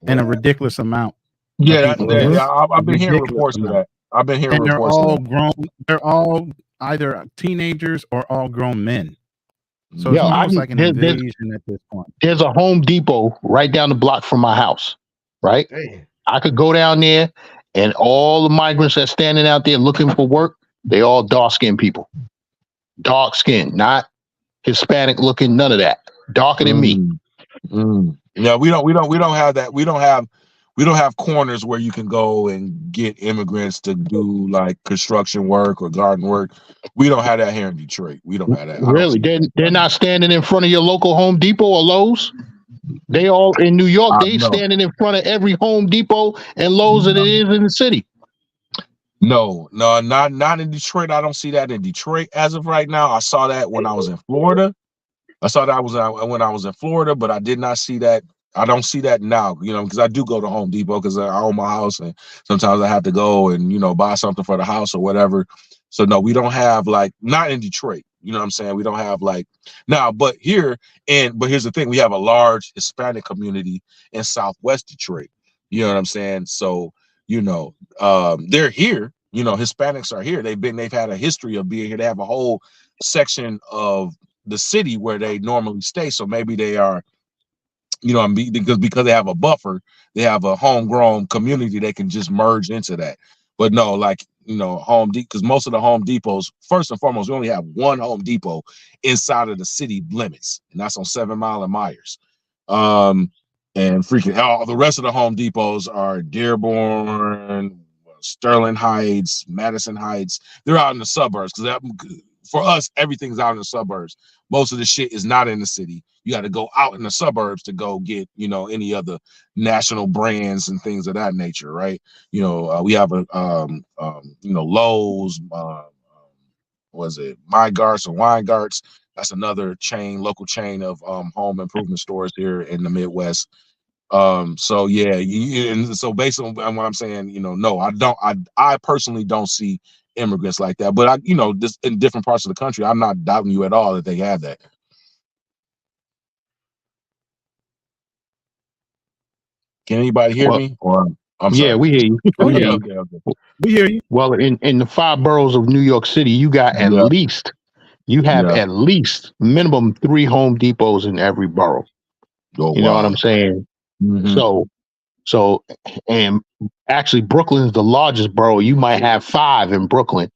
in a ridiculous amount. Yeah, I've been hearing reports of that. I've been hearing reports. They're all grown. They're all either teenagers or all grown men. So it's almost like an invasion at this point. There's a Home Depot right down the block from my house, right? Damn. I could go down there, and all the migrants that's standing out there looking for work, they all dark-skinned people. Dark skin, not Hispanic looking, none of that. Darker than me. Yeah, we don't have that. We don't have corners where you can go and get immigrants to do like construction work or garden work. We don't have that here in Detroit. We don't have that. Really? They're not standing in front of your local Home Depot or Lowe's? They all in New York, they standing in front of every Home Depot and Lowe's that it is in the city. No, not in Detroit. I don't see that in Detroit as of right now. I saw that when I was in Florida. When I was in Florida, but I did not see that. I don't see that now, because I do go to Home Depot because I own my house, and sometimes I have to go and buy something for the house or whatever. So no, we don't have not in Detroit. You know what I'm saying? We don't have but here's the thing: we have a large Hispanic community in Southwest Detroit. You know what I'm saying? So they're here. Hispanics are here. They've had a history of being here. They have a whole section of the city where they normally stay. So maybe they are. Because they have a buffer, they have a homegrown community, they can just merge into that. But no, Home Depot, because most of the Home Depots, first and foremost, we only have one Home Depot inside of the city limits, and that's on 7 Mile and Myers. And freaking all the rest of the Home Depots are Dearborn, Sterling Heights, Madison Heights. They're out in the suburbs because for us, everything's out in the suburbs. Most of the shit is not in the city. You got to go out in the suburbs to go get, any other national brands and things of that nature, right? We have Lowe's, My Garts or Weingarts. That's another local chain of home improvement stores here in the Midwest. So yeah, and so based on what I'm saying, no, I personally don't see immigrants like that, but just in different parts of the country, I'm not doubting you at all that they have that. Can anybody hear me? Or I'm sorry. Yeah, we hear you. Okay. We hear you. Well, in the 5 boroughs of New York City, you got at least you have at least minimum 3 Home Depots in every borough. Oh, you know what I'm saying? So, and actually Brooklyn is the largest borough. You might have 5 in Brooklyn.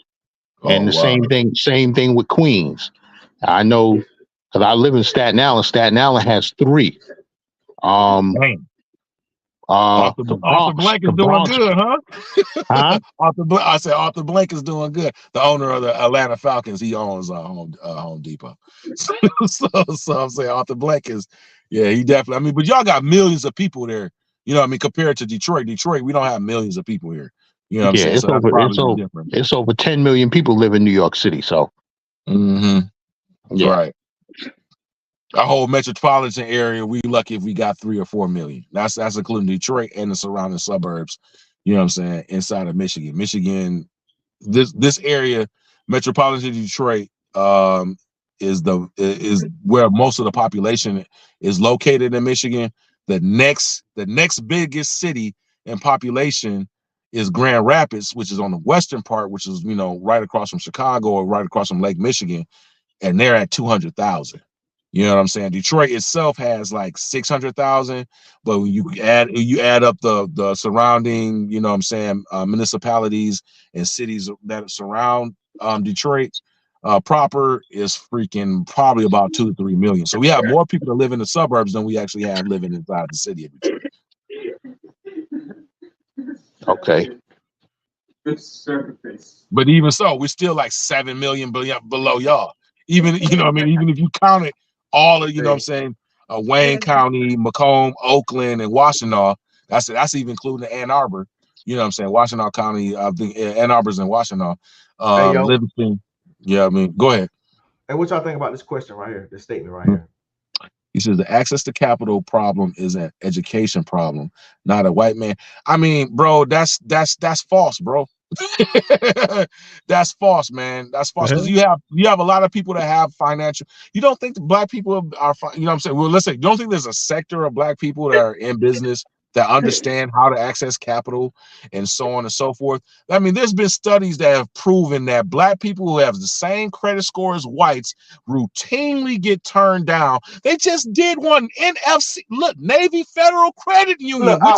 And the same thing with Queens. I know because I live in Staten Island. Staten Island has 3. Arthur Blank is doing good, huh? Huh? I said Arthur Blank is doing good. The owner of the Atlanta Falcons, he owns Home Depot. So I'm saying Arthur Blank is, he definitely. I mean, but y'all got millions of people there. You know what I mean? Compared to Detroit, we don't have millions of people here. You know what I'm saying? It's, so over, it's over 10 million people live in New York City. So, right. Our whole metropolitan area, we lucky if we got 3 or 4 million. That's including Detroit and the surrounding suburbs. You know what I'm saying? Inside of Michigan, this area, metropolitan Detroit, is where most of the population is located in Michigan. The next biggest city in population is Grand Rapids, which is on the western part, which is right across from Chicago or right across from Lake Michigan, and they're at 200,000. You know what I'm saying? Detroit itself has like 600,000, but when you add up the surrounding, you know what I'm saying, municipalities and cities that surround Detroit proper is freaking probably about 2 to 3 million. So we have more people that live in the suburbs than we actually have living inside the city of Detroit. Okay. But even so, we're still like 7 million below y'all. Even even if you count it all of, you know what I'm saying, Wayne County, Macomb, Oakland, and Washtenaw, that's even including Ann Arbor. You know what I'm saying? Washtenaw County, I think Ann Arbor's in Washtenaw. Livingston. Yeah, I mean, go ahead. And what y'all think about this question right here, this statement right here? He says the access to capital problem is an education problem, not a white man. I mean, bro, that's false, bro. That's false, man. That's false, because you have a lot of people that have financial. You don't think black people are, you know what I'm saying? Well, let's say you don't think there's a sector of black people that are in business that understand how to access capital and so on and so forth. I mean, there's been studies that have proven that black people who have the same credit score as whites routinely get turned down. They just did one. NFC, look, Navy Federal Credit Union, look, I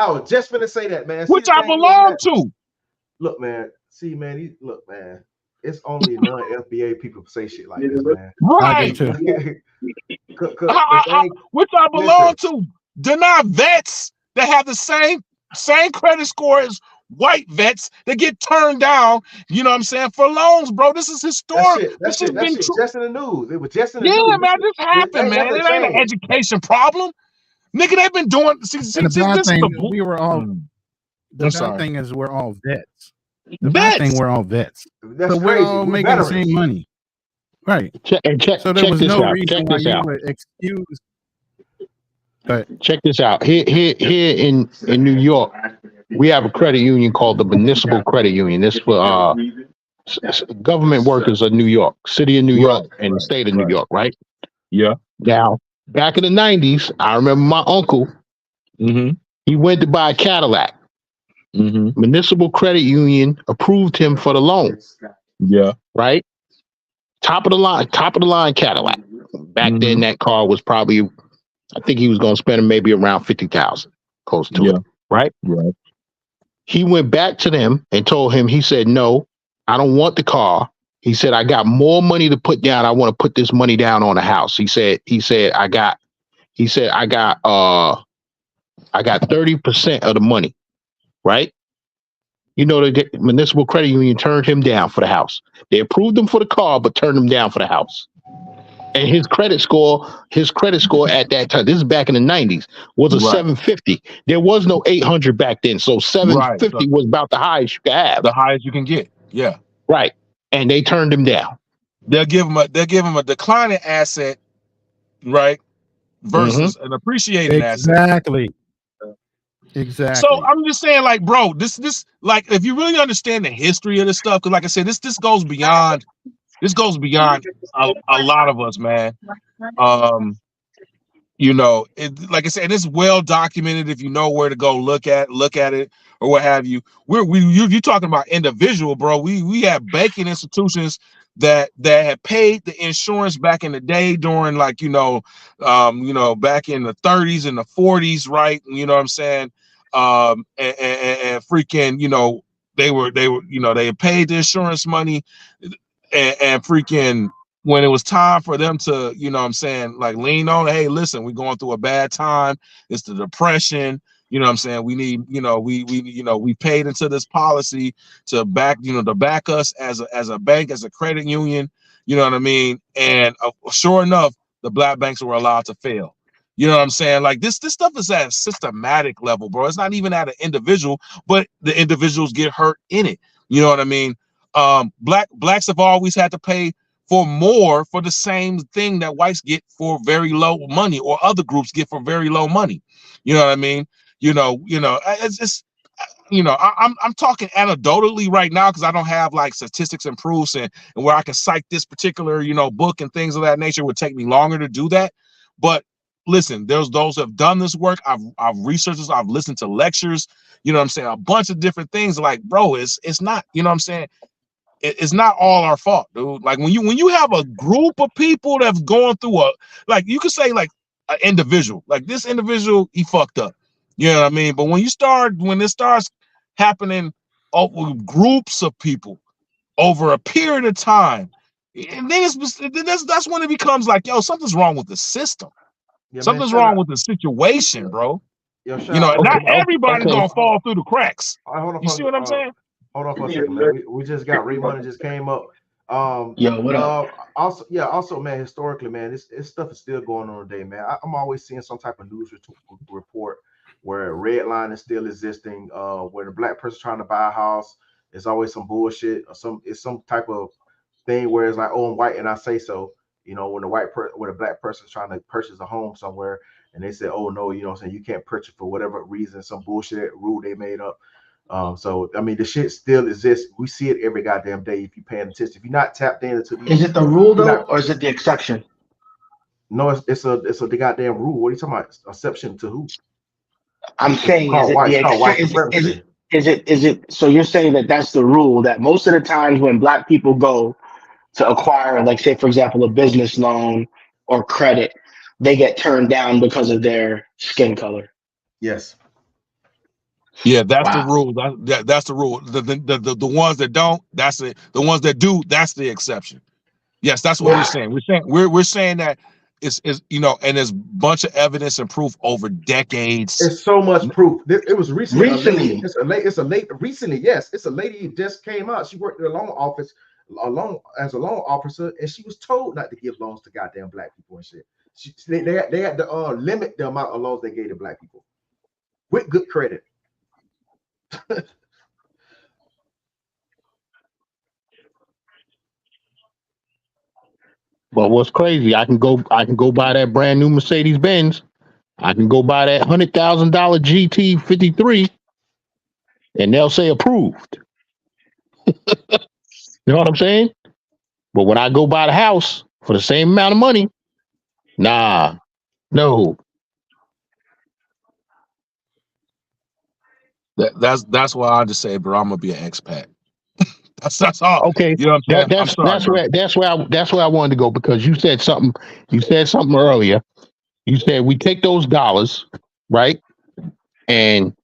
was just gonna say that, man. Which I belong to. Look, man. See, man. Look, man. It's only non-FBA people say shit like this, man. Right. Which I belong to. Deny vets that have the same credit score as white vets that get turned down, you know what I'm saying, for loans, bro. This is historic. That shit just in the news. It was just in the news. Yeah, man, this happened, man. It ain't an education problem. Nigga, they've been doing we were all the bad thing is we're all vets. The bad thing we're all vets. That's so we're all making the same money. Right. So there was no reason why you would excuse. Check this out. Here in New York, we have a credit union called the Municipal Credit Union. This for government workers of New York, city of New York, and the state of New York, right? Yeah. Now, back in the 90s, I remember my uncle. He went to buy a Cadillac. Municipal Credit Union approved him for the loan. Yeah. Right. Top of the line Cadillac. Back then, that car was probably, I think he was going to spend maybe around 50,000, close to it. Right. Right. He went back to them and told him, he said, no, I don't want the car. He said, I got more money to put down. I want to put this money down on a house. He said, I got 30% of the money. Right. You know, the Municipal Credit Union turned him down for the house. They approved him for the car, but turned him down for the house. And his credit score at that time, this is back in the 90s, was a 750. There was no 800 back then. So 750 was about the highest you could have. The highest you can get. Yeah. Right. And they turned him down. They'll give him a declining asset, right? Versus an appreciating asset. Exactly. So I'm just saying, like, bro, this like, if you really understand the history of this stuff, because like I said, this goes beyond a lot of us, man. You know, like I said, it's well documented if you know where to go look at it. or what have you. You're talking about individual, bro. We have banking institutions that had paid the insurance back in the day during, like, back in the 30s and the 40s, right? You know what I'm saying? And freaking, they had paid the insurance money, and freaking, when it was time for them to, like, lean on, hey, listen, we're going through a bad time. It's the Depression. You know what I'm saying? We need, we paid into this policy to back us as a bank, as a credit union. You know what I mean? And sure enough, the black banks were allowed to fail. You know what I'm saying? Like, this stuff is at a systematic level, bro. It's not even at an individual, but the individuals get hurt in it. You know what I mean? Blacks have always had to pay for more for the same thing that whites get for very low money, or other groups get for very low money. You know what I mean? I'm talking anecdotally right now, because I don't have like statistics and proofs and where I can cite this particular, book and things of that nature. It would take me longer to do that. But listen, there's those who have done this work. I've researched this. I've listened to lectures, you know what I'm saying? A bunch of different things. Like, bro, it's not, you know what I'm saying? It's not all our fault, dude. Like, when you have a group of people that's going through like, you could say, like, an individual, like this individual, he fucked up. You know what I mean? But when this starts happening over groups of people over a period of time, and then that's when it becomes like, yo, something's wrong with the system. Yeah, something's wrong with the situation, bro. Yo, not everybody's gonna fall through the cracks. You see what I'm saying? Hold on for a second, man. We just got Ray Money just came up. What up? Also, man, historically, man, this stuff is still going on today, man. I'm always seeing some type of news report where a red line is still existing, where the black person trying to buy a house, it's always some bullshit, or some type of thing where it's like, oh, I'm white and I say so. When the black person is trying to purchase a home somewhere, and they say, oh no, you know what I'm saying, you can't purchase for whatever reason, some bullshit rule they made up. So I mean, the shit still exists. We see it every goddamn day if you're paying attention. If you're not tapped into these, is it the rule though, or is it the exception? No, it's the goddamn rule. What are you talking about? Exception to who? I'm saying, is it? So you're saying that that's the rule, that most of the times when black people go to acquire, like, say for example, a business loan or credit, they get turned down because of their skin color? Yes. Yeah, that's the rule. That's the rule. The ones that don't, that's it. The ones that do, that's the exception. Yes, that's what we're saying. We're saying that it's and there's a bunch of evidence and proof over decades. There's so much proof. It was recently. Recently. Yes, it's a lady who just came out. She worked in a loan office, as a loan officer, and she was told not to give loans to goddamn black people and shit. They had to limit the amount of loans they gave to black people with good credit. But what's crazy, I can go buy that brand new Mercedes Benz. I can go buy that $100,000 GT53, and they'll say approved. You know what I'm saying? But when I go buy the house for the same amount of money, no. That's why I just say, bro, I'm gonna be an expat. that's all. Okay, you know what I'm saying? That's where I wanted to go, because you said something earlier. You said we take those dollars, right, and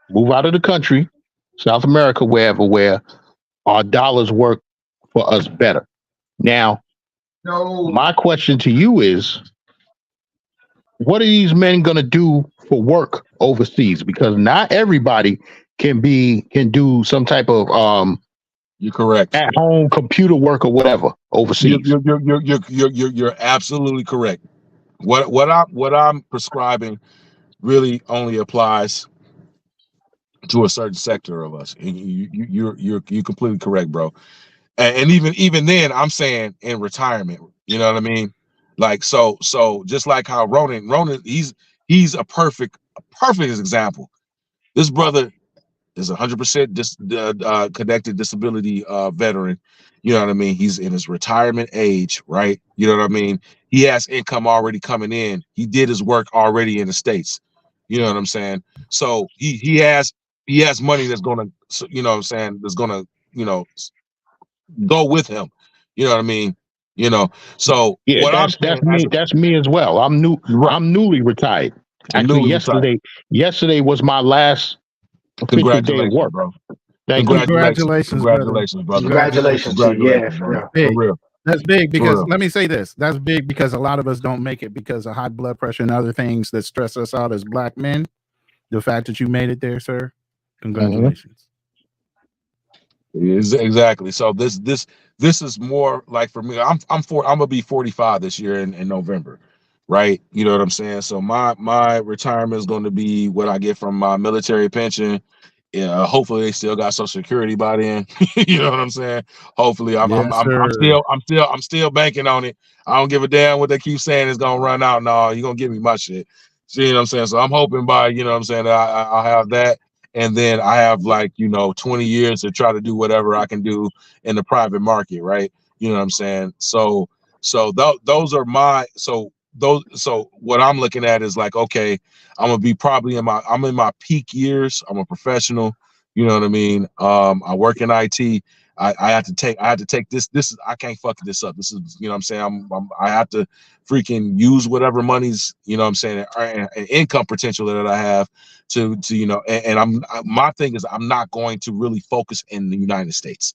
move out of the country, South America, wherever, where our dollars work for us better. Now, my question to you is, what are these men gonna do for work overseas? Because not everybody can do some type of you're correct, at home computer work or whatever overseas. You're absolutely correct. What I'm prescribing really only applies to a certain sector of us. You're completely correct, bro. And even then, I'm saying in retirement. You know what I mean? Like, so just like how Ronan, he's a perfect example. This brother is 100% connected disability veteran. You know what I mean? He's in his retirement age, right? You know what I mean? He has income already coming in. He did his work already in the States. You know what I'm saying? So he has he has money that's gonna, you know what I'm saying, that's gonna, you know, go with him. You know what I mean? You know, so Yeah, what I'm saying, that's me as well. I'm right, I'm newly retired. Actually, newly retired. yesterday was my last official day of Congratulations, work. bro. Thank you. Congratulations, brother. Congratulations, brother. Congratulations to you. Yeah, Congratulations, for man. real. For Big. real. That's big For because real. let me say this. That's big because a lot of us don't make it because of high blood pressure and other things that stress us out as black men. The fact that you made it there, sir, congratulations. Exactly. So this is more like, for me, I'm gonna be 45 this year in November, right? You know what I'm saying? So my retirement is going to be what I get from my military pension. Yeah, hopefully they still got Social Security by then. You know what I'm saying? Hopefully, I'm Yes, sir. I'm still banking on it. I don't give a damn what they keep saying is gonna run out. No, you're gonna give me my shit. See what I'm saying? So I'm hoping by, you know what I'm saying, that I'll have that, and then I have, like, you know, 20 years to try to do whatever I can do in the private market, right? You know what I'm saying? So those are my, so what I'm looking at is like, okay, I'm gonna be probably I'm in my peak years. I'm a professional, you know what I mean? I work in IT. I had to take this. This is, I can't fuck this up. This is, you know what I'm saying? I have to freaking use whatever money's, you know what I'm saying, and income potential that I have to you know, and my thing is, I'm not going to really focus in the United States,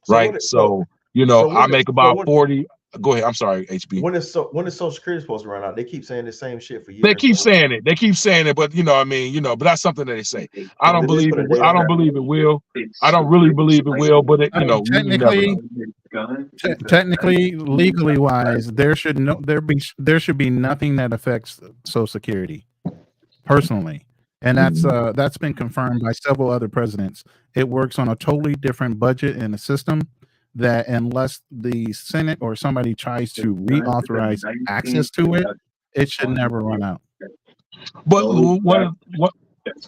right? So you know, I make about 40. Go ahead. I'm sorry, HB. When is Social Security supposed to run out? They keep saying the same shit for years. They keep saying it. They keep saying it, but you know, I mean, you know, but that's something that they say. I don't believe it. I don't believe it will. I don't really believe it will, but it, you know, you never know. Technically, legally wise, there should be nothing that affects Social Security personally, and that's been confirmed by several other presidents. It works on a totally different budget and a system that, unless the Senate or somebody tries to reauthorize access to it, it should never run out. But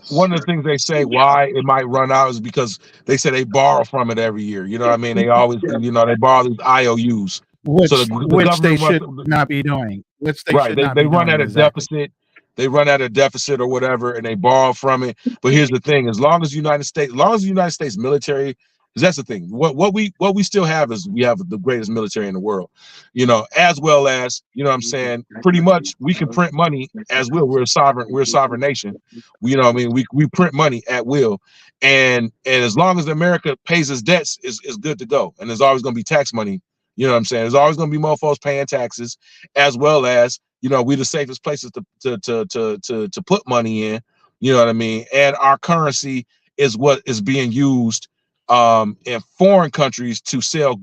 one of the things they say why it might run out is because they say they borrow from it every year. You know what I mean? They always, you know, they borrow these IOUs. So the Which they government should not be doing. Which they right. should They not be run doing. at a Exactly. deficit. They run at a deficit or whatever, and they borrow from it. But here's the thing: as long as the United States military, because that's the thing. What we still have is we have the greatest military in the world. You know, as well as, you know what I'm saying, pretty much we can print money as will. We're a sovereign nation. You know what I mean? We print money at will. And as long as America pays its debts, is good to go. And there's always gonna be tax money. You know what I'm saying? There's always gonna be mofos paying taxes, as well as, you know, we the safest places to put money in. You know what I mean? And our currency is what is being used in foreign countries to sell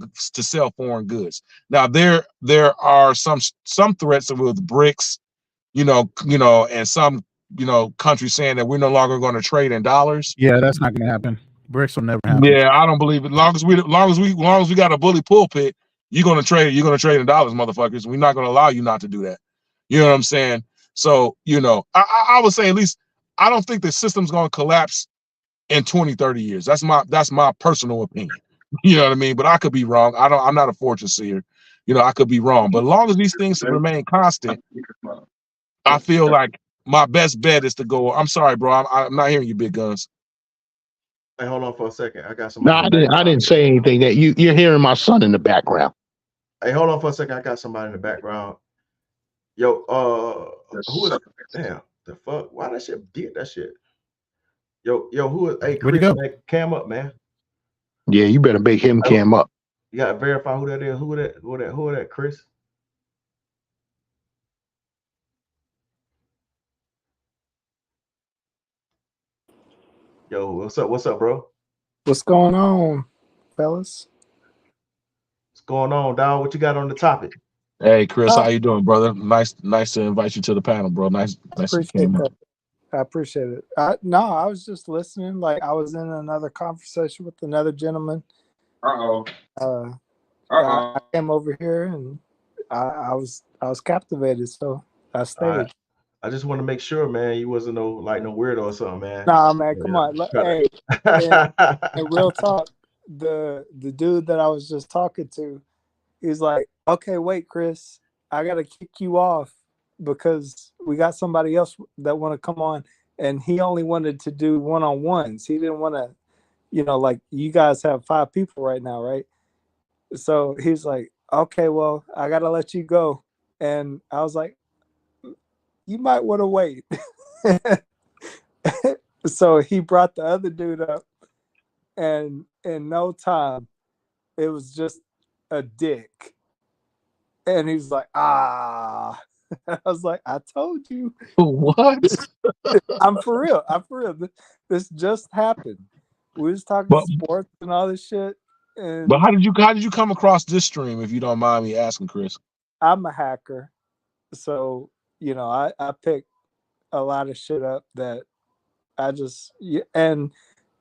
foreign goods. Now there are some threats with BRICS, you know, and some, you know, countries saying that we're no longer going to trade in dollars. Yeah, that's not going to happen. BRICS will never happen. Yeah, I don't believe it. Long as we got a bully pulpit, you're gonna trade in dollars, motherfuckers. We're not gonna allow you not to do that. You know what I'm saying? So, you know, I would say, at least, I don't think the system's gonna collapse in 20, 30 years. That's my personal opinion. You know what I mean? But I could be wrong. I'm not a fortune seer. You know, I could be wrong. But as long as these things remain constant, I feel like my best bet is to go. I'm sorry, bro. I'm not hearing you, big guns. Hey, hold on for a second. I got No, somebody. I didn't say anything. That you're hearing my son in the background. Hey, hold on for a second. I got somebody in the background. Yo, who is? Damn, the fuck? Why that shit did that shit? Yo, who is? Hey, Chris, make cam up, man. Yeah, you better make him cam up. You gotta verify who that is. Who that? Chris? Yo, what's up? What's up, bro? What's going on, fellas? What's going on, dog? What you got on the topic? Hey, Chris, how you doing, brother? Nice to invite you to the panel, bro. Nice appreciate that. I appreciate it. No, I was just listening. Like, I was in another conversation with another gentleman. I came over here and I was captivated, so I stayed. I just want to make sure, man, you wasn't no weirdo or something, man. Nah, man, come on. Hey, and real talk, the dude that I was just talking to, he's like, okay, wait, Chris, I gotta kick you off because we got somebody else that want to come on and he only wanted to do one-on-ones. He didn't want to, like you guys have 5 people right now, right? So he's like, okay, well, I gotta let you go. And I was like, you might want to wait. So he brought the other dude up, and in no time, it was just a dick. And he's like, I was like, I told you. What? I'm for real. This just happened. We was talking sports and all this shit. But how did you come across this stream, if you don't mind me asking, Chris? I'm a hacker, so I pick a lot of shit up that I just and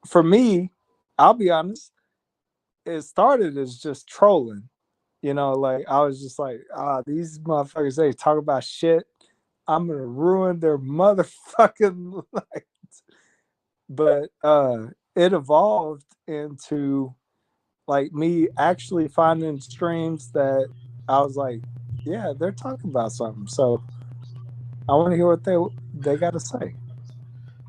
for me, I'll be honest, it started as just trolling. Like I was just like, these motherfuckers, they talk about shit. I'm gonna ruin their motherfucking lives. But it evolved into like me actually finding streams that I was like, yeah, they're talking about something. So I want to hear what they got to say.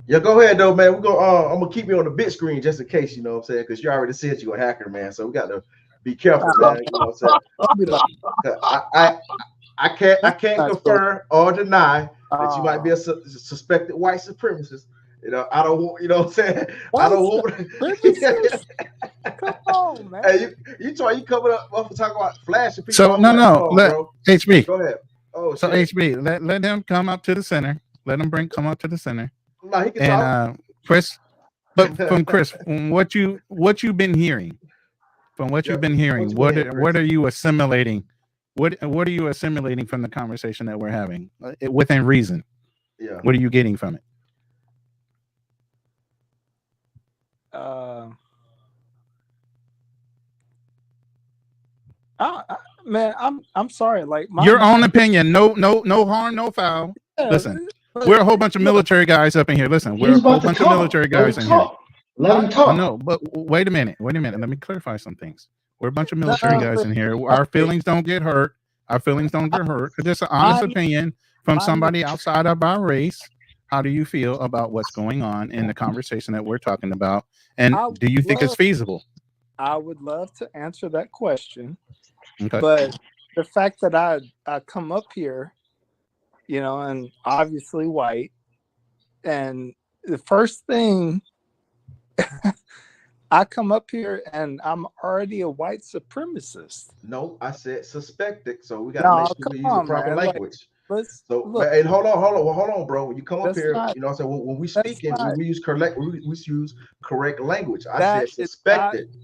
Yeah, go ahead though, man. I'm gonna keep you on the big screen just in case, you know what I'm saying? Because you already said you're a hacker, man. So we got to be careful, man. You know what I'm saying? I can't confirm or deny that you might be a suspected white supremacist. I don't want, you know what I'm saying? I don't want. Come on, man. Hey, you coming up talking about flashing people. So bro. HB. Go ahead. Oh, so shit. HB, let him come up to the center. Let him come up to the center. No, he can talk. Chris, but from Chris, from what you've been hearing, what are you assimilating? What are you assimilating from the conversation that we're having within reason? Yeah. What are you getting from it? Man, I'm sorry. Like your own opinion. No harm, no foul. Yeah, listen, we're a whole bunch of military guys up in here. Listen, we're a whole bunch of military guys in here. Let him talk. No, but wait a minute. Let me clarify some things. We're a bunch of military guys in here. Our feelings don't get hurt. Our feelings don't get hurt. It's just an honest opinion from somebody outside of our race. How do you feel about what's going on in the conversation that we're talking about? And do you think it's feasible? I would love to answer that question. Okay. But the fact that I come up here, and obviously white, and the first thing I come up here and I'm already a white supremacist. No, I said suspected. So we got to make sure we use the proper language. And hold on, bro. When you come up here, when we speaking, we use correct language. I said suspected.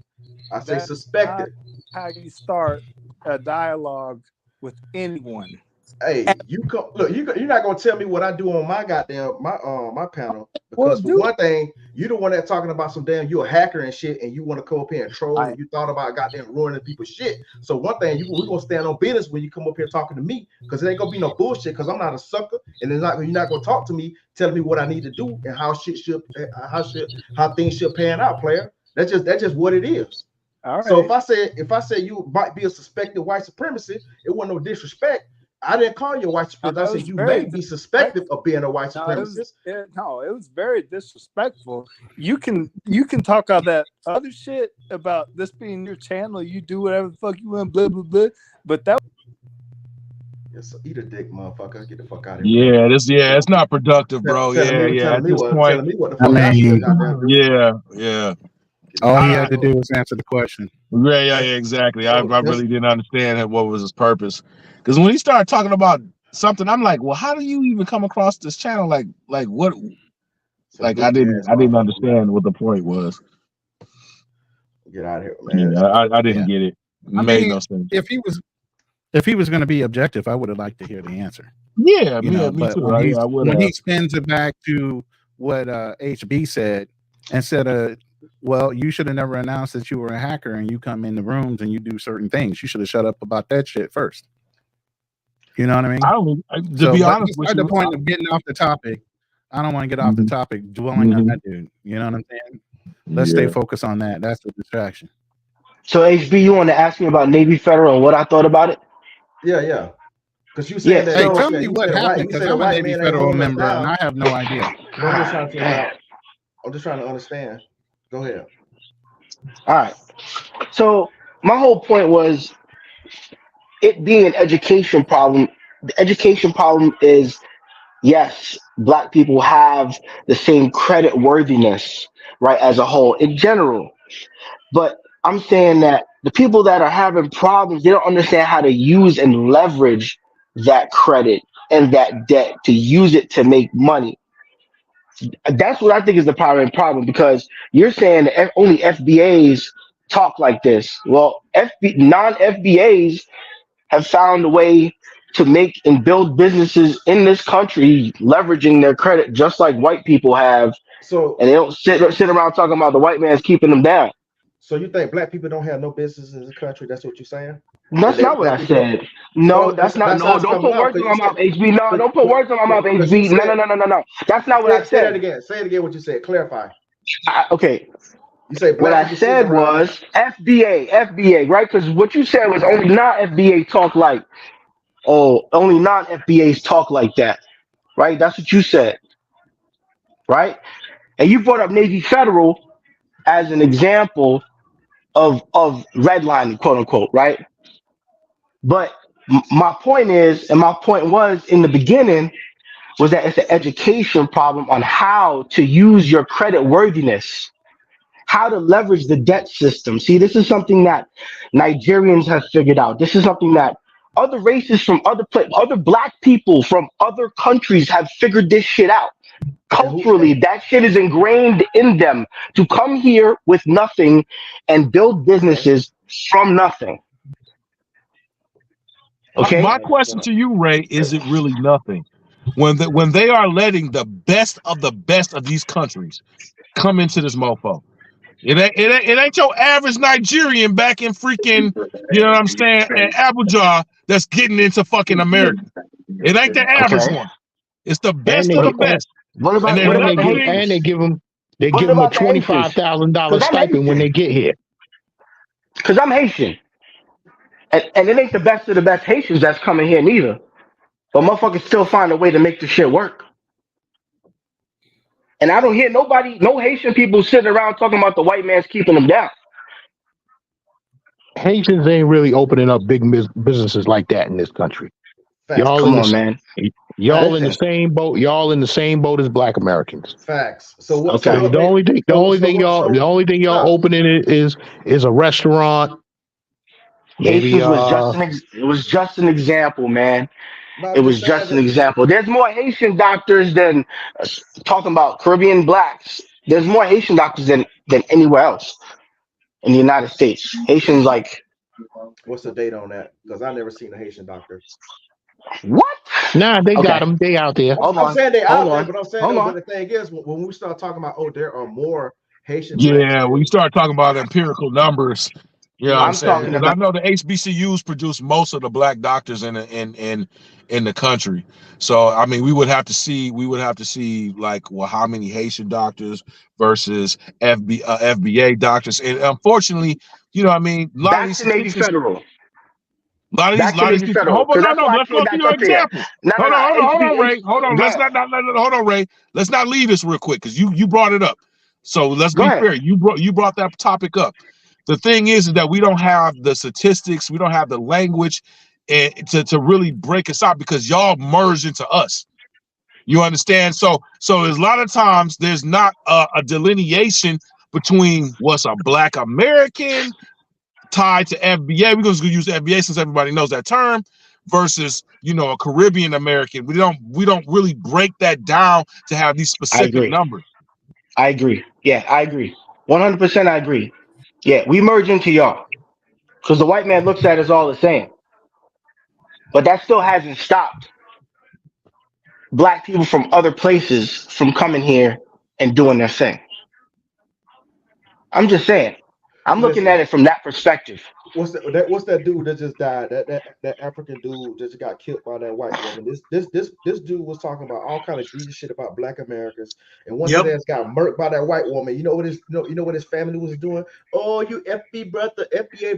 I say suspected. How you start a dialogue with anyone? Hey, you're not gonna tell me what I do on my goddamn my panel, because for one thing, you're the one that's talking about some damn you're a hacker and shit, and you want to come up here and troll, and you thought about goddamn ruining people's shit. So one thing, we're gonna stand on business when you come up here talking to me, because it ain't gonna be no bullshit, because I'm not a sucker, and you're not gonna talk to me telling me what I need to do and how things should pan out, player. That's just what it is. All right. So if I say you might be a suspected white supremacist, it wasn't no disrespect. I didn't call you a white supremacist. I said you may be suspected of being a white supremacist. It was very disrespectful. You can talk all that other shit about this being your channel. You do whatever the fuck you want, blah blah blah. But that. Yes, eat a dick, motherfucker. Get the fuck out of here. Yeah, it's not productive, bro. At this point, telling me what the fuck I should goddamn do. Yeah. All he had to do was answer the question. Yeah, exactly. I really didn't understand what was his purpose. Because when he started talking about something, I'm like, well, how do you even come across this channel? Like what? Like I didn't understand what the point was. Get out of here, man. Yeah, I didn't get it. It made no sense. If he was going to be objective, I would have liked to hear the answer. Yeah, me too. When he spins it back to what HB said, instead of, well, you should have never announced that you were a hacker and you come in the rooms and you do certain things. You should have shut up about that shit first. You know what I mean? To be honest with you, the point of getting off the topic, I don't want to get off the topic dwelling on that dude. You know what I'm saying? Let's stay focused on that. That's the distraction. So HB, you want to ask me about Navy Federal and what I thought about it? Yeah. Because you saying that. Hey, tell me what happened, because I'm a Navy Federal member and I have no idea. I'm just trying to figure out. I'm just trying to understand. Go ahead. All right. So my whole point was it being an education problem. The education problem is, yes, black people have the same credit worthiness, right, as a whole in general. But I'm saying that the people that are having problems, they don't understand how to use and leverage that credit and that debt to use it to make money. That's what I think is the primary problem, because you're saying that only FBAs talk like this. Well, non-FBAs have found a way to make and build businesses in this country, leveraging their credit just like white people have. So, and they don't sit around talking about the white man's keeping them down. So you think black people don't have no business in this country? That's what you're saying? That's not what I said. No, that's not. No, don't put words in my mouth, HB. No, don't put words in my mouth, HB. No. That's not what I said. Say that again. Say it again. What you said. Clarify. Okay. You say what I said was FBA, right? Because what you said was only non-FBA talk like, only non-FBAs talk like that, right? That's what you said, right? And you brought up Navy Federal as an example of redlining, quote unquote, right? But my point is, and my point was in the beginning, was that it's an education problem on how to use your credit worthiness, how to leverage the debt system. See, this is something that Nigerians have figured out. This is something that other races from other black people from other countries have figured this shit out. Culturally, that shit is ingrained in them to come here with nothing and build businesses from nothing. Okay. My question to you, Ray, is it really nothing? When they are letting the best of these countries come into this mofo, it ain't your average Nigerian back in freaking, you know what I'm saying, at Abuja that's getting into fucking America. It ain't the average one. It's the best of the best. What about the Haitians? And they give them a $25,000 stipend when they get here. Because I'm Haitian. And it ain't the best of the best Haitians that's coming here neither. But motherfuckers still find a way to make the shit work. And I don't hear no Haitian people sitting around talking about the white man's keeping them down. Haitians ain't really opening up big businesses like that in this country. Facts. Come on, man. Y'all in the same boat. Y'all in the same boat as black Americans. Facts. So what? Okay. So the only thing y'all opening it is a restaurant. Maybe it was just an example, man. It was just an example. There's more Haitian doctors than talking about Caribbean blacks. There's more Haitian doctors than anywhere else in the United States. Haitians like. What's the date on that? Because I never seen a Haitian doctor. What? Nah, they got them. They out there. I'm saying they out there, but I'm saying but the thing is, when we start talking about there are more Haitian. Yeah, when you start talking about empirical numbers, you know what I'm saying? Because I know the HBCUs produce most of the black doctors in the country. So I mean, we would have to see like, well, how many Haitian doctors versus FBA doctors, and unfortunately, you know what I mean, a lot of these Navy Federal. A lot of these people. Hold on, let's go through your example. Hold on, Ray. Hold on. Hold on, Ray. Let's not leave this real quick because you brought it up. So let's be fair. You brought that topic up. The thing is that we don't have the statistics, we don't have the language to really break us out because y'all merge into us. You understand? So there's a lot of times there's not a delineation between what's a black American tied to FBA. We're going to use FBA since everybody knows that term, versus, you know, a Caribbean American. We don't really break that down to have these specific numbers. I agree. Yeah, I agree. 100% I agree. Yeah, we merge into y'all because the white man looks at us all the same. But that still hasn't stopped black people from other places from coming here and doing their thing. I'm just saying. I'm looking at it from that perspective. What's that dude that just died? That African dude just got killed by that white woman. This dude was talking about all kind of greedy shit about black Americans, and one of them got murked by that white woman. You know what his family was doing? Oh, you FBA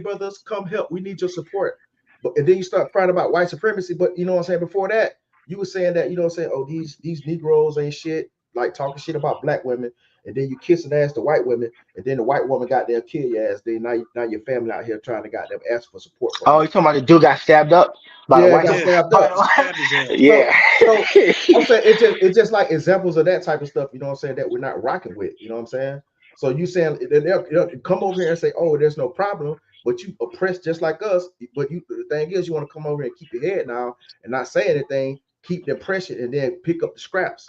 brothers, come help. We need your support. and then you start crying about white supremacy. But you know what I'm saying? Before that, you were saying that, you know what I'm saying? Oh, these Negroes ain't shit, like talking shit about black women, and then you kissing ass to white women, and then the white woman got there kill your ass. Then now your family out here trying to goddamn ask for support from Oh, her. you talking about the dude got stabbed up by the Yeah, white got man? stabbed up. Yeah. So I'm saying it's just like examples of that type of stuff, you know what I'm saying, that we're not rocking with, you know what I'm saying? So you saying they'll come over here and say, oh, there's no problem, but you oppressed just like us. But the thing is, you want to come over and keep your head now and not say anything, keep the oppression, and then pick up the scraps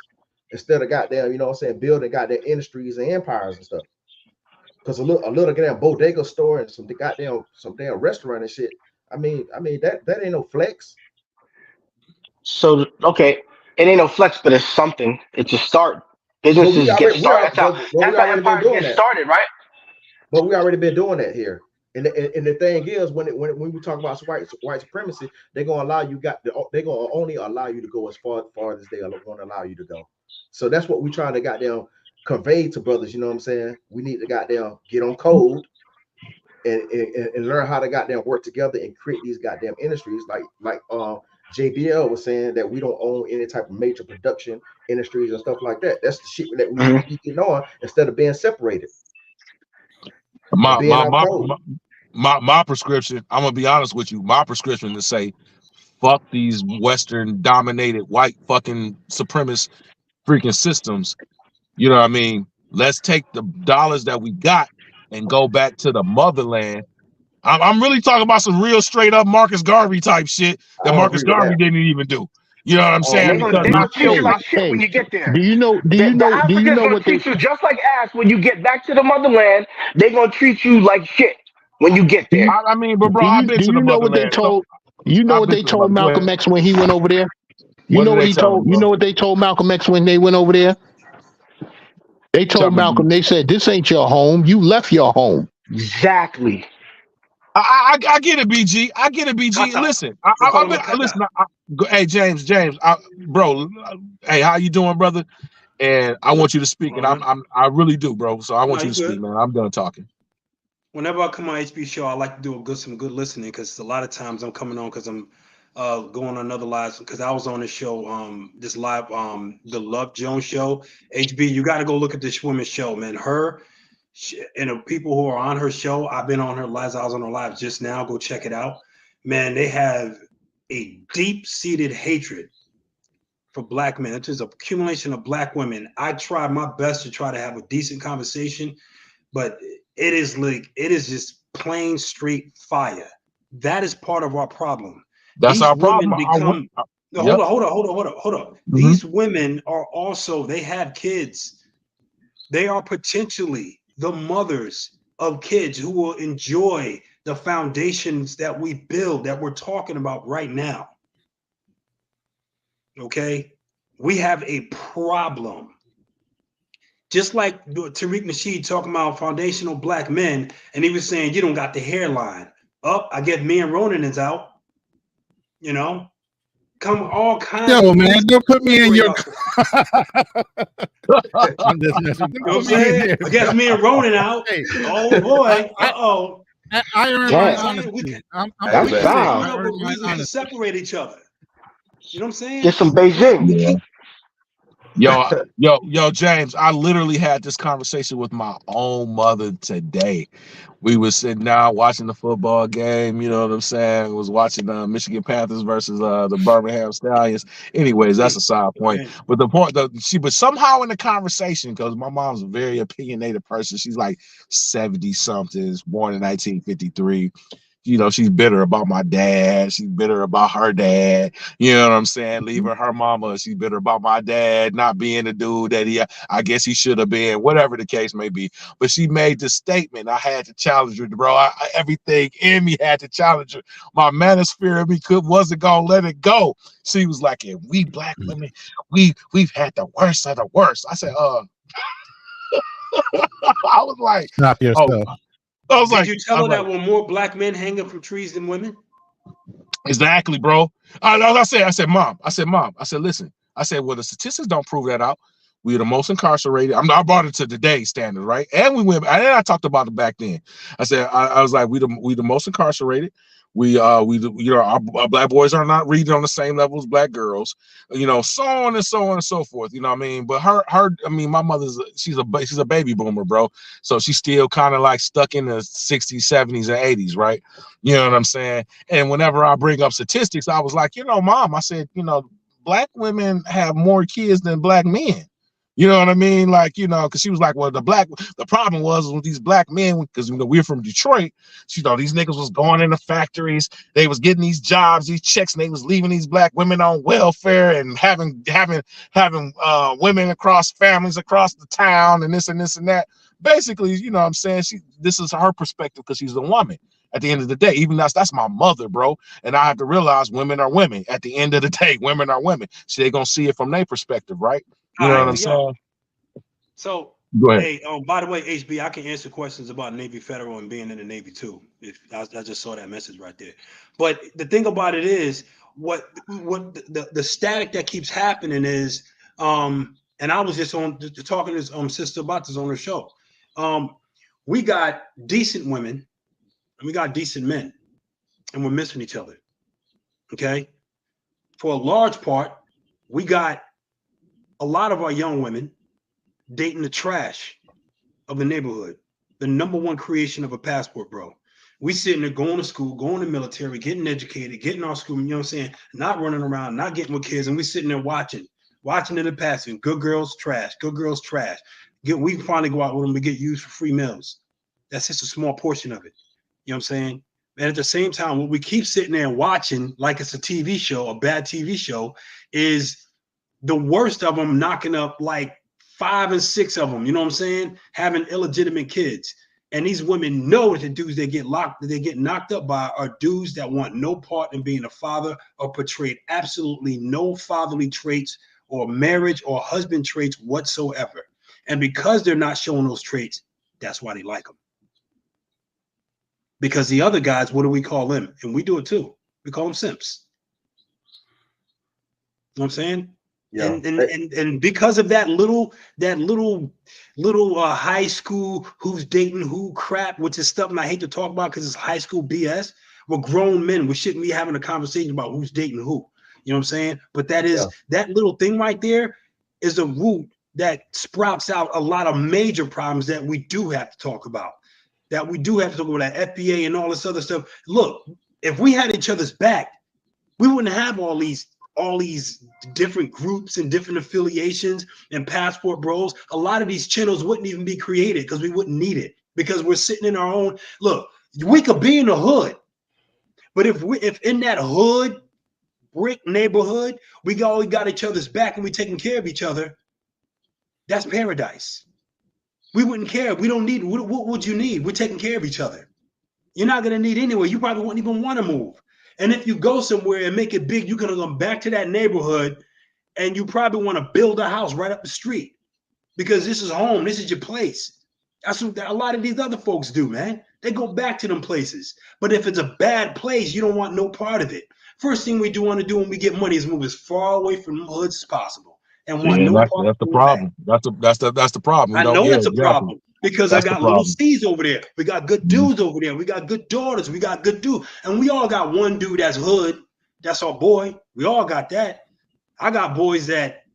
instead of goddamn, you know what I'm saying, building goddamn industries and empires and stuff. Because a little goddamn bodega store and some damn restaurant and shit. I mean that ain't no flex. So okay, it ain't no flex, but it's something. It's a start. But we Businesses get already started. we That's how already been empires doing get that. started, right? But we already been doing that here. And the thing is, when we talk about white supremacy, they're gonna allow you they're gonna only allow you to go as far as they want to allow you to go. So that's what we trying to goddamn convey to brothers. You know what I'm saying? We need to goddamn get on code and learn how to goddamn work together and create these goddamn industries. Like JBL was saying, that we don't own any type of major production industries and stuff like that. That's the shit that we need to be getting on instead of being separated. My prescription, I'm gonna be honest with you, my prescription is say fuck these Western dominated white fucking supremacist freaking systems. You know what I mean? Let's take the dollars that we got and go back to the motherland. I'm really talking about some real straight up Marcus Garvey type shit that Marcus Garvey didn't even do. You know what I'm saying? They're Because gonna treat you I like shit when you get there. Do you know The Africans gonna what they treat you just like ass when you get back to the motherland. They're gonna treat you like shit when you get there. I mean, but bro, I've been to the know what they motherland. told what they told Malcolm X when he went over there? You know what they told Malcolm X when they went over there? They told Malcolm, they said, this ain't your home. You left your home. Exactly. I get it, BG. I get it, BG. Listen, hey, James, bro, hey, how you doing, brother? And I want you to speak, and I really do, bro. So I want you to speak, man. I'm done talking. Whenever I come on HB show, I like to do some good listening, because a lot of times I'm coming on because I'm going on other lives, because I was on this show, this live, the Love Jones show. HB, you got to go look at this woman's show, man. And the people who are on her show, I've been on her lives. I was on her lives just now. Go check it out, man. They have a deep-seated hatred for black men. It's just an accumulation of black women. I try my best to try to have a decent conversation, but it is just plain straight fire. That is part of our problem. That's our problem. Hold on. These women are also, they have kids. They are potentially the mothers of kids who will enjoy the foundations that we build, that we're talking about right now. Okay? We have a problem. Just like Tariq Nasheed talking about foundational black men, and he was saying, you don't got the hairline. I get me and Ronan is out. You know? Come all kinds of man, don't put me in your I'm just messing. You know what I'm saying? I guess me and Ronan out. Hey. Oh boy. Uh-oh. I earned my honesty. That's foul. We can separate each other. You know what I'm saying? Get some Beijing. Yo, James, I literally had this conversation with my own mother today. We were sitting down watching the football game, you know what I'm saying? Was watching Michigan Panthers versus the Birmingham Stallions. Anyways, that's a side point. But the point, but somehow in the conversation, because my mom's a very opinionated person, she's like 70 somethings, born in 1953. You know, she's bitter about my dad. She's bitter about her dad. You know what I'm saying? Leaving her mama. She's bitter about my dad not being the dude that I guess he should have been, whatever the case may be. But she made this statement. I had to challenge her, bro. Everything in me had to challenge her. My manosphere in me wasn't gonna let it go. She was like, "Yeah, we black women, we've had the worst of the worst." I said, I was like, stop yourself. I was Did you tell her that were more black men hanging from trees than women? Exactly, bro. I said, Mom, listen. I said, well, the statistics don't prove that out. We're the most incarcerated. I brought it to today's standard, right? And I talked about it back then. I said, I was like, we the most incarcerated. our black boys are not reading on the same level as black girls, so on and so on and so forth. You know what I mean? But my mother's she's a baby boomer, bro. So she's still kind of like stuck in the 60s, 70s, and 80s, right? You know what I'm saying? And whenever I bring up statistics, I was like, Mom, I said, black women have more kids than black men. You know what I mean? Like, because she was like, well, the problem was with these black men, because we're from Detroit. She thought these niggas was going into factories, they was getting these jobs, these checks, and they was leaving these black women on welfare and having women across families across the town and this and that. Basically, you know what I'm saying? This is her perspective because she's a woman. At the end of the day, even that's my mother, bro. And I have to realize women are women. At the end of the day, women are women. So they're gonna see it from their perspective, right? You know what I'm saying? So, go ahead. Hey, by the way, HB, I can answer questions about Navy Federal and being in the Navy too. If I just saw that message right there. But the thing about it is, what the static that keeps happening is, and I was just talking to this sister about this on her show. We got decent women and we got decent men, and we're missing each other. Okay, for a large part, we got a lot of our young women dating the trash of the neighborhood, the number one creation of a passport, bro. We sitting there going to school, going to military, getting educated, getting our school, you know what I'm saying? Not running around, not getting with kids, and we sitting there watching in the passing. Good girls, trash. Good girls, trash. We finally go out with them to get used for free meals. That's just a small portion of it. You know what I'm saying? And at the same time, what we keep sitting there and watching, like it's a TV show, a bad TV show, is the worst of them knocking up like 5 and 6 of them, you know what I'm saying? Having illegitimate kids. And these women know that the dudes they get knocked up by are dudes that want no part in being a father or portrayed absolutely no fatherly traits or marriage or husband traits whatsoever. And because they're not showing those traits, that's why they like them. Because the other guys, what do we call them? And we do it too. We call them simps. You know what I'm saying? Yeah. And because of that little high school who's dating who crap, which is stuff I hate to talk about because it's high school BS. We're grown men. We shouldn't be having a conversation about who's dating who. You know what I'm saying? But that little thing right there is a root that sprouts out a lot of major problems that we do have to talk about. That FBA and all this other stuff. Look, if we had each other's back, we wouldn't have all these different groups and different affiliations and passport bros. A lot of these channels wouldn't even be created because we wouldn't need it because we're sitting in our own. Look, we could be in the hood, but if in that hood brick neighborhood we got each other's back and we taking care of each other, that's paradise. We wouldn't care. We don't need. What would you need? We're taking care of each other. You're not gonna need anywhere. You probably won't even want to move. And if you go somewhere and make it big, you're going to go back to that neighborhood and you probably want to build a house right up the street because this is home. This is your place. That's what a lot of these other folks do, man. They go back to them places. But if it's a bad place, you don't want no part of it. First thing we do want to do when we get money is move as far away from the hoods as possible. And that's the problem. That's the problem. I know that's a problem. Because I got little C's over there. We got good dudes over there. We got good daughters. We got good dudes. And we all got one dude that's hood. That's our boy. We all got that. I got boys that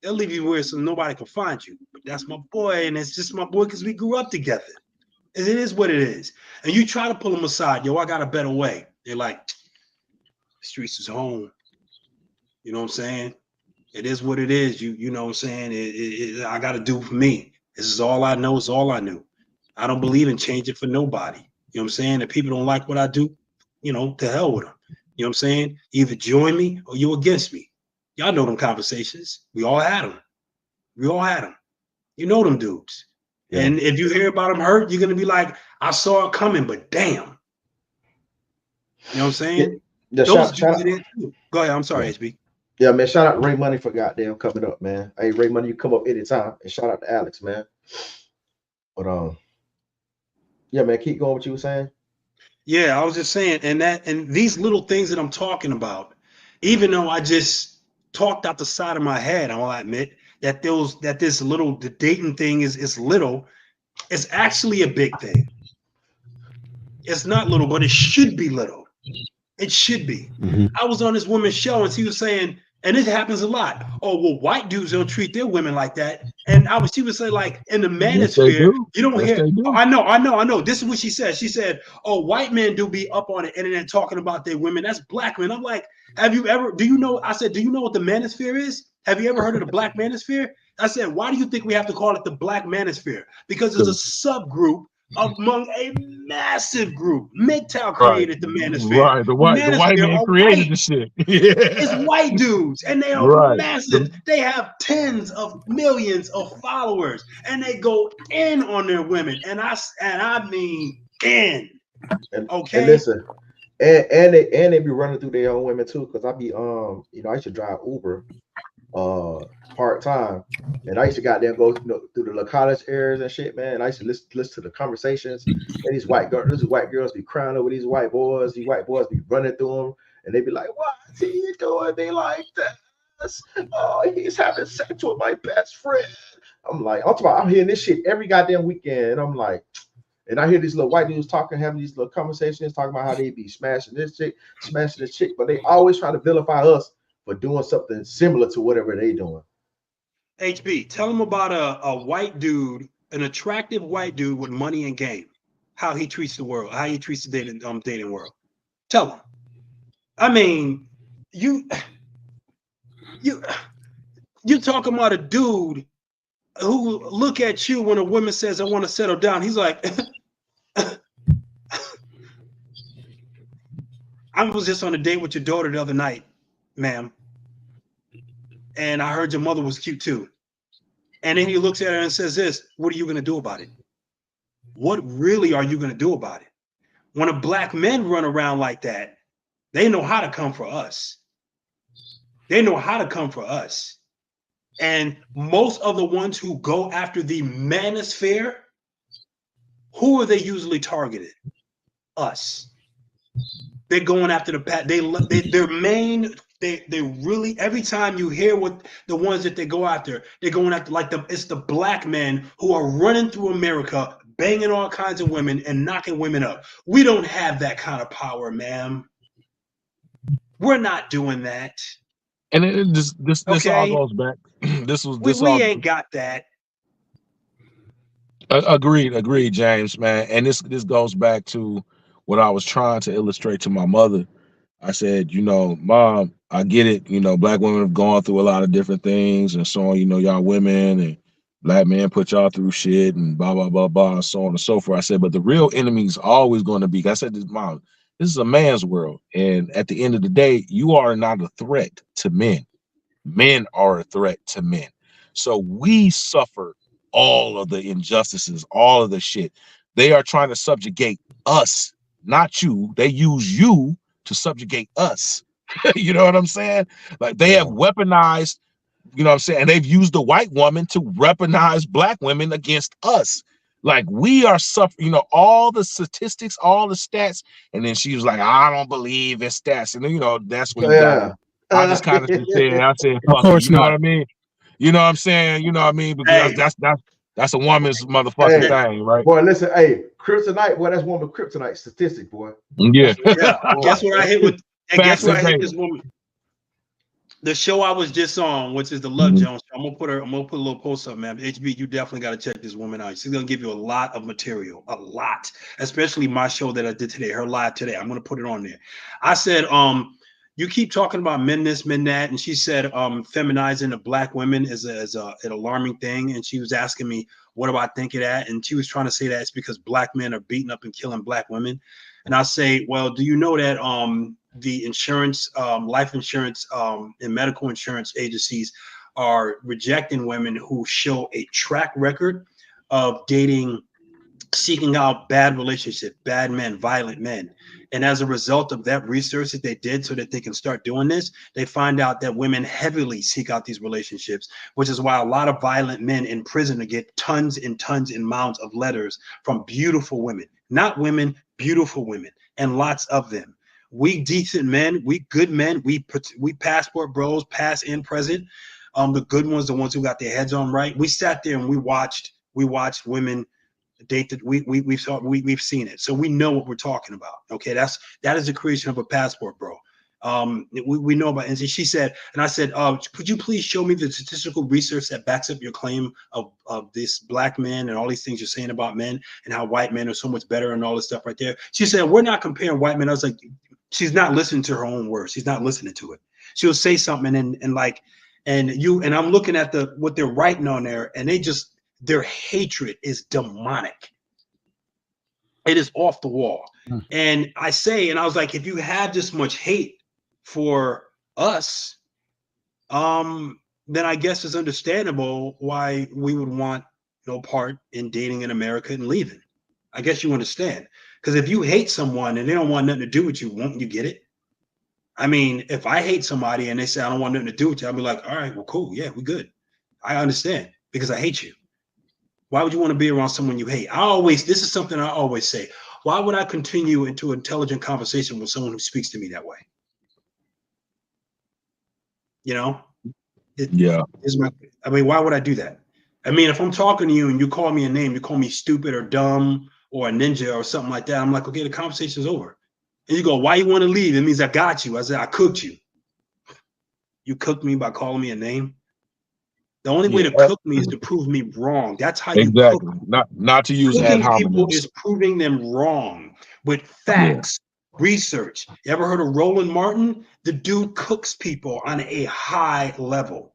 they'll leave you where so nobody can find you. But that's my boy. And it's just my boy because we grew up together. And it is what it is. And you try to pull them aside. Yo, I got a better way. They're like, streets is home. You know what I'm saying? It is what it is. You know what I'm saying? I got to do for me. This is all I know. It's all I knew. I don't believe in changing for nobody. You know what I'm saying? If people don't like what I do, to hell with them. You know what I'm saying? Either join me or you against me. Y'all know them conversations. We all had them. You know them dudes. Yeah. And if you hear about them hurt, you're going to be like, I saw it coming, but damn. You know what I'm saying? Those dudes are there too. Go ahead. I'm sorry, HB. Yeah, man. Shout out to Ray Money for goddamn coming up, man. Hey, Ray Money, you come up anytime. And shout out to Alex, man. But yeah, man, keep going what you were saying. Yeah, I was just saying, and these little things that I'm talking about, even though I just talked out the side of my head, I'll admit that the dating thing is little, it's actually a big thing. It's not little, but it should be little. It should be. I was on this woman's show and she was saying, and it happens a lot. Oh, well, white dudes don't treat their women like that. And she would say, like, in the manosphere, you don't hear. I know. This is what she said. She said, oh, white men do be up on the internet talking about their women. That's black men. I'm like, do you know what the manosphere is? Have you ever heard of the black manosphere? I said, why do you think we have to call it the black manosphere? Because it's a subgroup among a massive group. MGTOW created the manosphere. Right, the white man created the shit. It's white dudes, and they are massive. They have tens of millions of followers, and they go in on their women, and I mean in. Okay. And listen, and they be running through their own women too, because I be I used to drive Uber part-time, and I used to go through the little college areas and shit, man. And I used to listen to the conversations, and these white girls be crying over these white boys be running through them, and they be like, what's he doing me like this? Oh, he's having sex with my best friend. I'm hearing this shit every goddamn weekend, and I'm like, and I hear these little white dudes having these little conversations, talking about how they be smashing this chick, but they always try to vilify us for doing something similar to whatever they doing. HB, tell them about a white dude, an attractive white dude with money and game, how he treats the world, how he treats the dating world. Tell them. I mean, you talking about a dude who look at you when a woman says, I want to settle down. He's like, I was just on a date with your daughter the other night, ma'am. And I heard your mother was cute too. And then he looks at her and says this, what are you going to do about it? What really are you going to do about it? When a black men run around like that, they know how to come for us. They know how to come for us. And most of the ones who go after the manosphere, who are they usually targeted? Us. They're going after they really, every time you hear what the ones that they go after, they're going after it's the black men who are running through America, banging all kinds of women and knocking women up. We don't have that kind of power, ma'am. We're not doing that. And this all goes back. We ain't got that. Agreed, James, man. And this goes back to what I was trying to illustrate to my mother. I said, Mom, I get it. Black women have gone through a lot of different things and so on. Y'all women and black men put y'all through shit and blah, blah, blah, blah, and so on and so forth. I said, but the real enemy is always going to be, I said, Mom, this is a man's world. And at the end of the day, you are not a threat to men. Men are a threat to men. So we suffer all of the injustices, all of the shit. They are trying to subjugate us, not you. They use you to subjugate us. You know what I'm saying? Like they have weaponized, and they've used the white woman to weaponize black women against us. Like we are suffering, all the statistics, all the stats. And then she was like, I don't believe in stats. And that's when you got I just kind of said, I said, fuck it, you know what I mean? You know what I'm saying? You know what I mean? Because that's a woman's motherfucking thing, right? Boy, listen, kryptonite, boy, that's one of the kryptonite statistics, boy. Yeah. Guess what I hit with? And guess what I hit this woman? The show I was just on, which is the Love Jones. I'm gonna put a little post up, man. HB, you definitely got to check this woman out. She's gonna give you a lot of material, a lot, especially my show that I did today, her live today. I'm gonna put it on there. I said, you keep talking about men this, men that, and she said, feminizing the black women is an alarming thing. And she was asking me, what do I think of that? And she was trying to say that it's because black men are beating up and killing black women. And I say, well, do you know that the insurance, life insurance, and medical insurance agencies are rejecting women who show a track record of dating, seeking out bad relationships, bad men, violent men. And as a result of that research that they did so that they can start doing this, they find out that women heavily seek out these relationships, which is why a lot of violent men in prison to get tons and tons and mounds of letters from beautiful women, not women, beautiful women, and lots of them. We decent men, we good men, we passport bros, past and present. The good ones, the ones who got their heads on right. We sat there and we watched women date that we've seen it, so we know what we're talking about. Okay, that is the creation of a passport, bro. We know about, and she said, and I said, could you please show me the statistical research that backs up your claim of this black man and all these things you're saying about men and how white men are so much better and all this stuff right there. She said, we're not comparing white men. I was like, she's not listening to her own words. She's not listening to it. She'll say something and I'm looking at what they're writing on there, and their hatred is demonic. It is off the wall. And I was like, if you have this much hate for us, then I guess it's understandable why we would want no part in dating in America and leaving. I guess you understand. Because if you hate someone and they don't want nothing to do with you, won't you get it? I mean, if I hate somebody and they say I don't want nothing to do with you, I'll be like, all right, well, cool. Yeah, we're good. I understand because I hate you. Why would you want to be around someone you hate? This is something I always say. Why would I continue into an intelligent conversation with someone who speaks to me that way? You know? Why would I do that? I mean, if I'm talking to you and you call me a name, you call me stupid or dumb or a ninja or something like that, I'm like, okay, the conversation's over. And you go, why you want to leave? It means I got you. I said, I cooked you. You cooked me by calling me a name? The only way to cook me is to prove me wrong. That's how you cook. Not to use ad hominems. People is proving them wrong with facts, research. You ever heard of Roland Martin? The dude cooks people on a high level.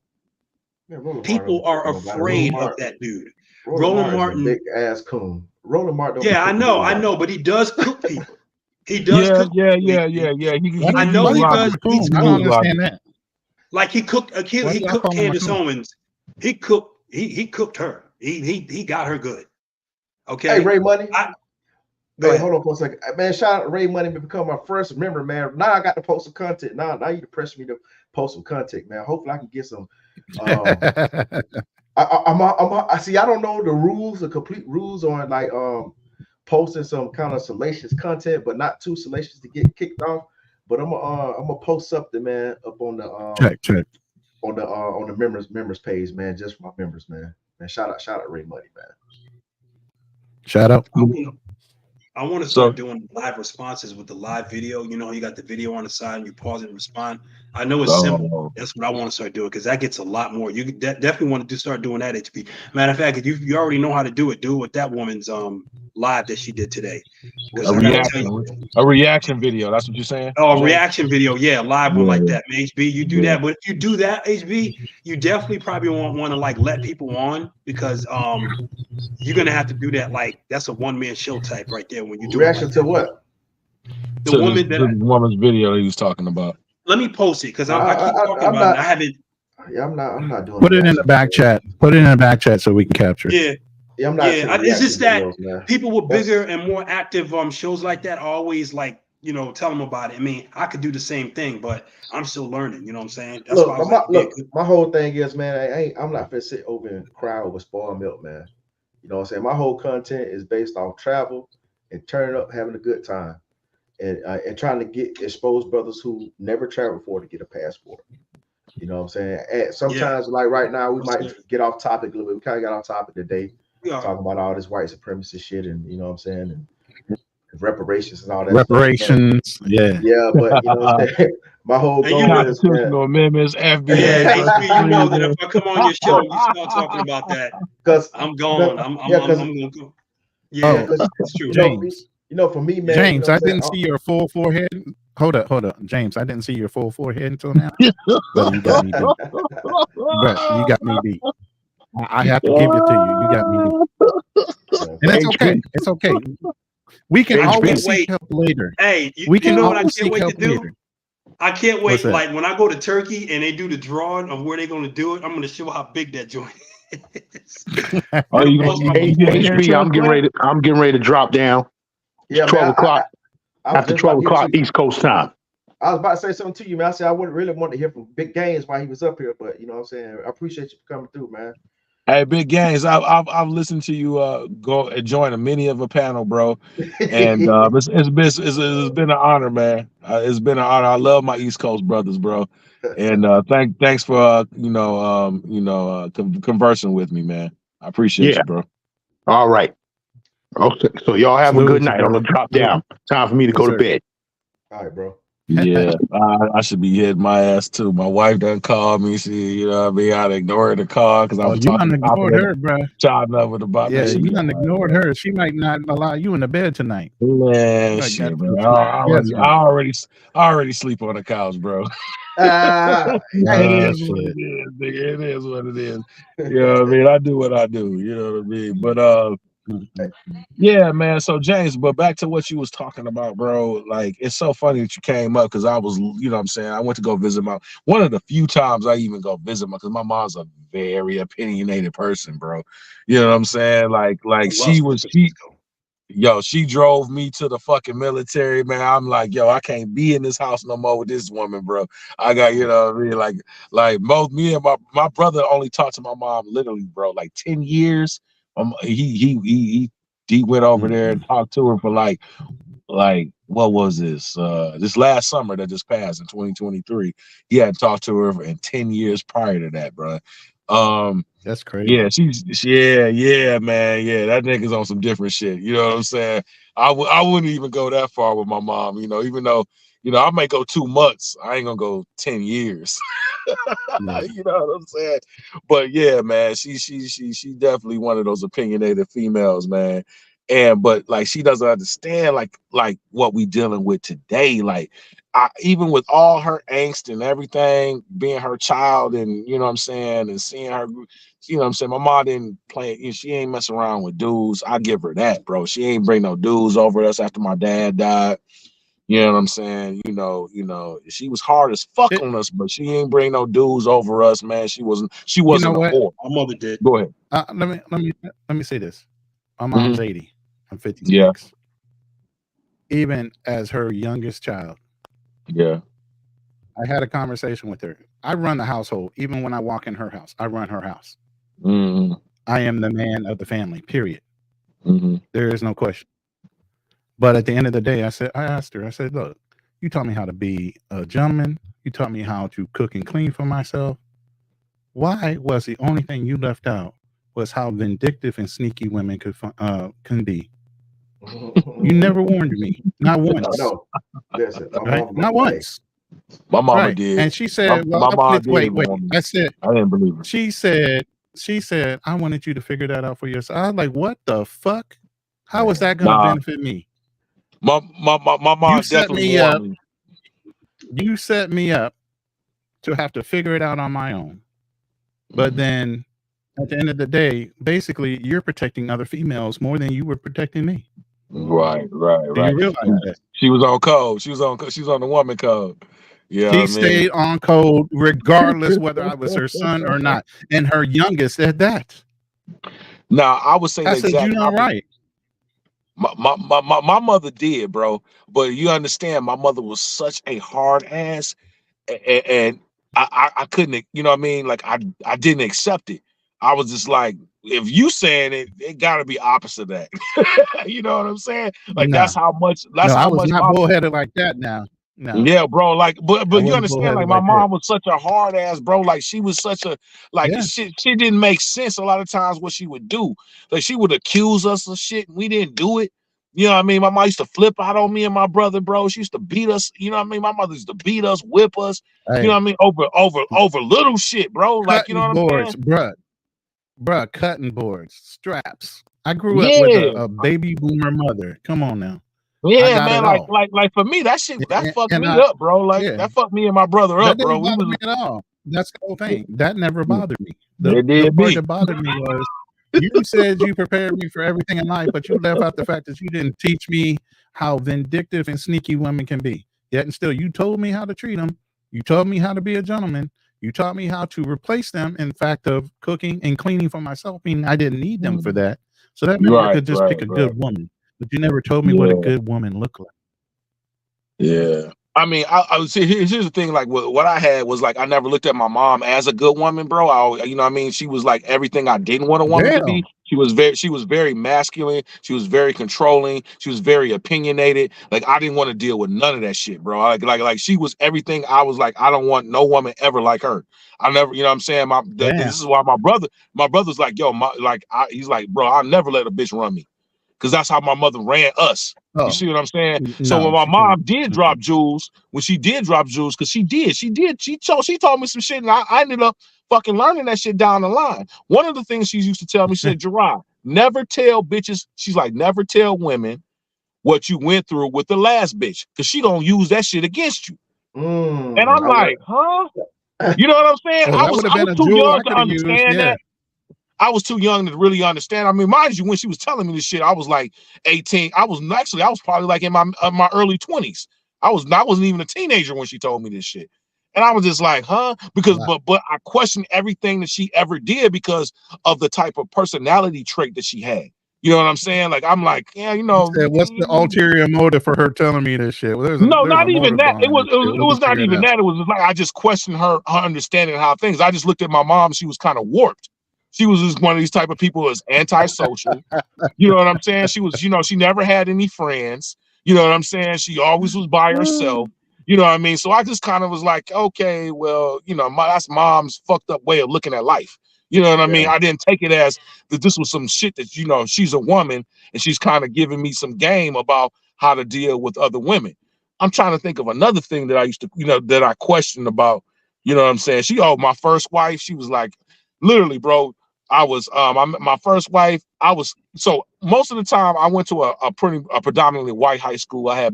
People are afraid of that dude. Roland Martin, big ass coon. Roland Martin. Yeah, I know, but he does cook people. He does. Yeah. I know he does. I don't understand that. Like he cooked Candace Owens. He cooked her. He got her good. Okay. Hey, Ray Money. Hold on for a second. Man, shout out Ray Money to become my first member, man. Now I got to post some content. Now you press me to post some content, man. Hopefully I can get some. I see. I don't know the rules, the complete rules on like posting some kind of salacious content, but not too salacious to get kicked off. But I'm gonna post something, man, up on the check on the members page, man, just for my members, man. Man, shout out Ray Money, man. Shout out. I want to start doing live responses with the live video. You know, you got the video on the side and you pause it and respond. I know it's simple. That's what I want to start doing because that gets a lot more. You definitely want to start doing that, HB. Matter of fact, if you already know how to do it with that woman's live that she did today. A reaction video. That's what you're saying? Oh, a reaction video. Yeah, live one like that. HB, you do that. But if you do that, HB, you definitely probably won't want to like let people on because you're gonna have to do that. Like that's a one-man show type right there when you do reaction to what? The woman's video he was talking about. Let me post it because I keep talking about it. I haven't. Yeah, I'm not doing. Put it in the back chat. Put it in the back chat so we can capture it. Yeah, I'm not. It's just that people with bigger and more active shows like that always like tell them about it. I mean, I could do the same thing, but I'm still learning. You know what I'm saying? That's my whole thing is, man, I'm not gonna sit over and cry over spoiled milk, man. You know what I'm saying? My whole content is based off travel and turning up, having a good time, and trying to expose brothers who never traveled before to get a passport. You know what I'm saying? And sometimes, like right now, we might get off topic a little bit. We kind of got off topic today, talking about all this white supremacy shit, and you know what I'm saying, and reparations and all that. Reparations, but, yeah, but you know what I'm saying. My whole goal is constitutional amendments, FBI. Yeah, you know that if I come on your show, you start talking about that, because I'm gone. I'm gonna go. Yeah, it's true. James, for me, man. James, I didn't see your full forehead. Hold up, James. I didn't see your full forehead until now. But you got me beat. I have to give it to you. You got me beat. And it's okay. It's okay. We can always seek help later. Hey, you know what I can't wait to do? Later. I can't wait. Like when I go to Turkey and they do the drawing of where they're going to do it, I'm going to show how big that joint is. Are you HB, I'm getting ready to drop down. Yeah, 12 o'clock. After 12 o'clock East Coast time. I was about to say something to you, man. I said I wouldn't really want to hear from Big Gaines while he was up here, but you know what I'm saying? I appreciate you for coming through, man. Hey, Big Gaines, I've listened to you go and join many of a panel, bro, and it's been an honor, man. It's been an honor. I love my East Coast brothers, bro, and thanks for conversing with me, man. I appreciate you, bro. All right. Okay, so y'all have a good night. I'm gonna drop down. Time for me to go to bed. All right, bro. Yeah, I should be hitting my ass too. My wife done called me. She, you know what I mean? I'd ignored the call because I was you talking done ignored her, bro. Chatting up with about Yeah, man. you done ignored her. She might not allow you in the bed tonight. Man, shit, bro. I already sleep on the couch, bro. It is what it is, nigga. It is what it is. You know what I mean? I do what I do. You know what I mean? But yeah, man. So James, but back to what you was talking about, bro. Like, it's so funny that you came up because I was, you know what I'm saying? I went to go visit one of the few times I even go visit because my mom's a very opinionated person, bro. You know what I'm saying? Like she drove me to the fucking military, man. I'm like, yo, I can't be in this house no more with this woman, bro. I got, you know what I mean? Like both me and my brother only talked to my mom literally, bro, like 10 years. He went over there and talked to her for like what was this last summer that just passed in 2023. He hadn't talked to her in 10 years prior to that, bro. That's crazy. Yeah, yeah, man. Yeah, that nigga's on some different shit. You know what I'm saying? I wouldn't even go that far with my mom, you know, even though, you know, I may go 2 months. I ain't gonna go 10 years. You know what I'm saying? But yeah, man, she definitely one of those opinionated females, man. But like she doesn't understand like what we dealing with today. Like even with all her angst and everything, being her child, and you know what I'm saying, and seeing her, you know what I'm saying, my mom didn't play, she ain't messing around with dudes. I give her that, bro. She ain't bring no dudes over us after my dad died. You know what I'm saying? You know, she was hard as fuck on us, but she ain't bring no dudes over us, man. She wasn't a whore. My mother did. Go ahead. Let me say this. My mom's 80. I'm 56. Yeah. Even as her youngest child. Yeah. I had a conversation with her. I run the household. Even when I walk in her house, I run her house. Mm-hmm. I am the man of the family, period. Mm-hmm. There is no question. But at the end of the day, I asked her, I said, look, you taught me how to be a gentleman. You taught me how to cook and clean for myself. Why was the only thing you left out was how vindictive and sneaky women can be? You never warned me, not once. No, listen, right? Not once. My mama did, and she said, "Well, my mom wait." did. I said, I didn't believe her. She said, I wanted you to figure that out for yourself. I was like, what the fuck? How is that going to benefit me? My mom definitely warned me. You set me up to have to figure it out on my own. But then at the end of the day, basically, you're protecting other females more than you were protecting me. Right. Do you realize that? She was on code. She was on the woman code. Yeah, she stayed on code regardless whether I was her son or not, and her youngest at that. Now I would say I said, you know, right. My mother did, bro. But you understand, my mother was such a hard ass, and I couldn't, you know what I mean? Like I didn't accept it. I was just like, if you saying it gotta be opposite of that. You know what I'm saying? Like that's how much. That's how I was much. Not bullheaded like that now. No. Yeah, bro. Like, but you understand, like my mom was such a hard ass, bro. Like she was such a she didn't make sense a lot of times what she would do. Like she would accuse us of shit and we didn't do it. You know what I mean? My mom used to flip out on me and my brother, bro. She used to beat us. You know what I mean? My mother used to beat us, whip us. You know what I mean? Over little shit, bro. Like you know what I'm saying? Bruh, cutting boards, straps. I grew up with a baby boomer mother. Come on now. Yeah, man. Like for me, that shit fucked me up, bro. Like that fucked me and my brother up, bro. That didn't bother me at all. That's the whole thing. That never bothered me. The part that bothered me was you said you prepared me for everything in life, but you left out the fact that you didn't teach me how vindictive and sneaky women can be. Yet and still, you told me how to treat them. You told me how to be a gentleman. You taught me how to replace them in fact of cooking and cleaning for myself. Meaning I didn't need them for that. So that meant I could just pick a good woman. But you never told me what a good woman looked like. Yeah. I mean, I would say here's the thing. Like what I had was like I never looked at my mom as a good woman, bro. You know what I mean? She was like everything I didn't want a woman to be. She was very masculine. She was very controlling. She was very opinionated. Like I didn't want to deal with none of that shit, bro. Like she was everything. I was like, I don't want no woman ever like her. I never, you know what I'm saying? This is why my brother's like, yo, he's like, bro, I'll never let a bitch run me. because that's how my mother ran us. Oh, you see what I'm saying? no, So when my she mom couldn't. did drop jewels, because she told me some shit, and I ended up fucking learning that shit down the line. One of the things she used to tell me, she said, Gerard, never tell bitches, she's like, never tell women what you went through with the last bitch, because she gonna use that shit against you. And I'm like, huh? You know what I'm saying? Oh, I that was would have been a too jewel young I to could have used. understand Yeah. that. I was too young to really understand. I mean, mind you, when she was telling me this shit, I was like 18. I was probably like in my early 20s. I wasn't even a teenager when she told me this shit. And I was just like, huh? Because Wow. but I questioned everything that she ever did because of the type of personality trait that she had. You know what I'm saying? Like, I'm like, yeah, you know. You said, what's the ulterior motive for her telling me this shit? Well, there's not a even motive that. It behind this shit. was not even that. It was just like I just questioned her understanding how things. I just looked at my mom. She was kind of warped. She was just one of these type of people that's antisocial. You know what I'm saying? She was, she never had any friends. You know what I'm saying? She always was by herself. You know what I mean? So I just kind of was like, okay, well, that's mom's fucked up way of looking at life. You know what I mean? I didn't take it as that this was some shit that, she's a woman and she's kind of giving me some game about how to deal with other women. I'm trying to think of another thing that I used to, that I questioned about, you know what I'm saying? My first wife, she was like, literally, bro, my first wife, so most of the time I went to a predominantly white high school. I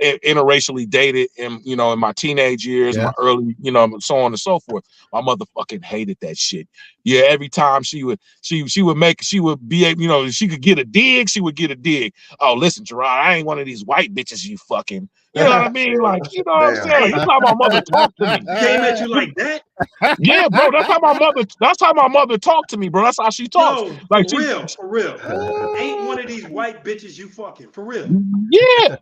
interracially dated in my teenage years, my early, so on and so forth. My mother fucking hated that shit. Yeah, every time she would be able, she could get a dig, she would get a dig. Oh, listen, Gerard, I ain't one of these white bitches you fucking. You know what I mean? Like, you know what I'm saying? Like, that's how my mother talked to me. Came at you like that? Yeah, bro. That's how my mother talked to me, bro. That's how she talks. Yo, Like for real. Ain't one of these white bitches you fucking, for real. Yeah.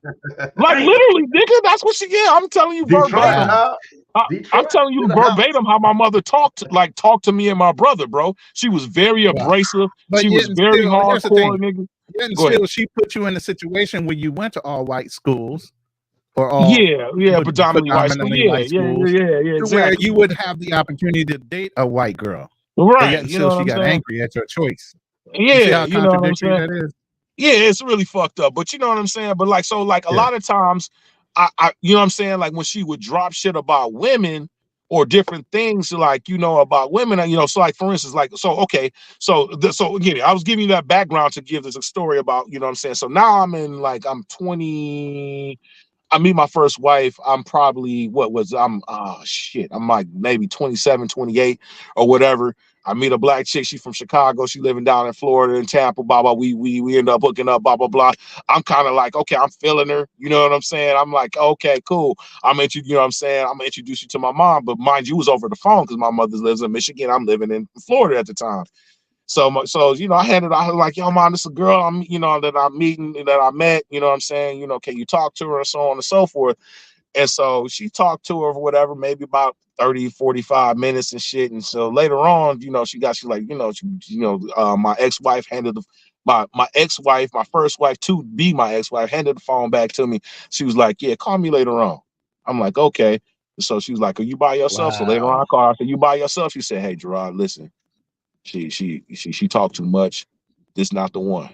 Like literally, nigga, that's what she. Yeah, I'm telling you verbatim. I'm telling you verbatim how my mother talked to me and my brother, bro. She was very abrasive. But she was very hardcore, nigga. Go ahead. She put you in a situation where you went to all white schools, or all predominantly white school. schools, exactly. Where you would have the opportunity to date a white girl, right? Yet she got angry at your choice. Yeah, you see how contradictory that is. Yeah, it's really fucked up. But you know what I'm saying? But a lot of times, I you know what I'm saying? Like when she would drop shit about women or different things, about women, so like for instance, so again, I was giving you that background to give this a story about, you know what I'm saying? So now I'm 20. I meet my first wife. I'm probably I'm like maybe 27, 28 or whatever. I meet a black chick. She's from Chicago. She living down in Florida in Tampa. Blah blah. We end up hooking up. Blah blah blah. I'm kind of like, okay, I'm feeling her. You know what I'm saying? I'm like, okay, cool. You know what I'm saying? I'm gonna introduce you to my mom. But mind you, it was over the phone because my mother lives in Michigan. I'm living in Florida at the time. So I handed out like, yo, mom, this is a girl that I'm meeting, that I met, you know what I'm saying? Can you talk to her and so on and so forth? And so she talked to her or whatever, maybe about 30, 45 minutes and shit. And so later on, my ex-wife handed my ex-wife, my first wife to be my ex-wife, handed the phone back to me. She was like, yeah, call me later on. I'm like, okay. So she was like, are you by yourself? Wow. So later on I called her. I said, you by yourself? She said, hey, Gerard, listen. She talked too much. This not the one.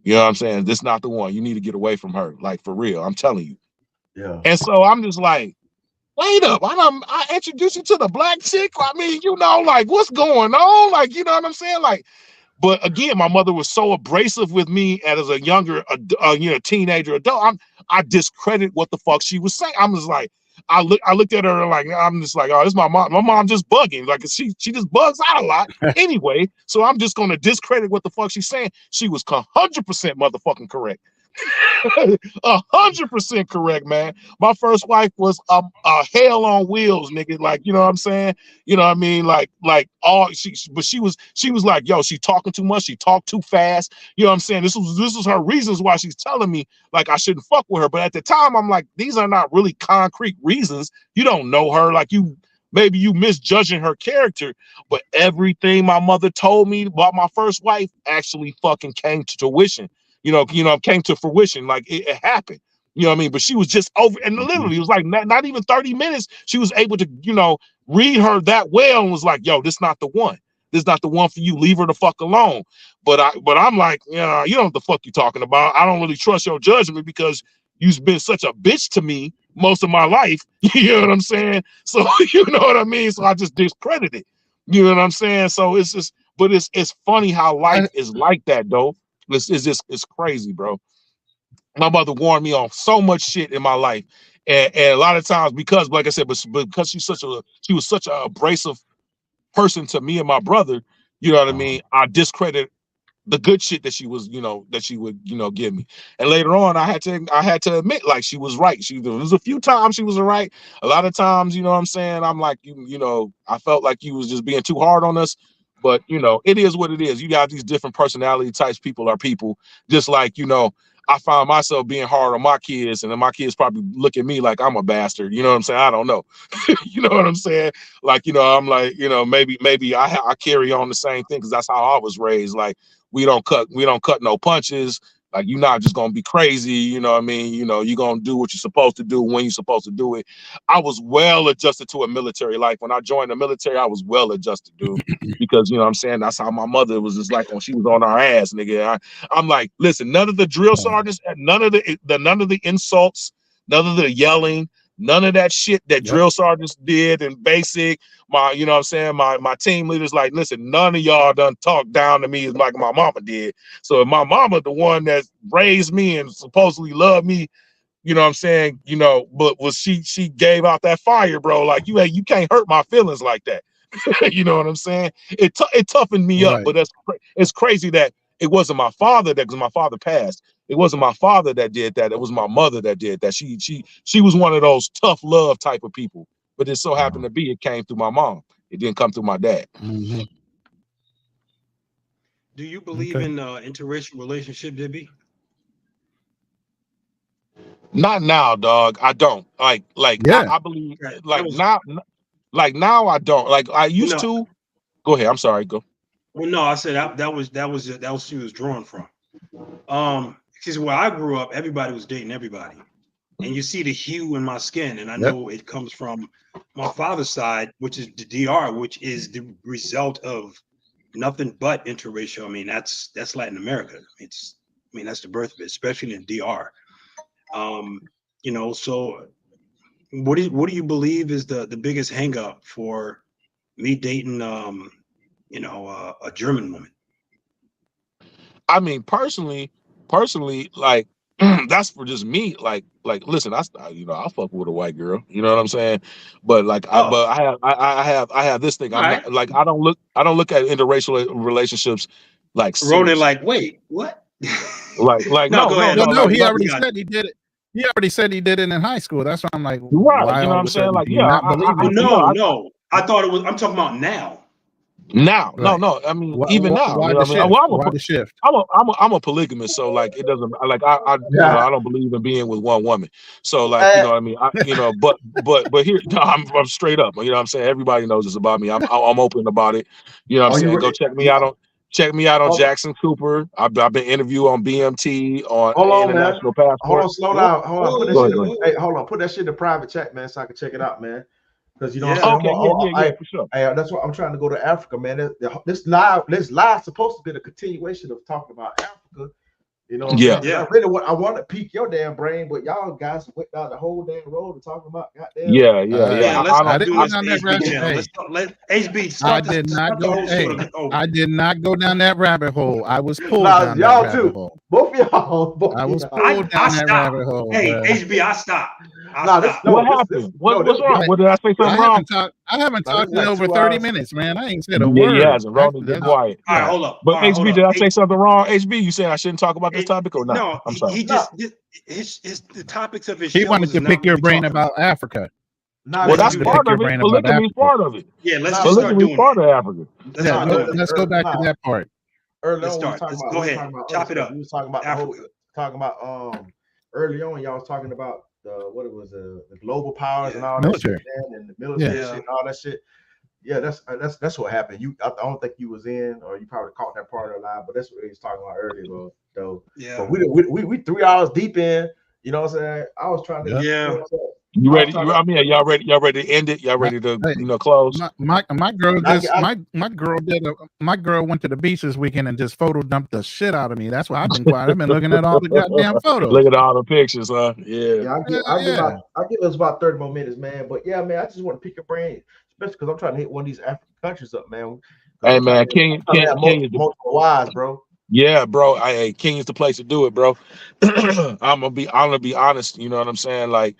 You know what I'm saying? This not the one. You need to get away from her. Like for real. I'm telling you. Yeah. And so I'm just like, wait up. I introduced you to the black chick. I mean, like what's going on? Like, you know what I'm saying? Like, but again, my mother was so abrasive with me as a younger, teenager adult. I discredit what the fuck she was saying. I'm just like, I looked at her like, I'm just like, oh, this is my mom. My mom just bugging. Like she just bugs out a lot anyway. So I'm just gonna discredit what the fuck she's saying. She was 100% motherfucking correct. 100% correct, man. My first wife was a hell on wheels, nigga. Like, you know what I'm saying? You know what I mean? But she was like, yo, she talking too much. She talked too fast. You know what I'm saying? This is her reasons why she's telling me like I shouldn't fuck with her. But at the time, I'm like, these are not really concrete reasons. You don't know her. Like maybe you misjudging her character. But everything my mother told me about my first wife actually fucking came to fruition. Came to fruition. Like it happened. You know what I mean? But she was just over, and literally, it was like not even 30 minutes. She was able to, read her that well and was like, yo, this not the one. This is not the one for you. Leave her the fuck alone. But I'm like, yeah, you know what the fuck you talking about. I don't really trust your judgment because you've been such a bitch to me most of my life. You know what I'm saying? So you know what I mean? So I just discredit it. You know what I'm saying? So it's just, but it's funny how life is like that though. It's crazy, bro. My mother warned me on so much shit in my life. And a lot of times because, like I said, but because she was such a abrasive person to me and my brother, you know what I mean? I discredit the good shit that she was, you know, that she would, you know, give me. And later on, I had to admit, like, she was right. There was a few times she was right. A lot of times, you know what I'm saying? I'm like, you know, I felt like you was just being too hard on us. But, you know, it is what it is. You got these different personality types. People are people. Just like, you know, I found myself being hard on my kids, and then my kids probably look at me like I'm a bastard. You know what I'm saying? I don't know. You know what I'm saying? Like, you know, I'm like, you know, maybe I carry on the same thing because that's how I was raised. Like, we don't cut no punches. Like, you're not just gonna be crazy, you know what I mean? You know, you're gonna do what you're supposed to do when you're supposed to do it. I was well adjusted to a military life. When I joined the military, I was well adjusted, dude. Because you know what I'm saying, that's how my mother was just like when she was on our ass, nigga. I'm like, listen, none of the drill sergeants, none of the insults, none of the yelling, none of that shit that drill sergeants did in basic. You know what I'm saying? My team leaders like, listen, none of y'all done talk down to me like my mama did. So if my mama, the one that raised me and supposedly loved me, you know what I'm saying, you know, but she gave out that fire, bro. Like, you can't hurt my feelings like that. You know what I'm saying? It toughened me up, but it's crazy that it wasn't my father because my father passed. It wasn't my father that did that. It was my mother that did that. She was one of those tough love type of people. But it so happened to be it came through my mom. It didn't come through my dad. Mm-hmm. Do you believe in interracial relationship, Dibby? Not now, dog. I don't. Like Yeah. I believe now I don't. Like I used to. Go ahead. I'm sorry. Go. Well, no, I said that was she was drawn from. Because where I grew up, everybody was dating everybody. And you see the hue in my skin, and I know it comes from my father's side, which is the DR, which is the result of nothing but interracial. I mean, that's Latin America. That's the birth of it, especially in DR. You know, so what do you believe is the biggest hang up for me dating you know, a German woman? I mean, personally, like that's for just me. Like, listen, I fuck with a white girl. You know what I'm saying? But like, I have this thing. I'm not like I don't look at interracial relationships like serious. Ronan, like, wait, what? like no, go ahead. No, he already said he did it. He already said he did it in high school. That's why I'm like, right? You know what I'm saying? Like, yeah, no. I thought it was. I'm talking about now. Now, no. I mean, even now, why you know the what I mean? shift? Why the shift? I'm a polygamist, so like it doesn't like I you know, I don't believe in being with one woman. So like, you know what I mean? But here no, I'm straight up. You know what I'm saying? Everybody knows this about me. I'm open about it. You know what I'm saying? Go check me out on Jackson Cooper. I've been interviewed on BMT on International Passport. Hold on, slow down. Hold on, put that shit. Hey, hold on, put that shit in the private chat, man, so I can check it out, man. Because you know what I'm saying? For sure. That's why I'm trying to go to Africa, man. This live supposed to be the continuation of talking about Africa. You know what I'm saying? Yeah. I want to pique your damn brain, but y'all guys went down the whole damn road to talking about goddamn. I didn't go down that rabbit hole. Let HB start. I did not go down that rabbit hole. I was pulled down y'all that too. Rabbit hole. Both y'all. I was pulled down that rabbit hole. Hey, HB, I stopped. What happened? What's wrong? What did I say something wrong? I haven't talked in over 30 minutes, man. I ain't said a word. Yeah, he hasn't. Ronan, be quiet. All right, hold up. But HB, did I say something wrong? HB, you saying I shouldn't talk about this topic or not? No, I'm sorry. He just the topics of his show. He wanted to pick your brain about Africa. Well, that's part of it. Polygamy is part of it. Yeah, let's just start doing part of Africa. Let's go back to that part. Let's start. Go ahead. Chop it up. We was talking about early on. Y'all was talking about what it was the global powers and all military. That shit, and the military shit and all that shit. Yeah, that's what happened. I don't think you was in, or you probably caught that part of the live, but that's what he was talking about earlier, though. Yeah. But we 3 hours deep in. You know what I'm saying? I was trying to. Yeah. You ready? I mean, y'all ready? Y'all ready to end it? Y'all ready to close? My girl my girl went to the beach this weekend and just photo dumped the shit out of me. That's why I've been quiet. I've been looking at all the goddamn photos. Look at all the pictures, huh? Yeah, I give us about 30 more minutes, man. But yeah, man, I just want to pick your brain, especially because I'm trying to hit one of these African countries up, man. Hey, man, Kenya, multiple wives, bro. Yeah, bro. Kenya's the place to do it, bro. I'm gonna be honest. You know what I'm saying? Like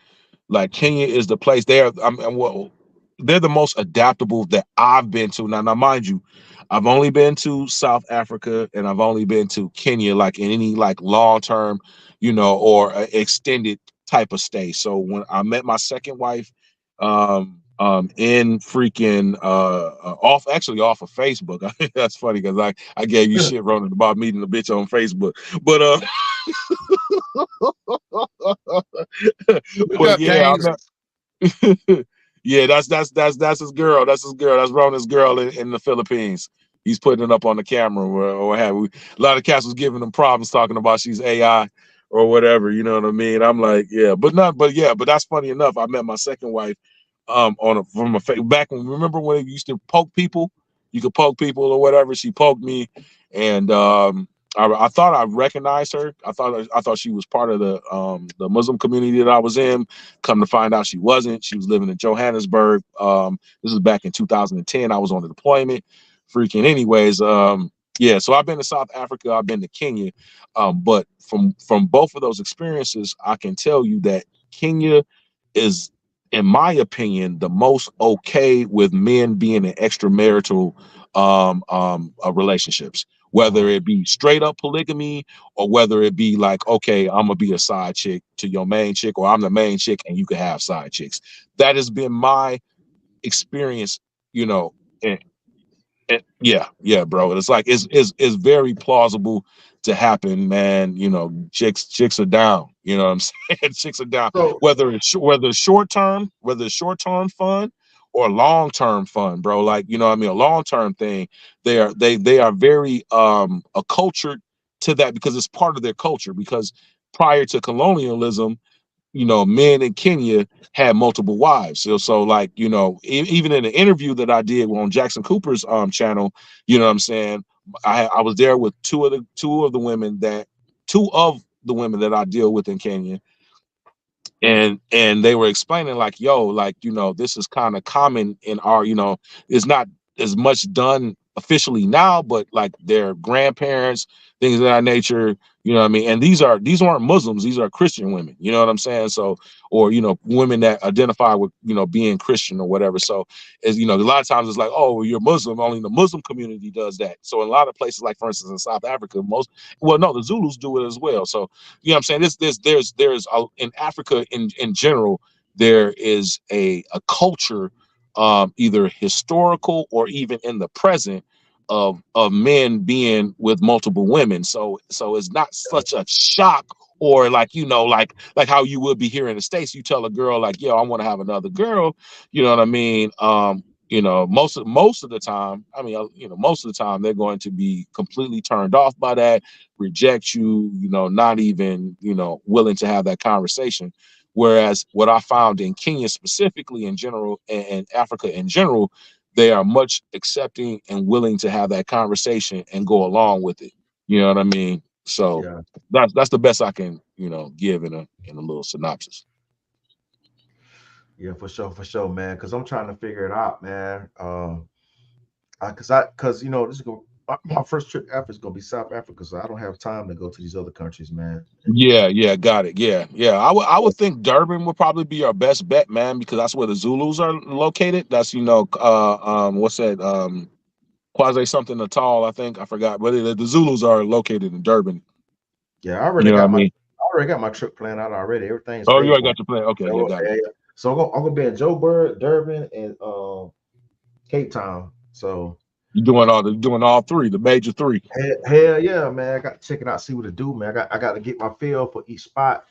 Kenya is the place. They're the most adaptable that I've been to. Now, mind you, I've only been to South Africa and I've only been to Kenya, like in any like long term, or extended type of stay. So when I met my second wife, in freaking off of Facebook. That's funny because I gave you shit, Ronan, about meeting the bitch on Facebook, but but yeah, yeah, that's his girl. That's his girl. That's Ronan's girl in the Philippines. He's putting it up on the camera or have we. A lot of cats was giving them problems talking about she's AI or whatever. You know what I mean? I'm like, yeah, but that's funny enough. I met my second wife back when, remember when you used to poke people? You could poke people or whatever. She poked me, and I thought I recognized her. I thought she was part of the Muslim community that I was in. Come to find out, she wasn't. She was living in Johannesburg. This was back in 2010. I was on the deployment. Freaking, anyways. Yeah. So I've been to South Africa. I've been to Kenya. But from both of those experiences, I can tell you that Kenya is, in my opinion, the most okay with men being in extramarital relationships, whether it be straight up polygamy or whether it be like, okay, I'm gonna be a side chick to your main chick, or I'm the main chick and you can have side chicks. That has been my experience, and yeah, bro. It's like it's very plausible to happen, man. Chicks are down. You know what I'm saying? Chicks are down. So, whether it's short term fun or long term fun, bro. Like, you know what I mean, a long term thing. They are very accultured to that because it's part of their culture. Because prior to colonialism, men in Kenya had multiple wives. So like, even in an interview that I did on Jackson Cooper's channel, you know what I'm saying? I was there with two of the women that I deal with in Kenya. And they were explaining like, yo, like, this is kind of common in our, it's not as much done officially now, but like their grandparents, things of that nature, you know what I mean? And these aren't Muslims, these are Christian women, you know what I'm saying? So, or, women that identify with, being Christian or whatever. So, as a lot of times it's like, oh, you're Muslim, only the Muslim community does that. So in a lot of places, like for instance, in South Africa, the Zulus do it as well. So, you know what I'm saying? There's in Africa in general, there is a culture, either historical or even in the present, of men being with multiple women. So it's not such a shock, or like, like how you would be here in the States. You tell a girl like, yo, I want to have another girl, you know what I mean? Most of the time, most of the time they're going to be completely turned off by that, reject you, not even, willing to have that conversation. Whereas what I found in Kenya specifically, in general, and Africa in general, they are much accepting and willing to have that conversation and go along with it. You know what I mean? So yeah. that's the best I can, give in a little synopsis. Yeah, for sure, man. Because I'm trying to figure it out, man. Because this is my first trip to Africa is gonna be South Africa, so I don't have time to go to these other countries, man. Yeah, got it. Yeah. I would think Durban would probably be our best bet, man, because that's where the Zulus are located. That's what's that? Quasi something Natal, I think. I forgot, but the Zulus are located in Durban. Yeah, I already got my trip planned out already. Everything's Oh, you paid already for. got your plan. Okay, So, got it. so I'm gonna be in Joburg, Durban, and Cape Town. So You're doing all three, the major three. hell yeah, man. I got to check it out, see what to do, man. I got to get my feel for each spot.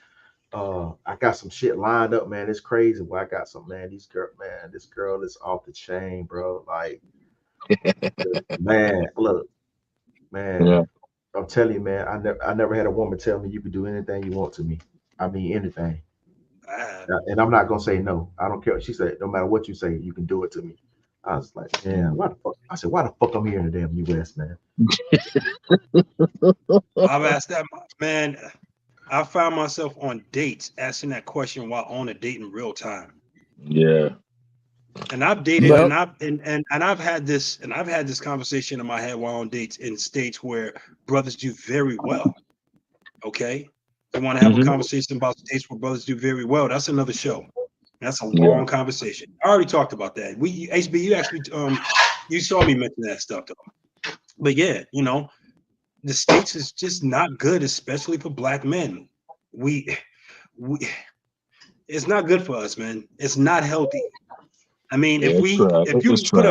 I got some shit lined up, man. It's crazy. Boy, I got some, man. This girl is off the chain, bro. Like, man, look, man. Yeah. I'm telling you, man. I never had a woman tell me you could do anything you want to me. I mean, anything. And I'm not gonna say no. I don't care. She said, no matter what you say, you can do it to me. I was like, man, why the fuck? I said, why the fuck I'm here in the damn US, man? I've asked that, man. I found myself on dates asking that question while on a date in real time. Yeah. And I've dated, and I've had this conversation in my head while on dates in states where brothers do very well. Okay, you want to have a conversation about states where brothers do very well? That's another show. That's a long conversation. I already talked about that. HB, you actually you saw me mention that stuff though. But yeah, you know, the states is just not good, especially for black men. We it's not good for us, man. It's not healthy. I mean, if you put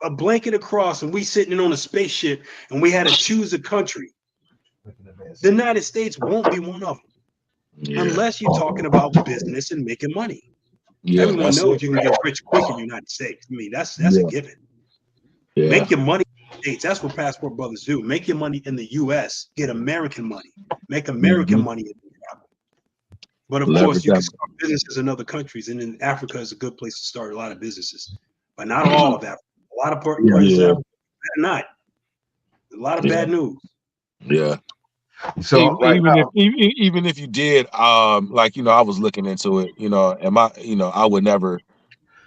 a blanket across and we sitting on a spaceship and we had to choose a country, the United States won't be one of them, unless you're talking about business and making money. Yeah, everyone knows you can get rich quick in the United States. I mean, that's a given. Yeah. Make your money in the States. That's what passport brothers do. Make your money in the U.S. Get American money. Make American money in the travel. But of course, you can start businesses in other countries, and in Africa is a good place to start a lot of businesses, but not all of Africa. A lot of places of Africa, not. A lot of bad news. Yeah. So even if you did, like, you know, I was looking into it, you know, I would never,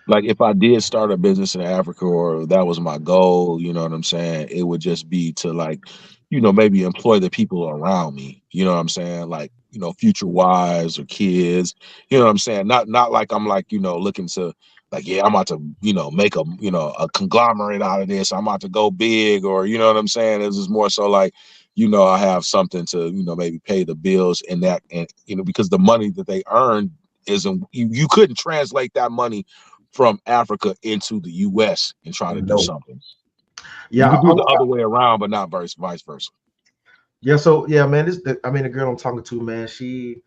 like, if I did start a business in Africa, or that was my goal, you know what I'm saying, it would just be to, like, you know, maybe employ the people around me, you know what I'm saying, like, you know, future wives or kids, you know what I'm saying, not like I'm, like, you know, looking to, like, yeah, I'm about to, you know, make a conglomerate out of this, I'm about to go big, or, you know what I'm saying, it's just more so like, you know, I have something to, you know, maybe pay the bills, and that, and, you know, because the money that they earn isn't, you couldn't translate that money from Africa into the U.S. and try to do something. Yeah, you can do the other way around, but not vice versa. Yeah, so yeah, man, the girl I'm talking to, man, she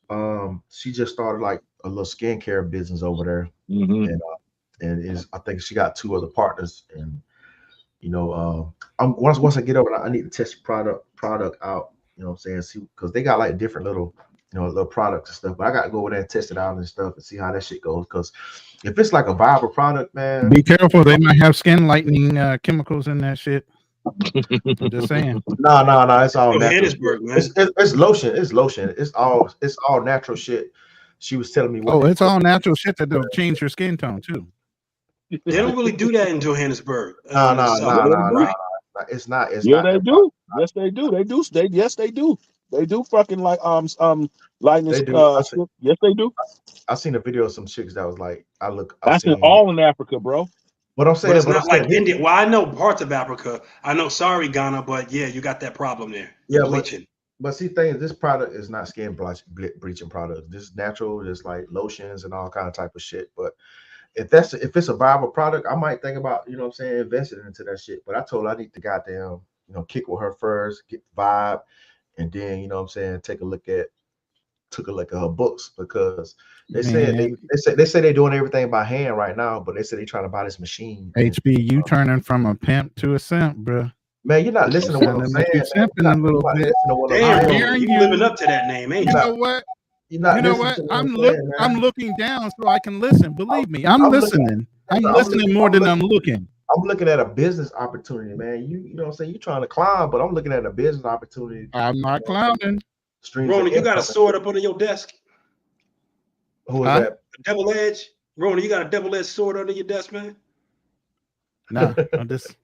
just started like a little skincare business over there, and I think she got 2 other partners, and you know, once I get over, I need to test product out, you know what I'm saying, see, because they got like different little products and stuff, but I got to go over there and test it out and stuff and see how that shit goes, because if it's like a viable product, man, be careful, they might have skin lightening chemicals in that shit. I'm just saying. No, it's all natural. It's lotion. It's all natural shit. She was telling me what. It's all natural shit that'll change your skin tone too. They don't really do that in Johannesburg. No. It's not. They do. Yes, they do. They do. They do fucking like lightness. They do. Yes, they do. I seen a video of some chicks that was like, That's all in Africa, bro. But I'm saying, it's not like India. Well, I know parts of Africa. I know, sorry, Ghana, but yeah, you got that problem there. Yeah, bleaching. But see, this product is not skin bleaching product. This is natural, just like lotions and all kind of type of shit. But if it's a viable product, I might think about, you know what I'm saying, investing into that shit. But I told her I need to goddamn, you know, kick with her first, get the vibe, and then, you know what I'm saying, take a look at her books, because they say they're doing everything by hand right now, but they say they're trying to buy this machine. HB, you turning from a pimp to a simp, bro. Man, you're not listening to what I'm saying. You're simping a little bit. Damn, you living up to that name, ain't you? You know what? You know what? I'm looking down so I can listen. Believe me, I'm listening. I'm listening more than I'm looking. I'm looking at a business opportunity, man. You know what I'm saying? You're trying to climb, but I'm looking at a business opportunity. I'm not climbing. Rona, you got a sword up under your desk? Who is that? A double edge? Rona, you got a double edged sword under your desk, man? No, I'm just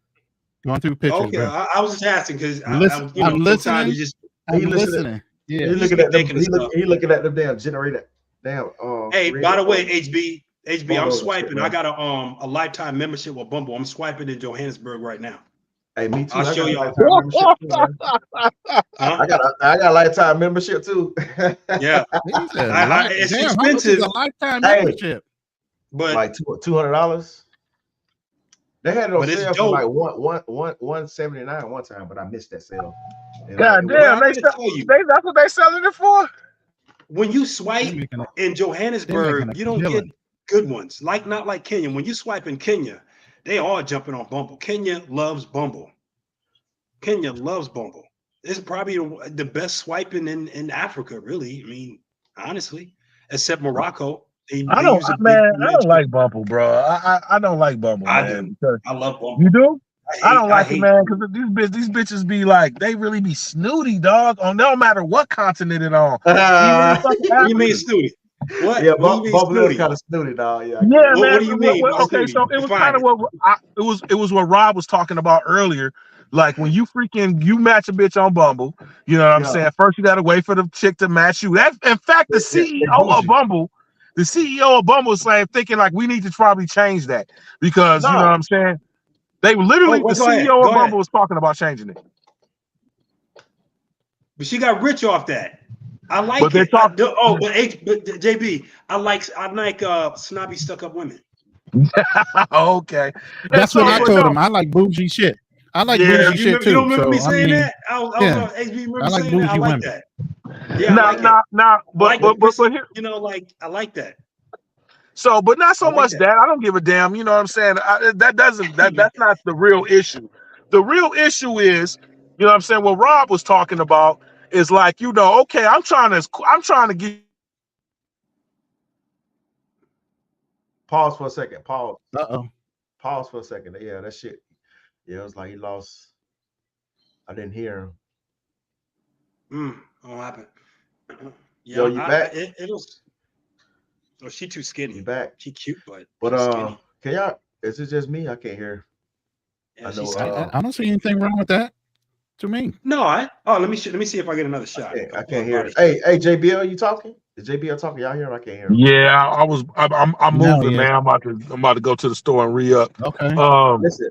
going through pictures. Okay, I was just asking because I'm listening. I'm listening. Yeah, he's looking at them. He looking at them damn generator. Damn. Hey, by the way, HB, I'm swiping. I got a lifetime membership with Bumble. I'm swiping in Johannesburg right now. Hey, me too. I'll show y'all. I got a lifetime membership too. Yeah, it's expensive. A lifetime membership, but like $200. They had it on sale for like $179 one time, but I missed that sale. God damn, that's what they selling it for. When you swipe in Johannesburg, you don't get good ones. Not like Kenya. When you swipe in Kenya, they all jumping on Bumble. Kenya loves Bumble. It's probably the best swiping in Africa, really. I mean, honestly, except Morocco. They I use a big don't like Bumble, bro. I don't like Bumble, I man. do. Because I love Bumble. you do? I don't I like it, hate man, because these bitches be like, they really be snooty, dog, on no matter what continent it on. What do you mean snooty? What? Yeah, What do you mean Bumble is snooty? kind of snooty, dog. Yeah, Yeah, What man. do you mean by Okay, snooty? so it was Define kind of it. it was what Rob was talking about earlier. Like when you match a bitch on Bumble, you know what I'm saying? First you gotta wait for the chick to match you. That in fact the CEO of Bumble, is saying thinking like we need to probably change that because you know what I'm saying? They literally the CEO of Bumble was talking about changing it. But she got rich off that. I like but it. But JB, I like snobby stuck up women. Okay. That's what I told him. I like bougie shit. I like bougie shit too. You don't remember me so, saying I mean, that? I was on HB. Remember like saying that? I like women. that. Yeah, but here, you know, like I like that. So, but not so much that I don't give a damn. You know what I'm saying? That's not the real issue. The real issue is, you know what I'm saying? What Rob was talking about is like, you know, okay, I'm trying to get. Pause for a second. Pause. Uh-oh. Pause for a second. Yeah, that shit. Yeah, it was like he lost. I didn't hear him. What happened? Yeah, Yo, you back? It was. Oh, she too skinny. You back? She cute, but can y'all? Is it just me? I can't hear. Yeah, I know. I don't see anything wrong with that. To me, no. Let me see if I get another shot. I can't hear. Hey, JBL, you talking? Is JBL talking? Y'all hear him? I can't hear him. Yeah, I'm moving, man. I'm about to go to the store and re-up. Okay. Listen.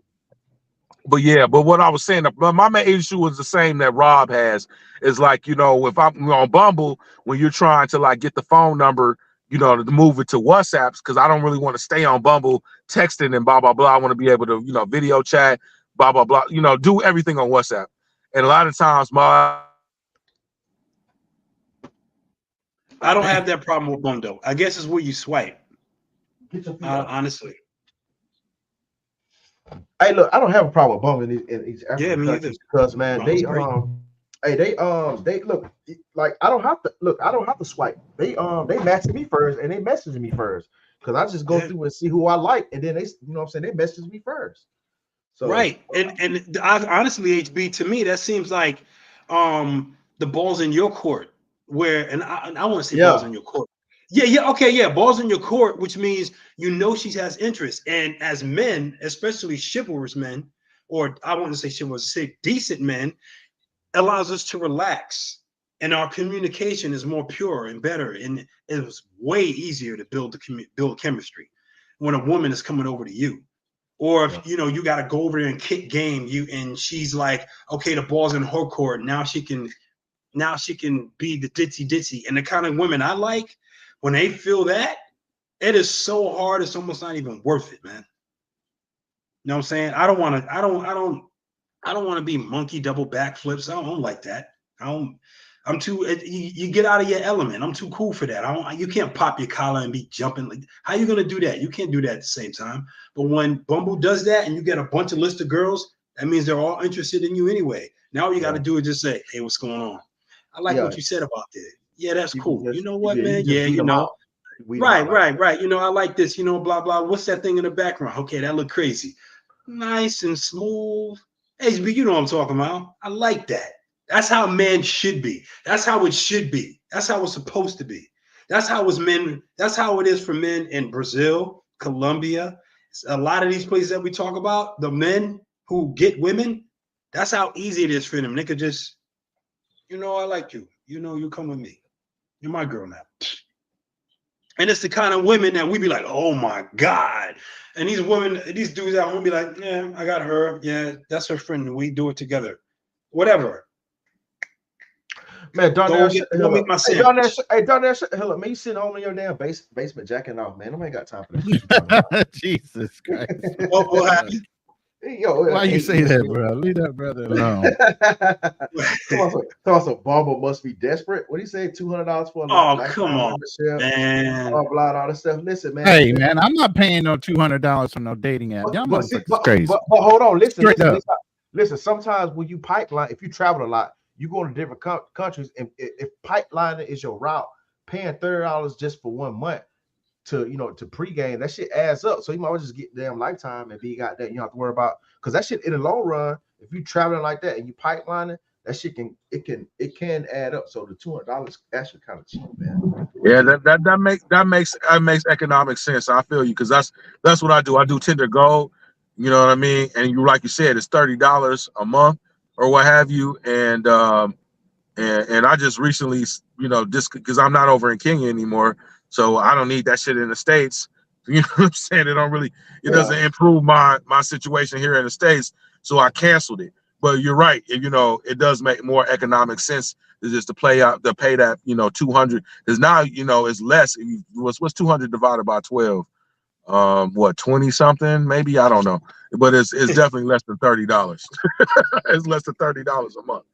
But what I was saying, my main issue was the same that Rob has. Is like, you know, if I'm on Bumble, when you're trying to like get the phone number, you know, to move it to WhatsApps, because I don't really want to stay on Bumble texting and blah blah blah. I want to be able to, you know, video chat, blah blah blah. You know, do everything on WhatsApp. And a lot of times, I don't have that problem with Bumble. I guess it's where you swipe. Honestly. Hey, look, I don't have a problem with Bumble in these African countries because, man, they look like I don't have to swipe. They match me first and they message me first because I just go through and see who I like and then they, you know what I'm saying, they message me first. So right, and honestly, HB, to me that seems like the ball's in your court. Where I want to say balls in your court. Okay, balls in your court, which means you know she has interest. And as men, especially chivalrous men, or I want to say chivalrous, say decent men, allows us to relax. And our communication is more pure and better. And it was way easier to build chemistry when a woman is coming over to you. Or if you know you got to go over there and kick game, and she's like, okay, the ball's in her court. Now she can be the ditzy. And the kind of women I like, when they feel that, it is so hard, it's almost not even worth it, man. You know what I'm saying? I don't want to be monkey double backflips. I don't like that. I'm too, you get out of your element. I'm too cool for that. You can't pop your collar and be jumping. Like, how you going to do that? You can't do that at the same time. But when Bumble does that and you get a bunch of list of girls, that means they're all interested in you anyway. Now all you got to do is just say, hey, what's going on? I like what you said about that. Yeah, that's cool. You know what, man? Yeah, you know. Right. You know, I like this, you know, blah, blah. What's that thing in the background? Okay, that look crazy. Nice and smooth. HB, you know what I'm talking about. I like that. That's how men should be. That's how it should be. That's how it's supposed to be. That's how it is for men in Brazil, Colombia. A lot of these places that we talk about, the men who get women, that's how easy it is for them. They could just, you know, I like you. You know, you come with me. You're my girl now. And it's the kind of women that we be like, oh my God. And these women, these dudes out here be like, yeah, I got her. Yeah, that's her friend. We do it together. Whatever. Man, Darnell, hey, Darnell, man, you sitting on your damn basement jacking off, man. Nobody got time for this. Jesus Christ. What happened? Yo, why you say that, bro? Leave that brother alone. So Bumble must be desperate. What do you say? $200 for a come on, man. All this stuff. Listen, man. Hey, man, I'm not paying no $200 for no dating app. Y'all motherfuckers crazy. But hold on, listen. Sometimes when you pipeline, if you travel a lot, you go to different countries, and if pipelining is your route, paying $30 just for 1 month to to pregame, that shit adds up. So you might well just get damn lifetime and be got that. You don't have to worry about, because that shit in the long run, if you traveling like that and you pipelining, that shit can add up. So the $200 actually kind of cheap, man. Yeah, that makes economic sense. I feel you, because that's what I do. I do tender gold, you know what I mean? And you, like you said, it's $30 a month or what have you. And I just recently, just because I'm not over in Kenya anymore, so I don't need that shit in the States. You know what I'm saying? It doesn't improve my situation here in the States. So I canceled it. But you're right. It does make more economic sense just to pay that, 200, because now, it's less. What's 200 divided by 12? 20 something, maybe, I don't know, but it's definitely less than $30. It's less than $30 a month.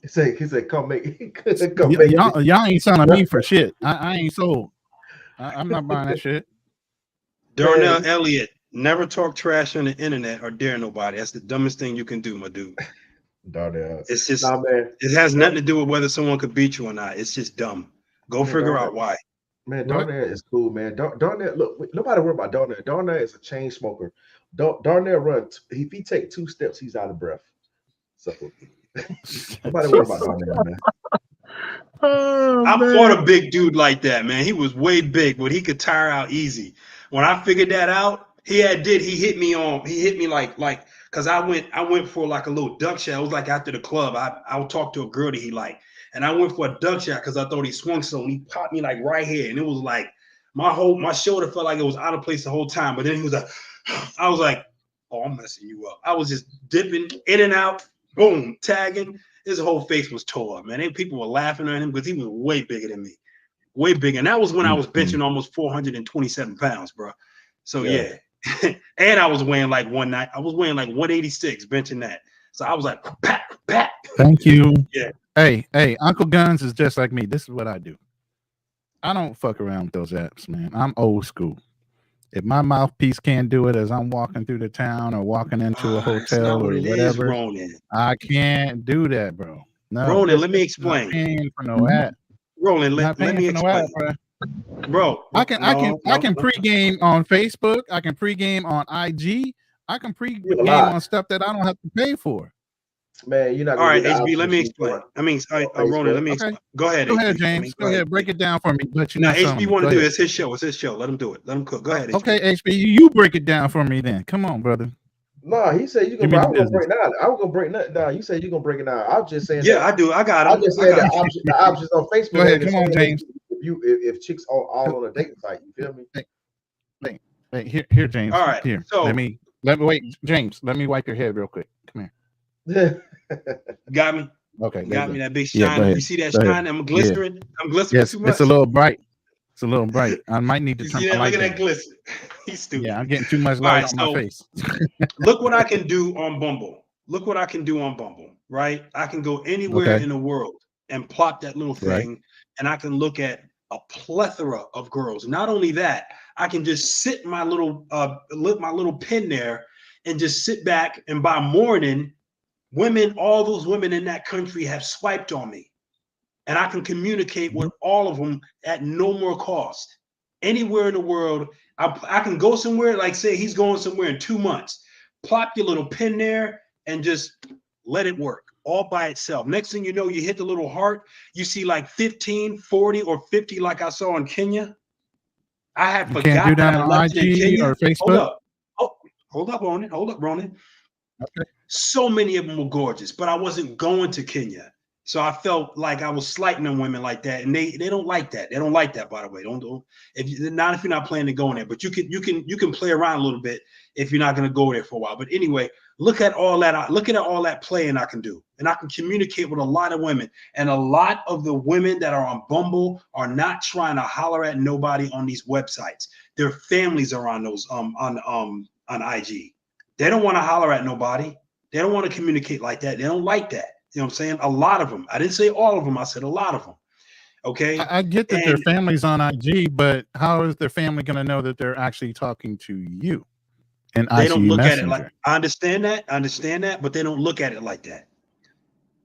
He said, come make y'all ain't selling me for shit. I ain't sold. I'm not buying that shit. Darnell Elliott, never talk trash on the internet or dare nobody. That's the dumbest thing you can do, my dude. Darnell. It's just, man. It has nothing to do with whether someone could beat you or not. It's just dumb. Go figure out why. Man, Darnell is cool, man. Darnell, look, nobody worry about Darnell. Darnell is a chain smoker. Darnell runs. If he take 2 steps, he's out of breath. So nobody worry about Darnell, man. I fought a big dude like that, man. He was way big, but he could tire out easy. When I figured that out, he hit me like because I went for like a little duck shot. It was like after the club. I would talk to a girl that he liked, and I went for a duck shot because I thought he swung so, and he popped me like right here, and it was like my shoulder felt like it was out of place the whole time. But then he was like, I was like, oh, I'm messing you up. I was just dipping in and out, boom, tagging. His whole face was tore up, man. People were laughing at him because he was way bigger than me. Way bigger. And that was when I was benching almost 427 pounds, bro. So yeah. And I was weighing like 186 benching that. So I was like, pat. Thank you. Yeah. Hey, Uncle Guns is just like me. This is what I do. I don't fuck around with those apps, man. I'm old school. If my mouthpiece can't do it as I'm walking through the town or walking into a hotel or whatever, I can't do that, bro. No, Ronan, let me explain. Not paying for no app. Ronan, let me explain. Bro, I can pregame on Facebook. I can pregame on IG. I can pregame on stuff that I don't have to pay for. Man, you're not. All right, HB, let me explain. Ronan, let me explain. Go ahead, James. Go ahead, break it down for me. But now, HB want to do it. It's his show. It's his show. Let him do it. Let him cook. Go ahead, HB. Okay, HB, you break it down for me then. Come on, brother. No, he said you gonna. I was gonna break down. I was gonna break nothing down. You said you're gonna break it down. I was just saying. Yeah, I do. I got it. I just said the options on Facebook. Go ahead, come on, James. If chicks all on a dating site, you feel me? Hey, here, James. All right. Here. So let me wait, James. Let me wipe your head real quick. Come here. Got me. Okay. Got me that big shine. You see that shine? I'm glistering. Yeah. I'm glistering yes, too much. It's a little bright. It's a little bright. I might need to turn the light. Look at that glisten. He's stupid. Yeah, I'm getting too much light on my face. Look what I can do on Bumble. Right? I can go anywhere in the world and plop that little thing, and I can look at a plethora of girls. Not only that, I can just sit my little pin there and just sit back, and by morning, all those women in that country have swiped on me. And I can communicate with all of them at no more cost. Anywhere in the world, I can go somewhere, like say he's going somewhere in 2 months. Plop your little pin there and just let it work all by itself. Next thing you know, you hit the little heart. You see like 15, 40, or 50 like I saw in Kenya. I had forgotten. Can't do that on IG or Facebook? Hold up, Ronan. Okay. So many of them were gorgeous, but I wasn't going to Kenya. So I felt like I was slighting them women like that, and they don't like that. They don't like that, by the way. Don't if you're not planning to go in there, but you can play around a little bit if you're not going to go there for a while. But anyway, look at all that playing I can do, and I can communicate with a lot of women. And a lot of the women that are on Bumble are not trying to holler at nobody on these websites. Their families are on those on IG. They don't want to holler at nobody. They don't want to communicate like that. They don't like that. You know what I'm saying? A lot of them. I didn't say all of them. I said a lot of them. Okay. I get that their family's on IG, but how is their family going to know that they're actually talking to you? And they don't look at it like. I understand that, but they don't look at it like that.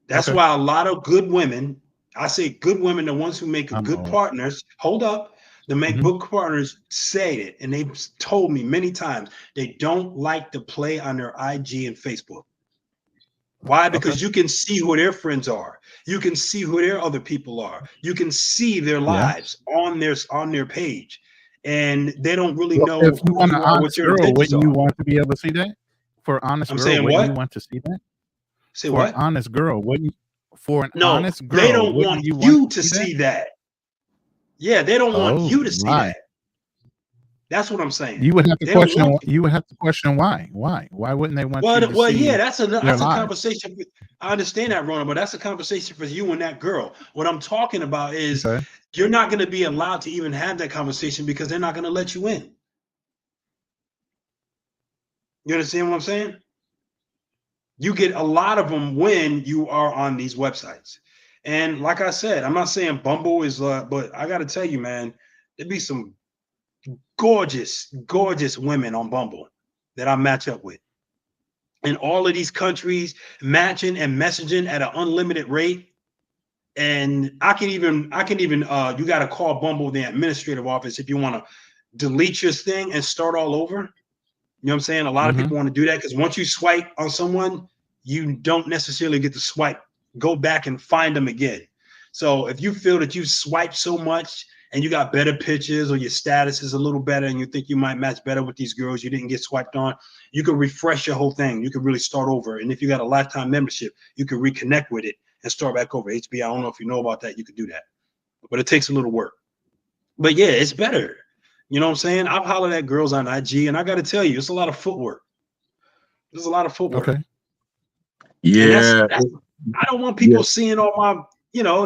That's why a lot of good women. I say good women, the ones who make good partners. Hold up. The make good partners say it, and they've told me many times they don't like to play on their IG and Facebook. Why? Because you can see who their friends are. You can see who their other people are. You can see their lives on their page, and they don't really know if you who want you an are, what honest your girl, intentions wouldn't you are. want to be able to see that? For an honest I'm girl, saying wouldn't what? you want to see that? Say For what? an honest girl, wouldn't for an No, honest they girl, don't wouldn't want you want you to to see see that? that. Yeah, they don't want Oh, you to see why? that. That's what I'm saying. You would have to They don't question. want you. You would have to question why. Why wouldn't they want you to Well, yeah, see that's a their lives? conversation. I understand that, Rona, but that's a conversation for you and that girl. What I'm talking about is Okay. you're not going to be allowed to even have that conversation because they're not going to let you in. You understand what I'm saying? You get a lot of them when you are on these websites. And like I said, I'm not saying Bumble is, but I got to tell you, man, there'd be some gorgeous, gorgeous women on Bumble that I match up with. In all of these countries, matching and messaging at an unlimited rate. And I can even you got to call Bumble, the administrative office, if you want to delete your thing and start all over. You know what I'm saying? A lot of people want to do that because once you swipe on someone, you don't necessarily get to swipe, go back and find them again. So if you feel that you swipe so much and you got better pictures or your status is a little better and you think you might match better with these girls you didn't get swiped on, you can refresh your whole thing. You can really start over. And if you got a lifetime membership, you can reconnect with it and start back over. HB, I don't know if you know about that. You could do that, but it takes a little work. But yeah, it's better. You know what I'm saying? I've hollered at girls on IG, and I got to tell you, it's a lot of footwork. There's a lot of footwork. Okay. And Yeah. I don't want people seeing all my,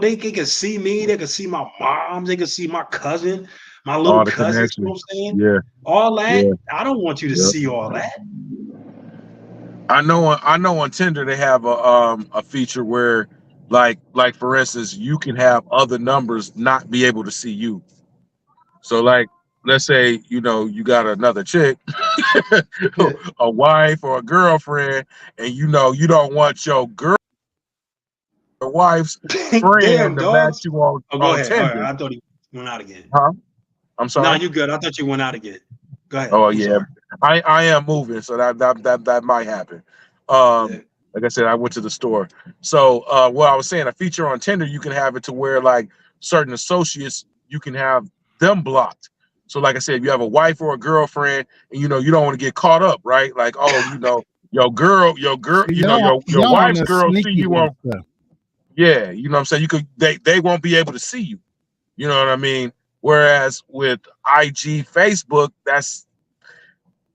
they can see me, they can see my mom, they can see my cousin, my little All the cousins, you know connections. what I'm saying? Yeah. All that. Yeah. I don't want you to see all that. I know on Tinder they have a feature where like for instance, you can have other numbers not be able to see you. So like let's say, you got another chick, a wife or a girlfriend, and you don't want your wife's Damn, friend to match dogs. you Oh, go on ahead. All right. Tinder. I thought he went out again. Huh? I'm No, sorry. you good. I thought you went out again. Go ahead. Oh I'm yeah, sorry. I am moving, so that might happen. Yeah. Like I said, I went to the store. So what I was saying, a feature on Tinder, you can have it to where like certain associates, you can have them blocked. So like I said, if you have a wife or a girlfriend, and you don't want to get caught up, right? Like, oh, your girl, See, your y'all on wife's the girl see sneaky you on. stuff. Yeah, you know what I'm saying? They won't be able to see you. You know what I mean? Whereas with IG, Facebook, that's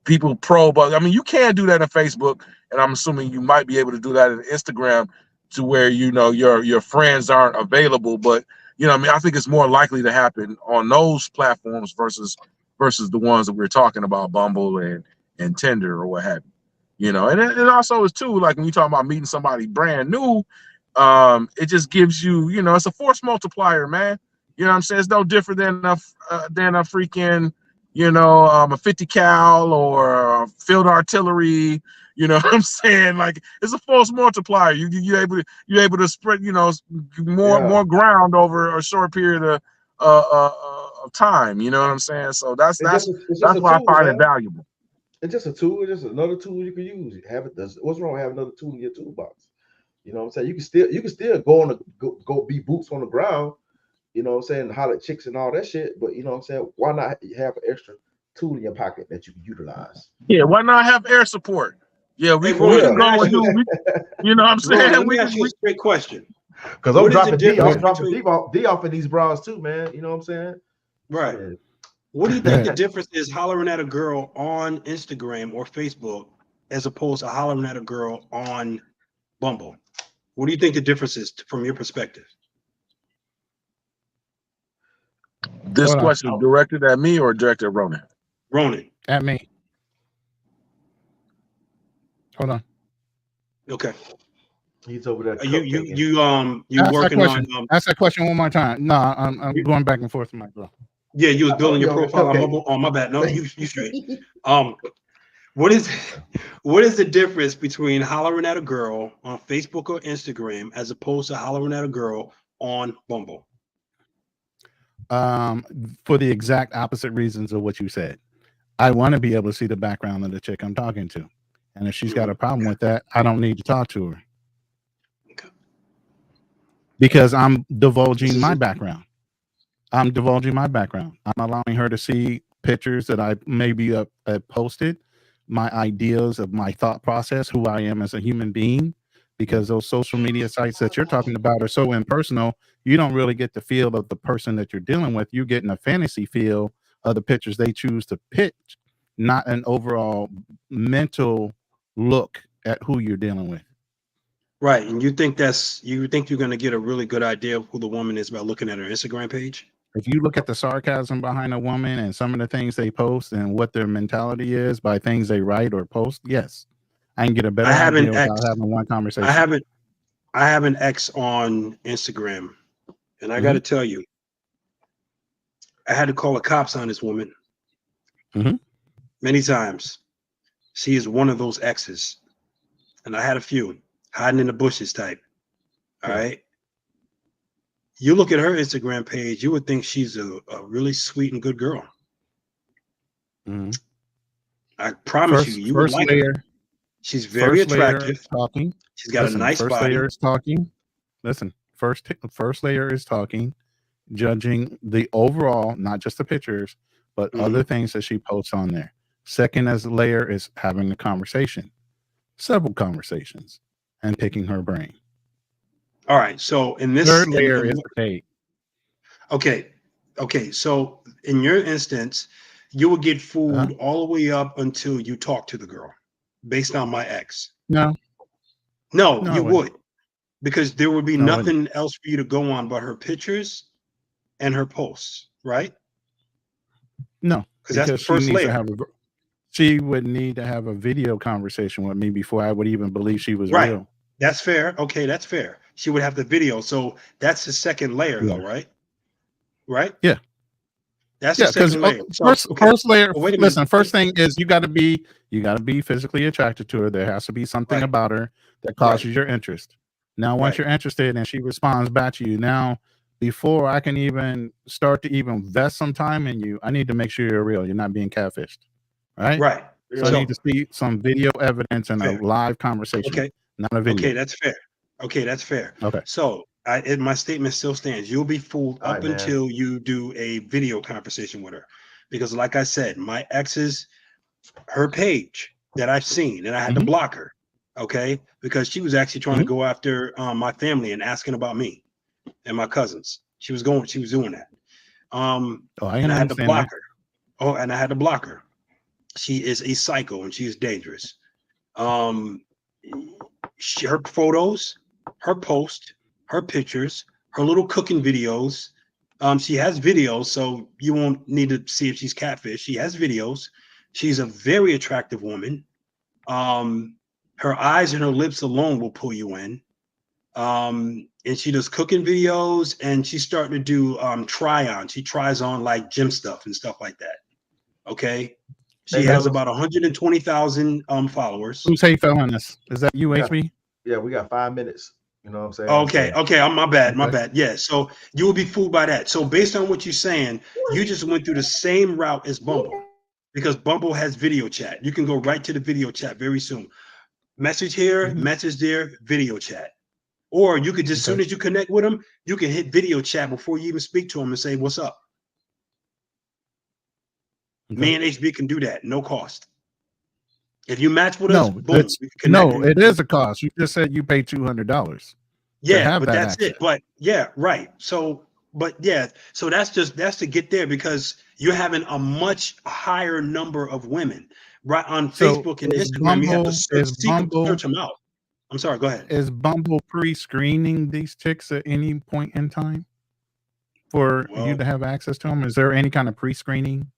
people probe. I mean, you can do that in Facebook, and I'm assuming you might be able to do that in Instagram, to where your friends aren't available. But I mean, I think it's more likely to happen on those platforms versus the ones that we're talking about, Bumble and Tinder or what have you. And it also is too, like when you talk about meeting somebody brand new, it just gives you, it's a force multiplier, man. You know what I'm saying? It's no different than a freaking, a 50 cal or a field artillery. You know what I'm saying? Like, it's a force multiplier. You're able to spread, more ground over a short period of time. You know what I'm saying? So that's it's just a why I tool, find it man. valuable. It's just a tool. It's just another tool you can use. What's wrong with having another tool in your toolbox? You know what I'm saying? You can still go be boots on the ground. You know what I'm saying? Holler at chicks and all that shit. But you know what I'm saying? Why not have an extra tool in your pocket that you can utilize? Yeah, why not have air support? Yeah, we Hey, Ron, can let me go ask and you. do. You know what I'm Ron, saying? let me ask you a straight question. Because I'm dropping D between off of these bras too, man. You know what I'm saying? Right. Yeah. What do you think the difference is hollering at a girl on Instagram or Facebook as opposed to hollering at a girl on Bumble? What do you think the difference is from your perspective? This question is directed at me or directed at Ronan? Ronan. At me. Hold on. Okay. He's over there. You ask working on ask that question one more time. No, I'm going back and forth with my girl. Yeah, you was building your profile on Bumble. Oh, my bad. No, you straight. What is the difference between hollering at a girl on Facebook or Instagram as opposed to hollering at a girl on Bumble? For the exact opposite reasons of what you said. I want to be able to see the background of the chick I'm talking to. And if she's got a problem with that, I don't need to talk to her. Because I'm divulging my background. I'm allowing her to see pictures that I maybe posted, my ideas of my thought process, who I am as a human being, because those social media sites that you're talking about are so impersonal, you don't really get the feel of the person that you're dealing with. You're getting a fantasy feel of the pictures they choose to pitch, not an overall mental look at who you're dealing with. Right. And you think you're going to get a really good idea of who the woman is by looking at her Instagram page? If you look at the sarcasm behind a woman and some of the things they post and what their mentality is by things they write or post, yes, I can get a better idea without having one conversation. I have an ex on Instagram, and I got to tell you, I had to call the cops on this woman many times. She is one of those exes, and I had a few hiding in the bushes type. All right. You look at her Instagram page, you would think she's a really sweet and good girl. I promise you would like her. She's very attractive. Talking. She's got a nice body. First layer is talking. Listen, first layer is talking, judging the overall, not just the pictures, but other things that she posts on there. Second as layer is having a conversation, several conversations, and picking her brain. All right. So in this third layer is the date. Okay. So in your instance, you would get fooled all the way up until you talk to the girl, based on my ex. No, you would, because there would be nothing else for you to go on but her pictures and her posts, right? No, because that's the first layer. She would need to have a video conversation with me before I would even believe she was real. That's fair. Okay, that's fair. She would have the video. So that's the second layer, though, right? Right? Yeah. That's the second layer. First layer. Listen, first thing is you got to be physically attracted to her. There has to be something about her that causes your interest. Now, once you're interested and she responds back to you, now before I can even start to even invest some time in you, I need to make sure you're real. You're not being catfished. Right? Right. So I need to see some video evidence and a live conversation. Okay. Not a video. Okay, that's fair. Okay. So my statement still stands. You'll be fooled up until you do a video conversation with her. Because like I said, my ex's, her page that I've seen, and I had to block her. Okay. Because she was actually trying to go after my family and asking about me and my cousins. She was doing that. And I had to block her. And I had to block her. She is a psycho and she is dangerous. Her photos, her post, her pictures, her little cooking videos. She has videos, so you won't need to see if she's catfish. She has videos. She's a very attractive woman. Her eyes and her lips alone will pull you in. And she does cooking videos, and she's starting to do try-on. She tries on like gym stuff and stuff like that. Okay. She has about 120,000 followers. Who's Hey Fellas? Is that you, HB? Yeah, we got 5 minutes. You know what I'm saying? Okay. My bad. Yeah. So you will be fooled by that. So based on what you're saying, you just went through the same route as Bumble, because Bumble has video chat. You can go right to the video chat very soon. Message here, message there, video chat. Or you could just, as soon as you connect with them, you can hit video chat before you even speak to them and say, "What's up?" Me and HB can do that, no cost. If you match with us, boom. It is a cost. You just said you pay $200. Yeah, but that's it. But yeah, right. So that's to get there, because you're having a much higher number of women right on Facebook and Instagram. You have to search them out. I'm sorry. Go ahead. Is Bumble pre-screening these chicks at any point in time for you to have access to them? Is there any kind of pre-screening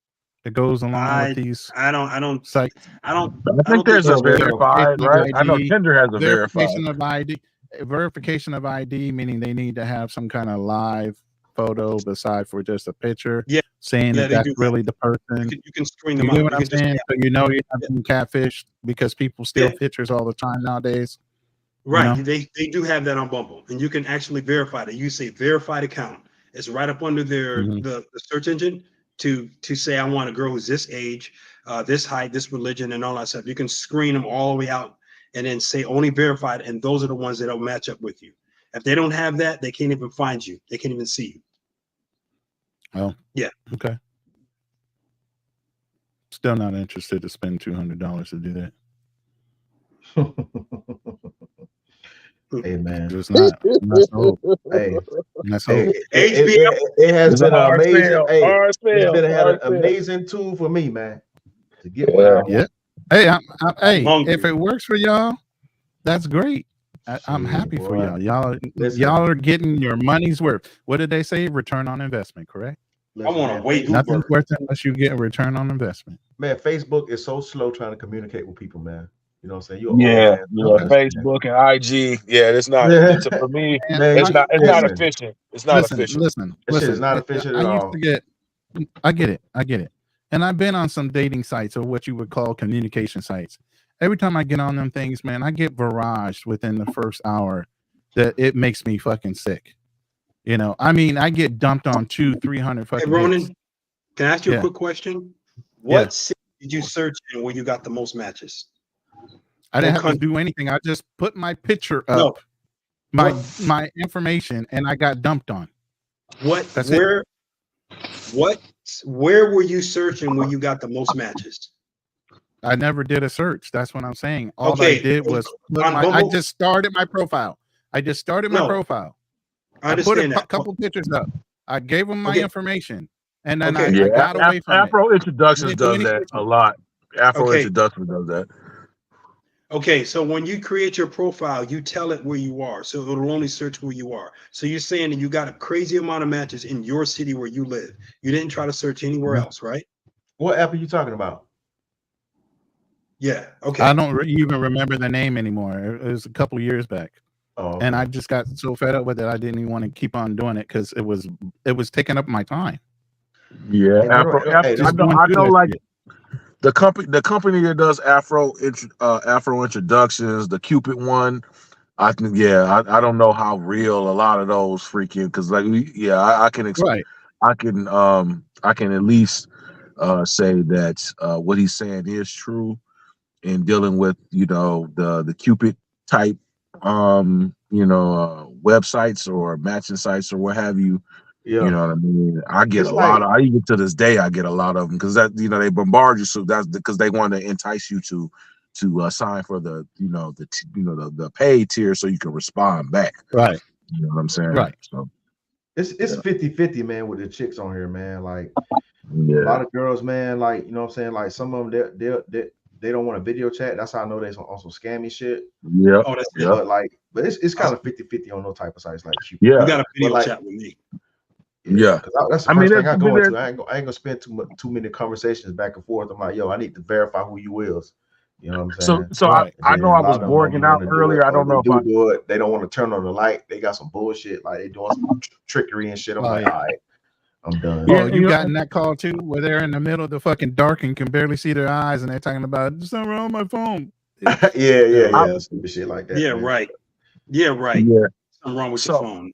that goes along with these? I don't sites. I think there's a verified, right? I know Tinder has a verification of ID. Verification of ID, meaning they need to have some kind of live photo beside for just a picture, saying that's really the person. You can screen them out. You know what I'm saying? So you know you're not being catfished, because people steal pictures all the time nowadays. Right. You know? They do have that on Bumble, and you can actually verify that. You say verified account. It's right up under their the search engine to say I want a girl who's this age, this height, this religion, and all that stuff. You can screen them all the way out and then say only verified, and those are the ones that don't match up with you. If they don't have that, they can't even find you. They can't even see you. Oh, yeah. Okay. Still not interested to spend $200 to do that. Hey man, just not so. Hey, that's so. it has been an amazing. Hey, it's been an amazing tool for me, man, to get what I want. Yeah. Hey, hey, if it works for y'all, that's great. I'm happy for y'all. Y'all are getting your money's worth. What did they say? Return on investment, correct? I want to wait. Nothing's worth it unless you get a return on investment. Man, Facebook is so slow trying to communicate with people, man. You know what I'm saying? Facebook and IG. Yeah, it's not. It's for me. It's not. It's not efficient. It's not efficient. Listen. It's not efficient at all. I get it. And I've been on some dating sites or what you would call communication sites. Every time I get on them things, man, I get barraged within the first hour that it makes me fucking sick. You know, I mean, I get dumped on 200-300 fucking. Hey, Ronan, can I ask you a quick question? What city did you search in where you got the most matches? I didn't have to do anything. I just put my picture up, my information, and I got dumped on. Where were you searching where you got the most matches? I never did a search. That's what I'm saying. All I did was I just started my profile. I profile. I put a couple pictures up. I gave them my information, and then I got away from Afro Introductions does that a lot. Afro Introductions does that. Okay, so when you create your profile, you tell it where you are, so it'll only search where you are. So you're saying that you got a crazy amount of matches in your city where you live. You didn't try to search anywhere else, right? What app are you talking about? Yeah. Okay. I don't even remember the name anymore. It was a couple years back. Oh, okay. And I just got so fed up with it, I didn't even want to keep on doing it because it was taking up my time. Yeah, I know like the company that does Afro Introductions, the Cupid one. I think I don't know how real a lot of those freaking because like I can I can at least say that what he's saying is true in dealing with the Cupid type websites or matching sites or what have you. Yeah. You know what I mean? I get lot of. I even to this day I get a lot of them because that they bombard you, so that's because they want to entice you to sign for the the paid tier so you can respond back. Right. You know what I'm saying? Right. So it's 50-50, man, with the chicks on here, man. Like a lot of girls, man. Like you know what I'm saying? Like some of them they don't want a video chat. That's how I know they on some scammy shit. Yeah. Oh, that's but it's kind of 50-50 on those type of sites like Cupid. You got a video chat with me. Yeah, that's the first thing I go into. I ain't gonna spend too many conversations back and forth. I'm like, yo, I need to verify who you is. You know what I'm saying? So I know I was borging out earlier. I don't know if I do it. They don't want to turn on the light. They got some bullshit, like they doing some trickery and shit. I'm like, all right, I'm done. Yeah, you got in that call too, where they're in the middle of the fucking dark and can barely see their eyes, and they're talking about there's something wrong with my phone. yeah, stupid shit like that. Yeah, man. right. Yeah, right. Yeah, something wrong with your phone.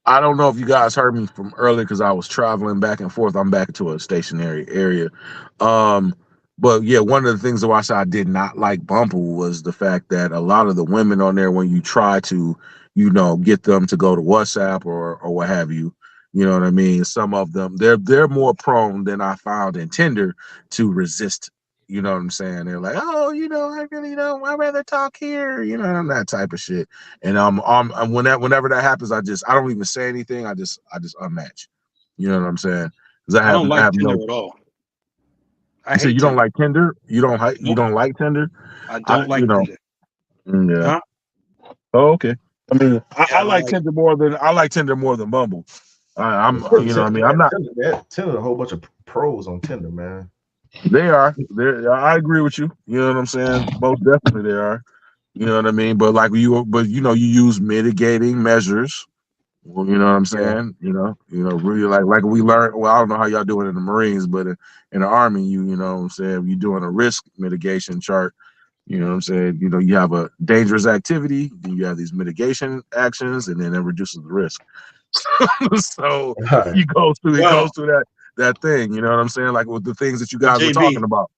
I don't know if you guys heard me from earlier because I was traveling back and forth. I'm back to a stationary area. But yeah, one of the things that I did not like Bumble was the fact that a lot of the women on there, when you try to, get them to go to WhatsApp or what have you, you know what I mean? Some of them, they're more prone than I found in Tinder to resist. You know what I'm saying? They're like, oh, I really don't. I'd rather talk here. That type of shit. And whenever that happens, I don't even say anything. I just unmatch. You know what I'm saying? I don't like Tinder at all. I say you don't like Tinder. You don't like Tinder. I don't like Tinder. Yeah. Huh? Oh, okay. I mean, I like Tinder more than Bumble. I'm not. Tinder, a whole bunch of pros on Tinder, man. They are. I agree with you. You know what I'm saying? Most definitely they are. You know what I mean? But you use mitigating measures. Well, you know what I'm saying? Yeah. Really like we learned. Well, I don't know how y'all do it in the Marines, but in the Army, you know what I'm saying, you're doing a risk mitigation chart. You know what I'm saying? You know, you have a dangerous activity, then you have these mitigation actions, and then it reduces the risk. So Right. it goes through that thing. You know what I'm saying? Like with the things that you guys were talking JB, about.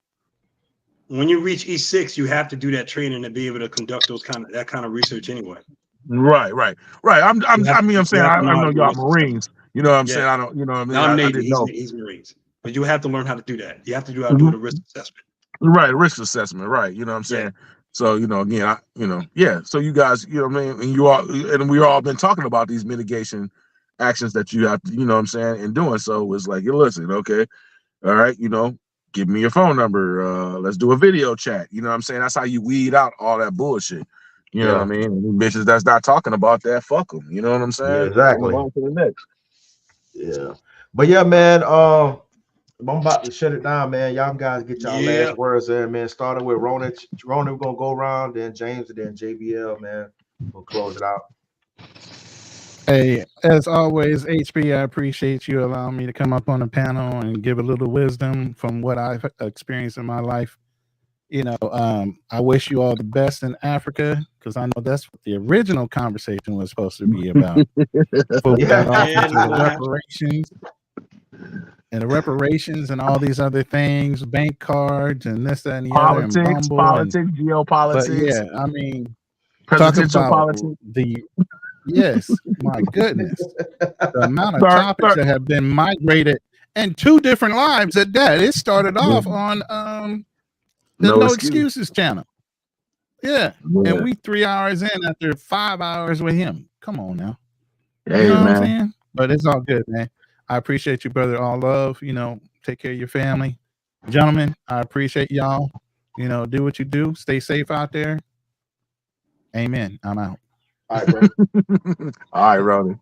when you reach E6, you have to do that training to be able to conduct that kind of research anyway. Right. I'm saying You have to I know how know to do y'all risk assessment. Marines. You know what I'm Yeah. saying? I don't. You know what I mean? Now I'm I Navy. didn't know. He's Marines, but you have to learn how to do that. You have to do how to do the risk assessment. Right, risk assessment. Right. You know what I'm Yeah. saying? So you know, again, yeah. So you guys, you know what I mean, and we all been talking about these mitigation actions that you have to, you know what I'm saying, in doing so. It's like, you listen, okay, all right, you know, give me your phone number. Let's do a video chat. You know what I'm saying? That's how you weed out all that bullshit. You know what I mean? And bitches that's not talking about that, fuck them. You know what I'm saying? Yeah, exactly. Move on to the next. Yeah, but yeah, man. I'm about to shut it down, man. Y'all guys get y'all last words there, man. Starting with Ronan. Ronan, we're gonna go around, then James, and then JBL, man. We'll close it out. Hey, as always, HB, I appreciate you allowing me to come up on the panel and give a little wisdom from what I've experienced in my life. You know, I wish you all the best in Africa, because I know that's what the original conversation was supposed to be about. But we got off into the reparations and all these other things, bank cards and this, that, and the other, and Bumble geopolitics. But yeah, I mean, talk presidential about politics. Yes, my goodness, the amount of topics that have been migrated and 2 different lives at that. It started off on the No Excuses channel. Yeah. And we 3 hours in after 5 hours with him. Come on now. Hey, you know man. what I'm saying? But it's all good, man. I appreciate you, brother. All love. You know, take care of your family. Gentlemen, I appreciate y'all. You know, do what you do. Stay safe out there. Amen. I'm out. All right, bro. All right, Ronan.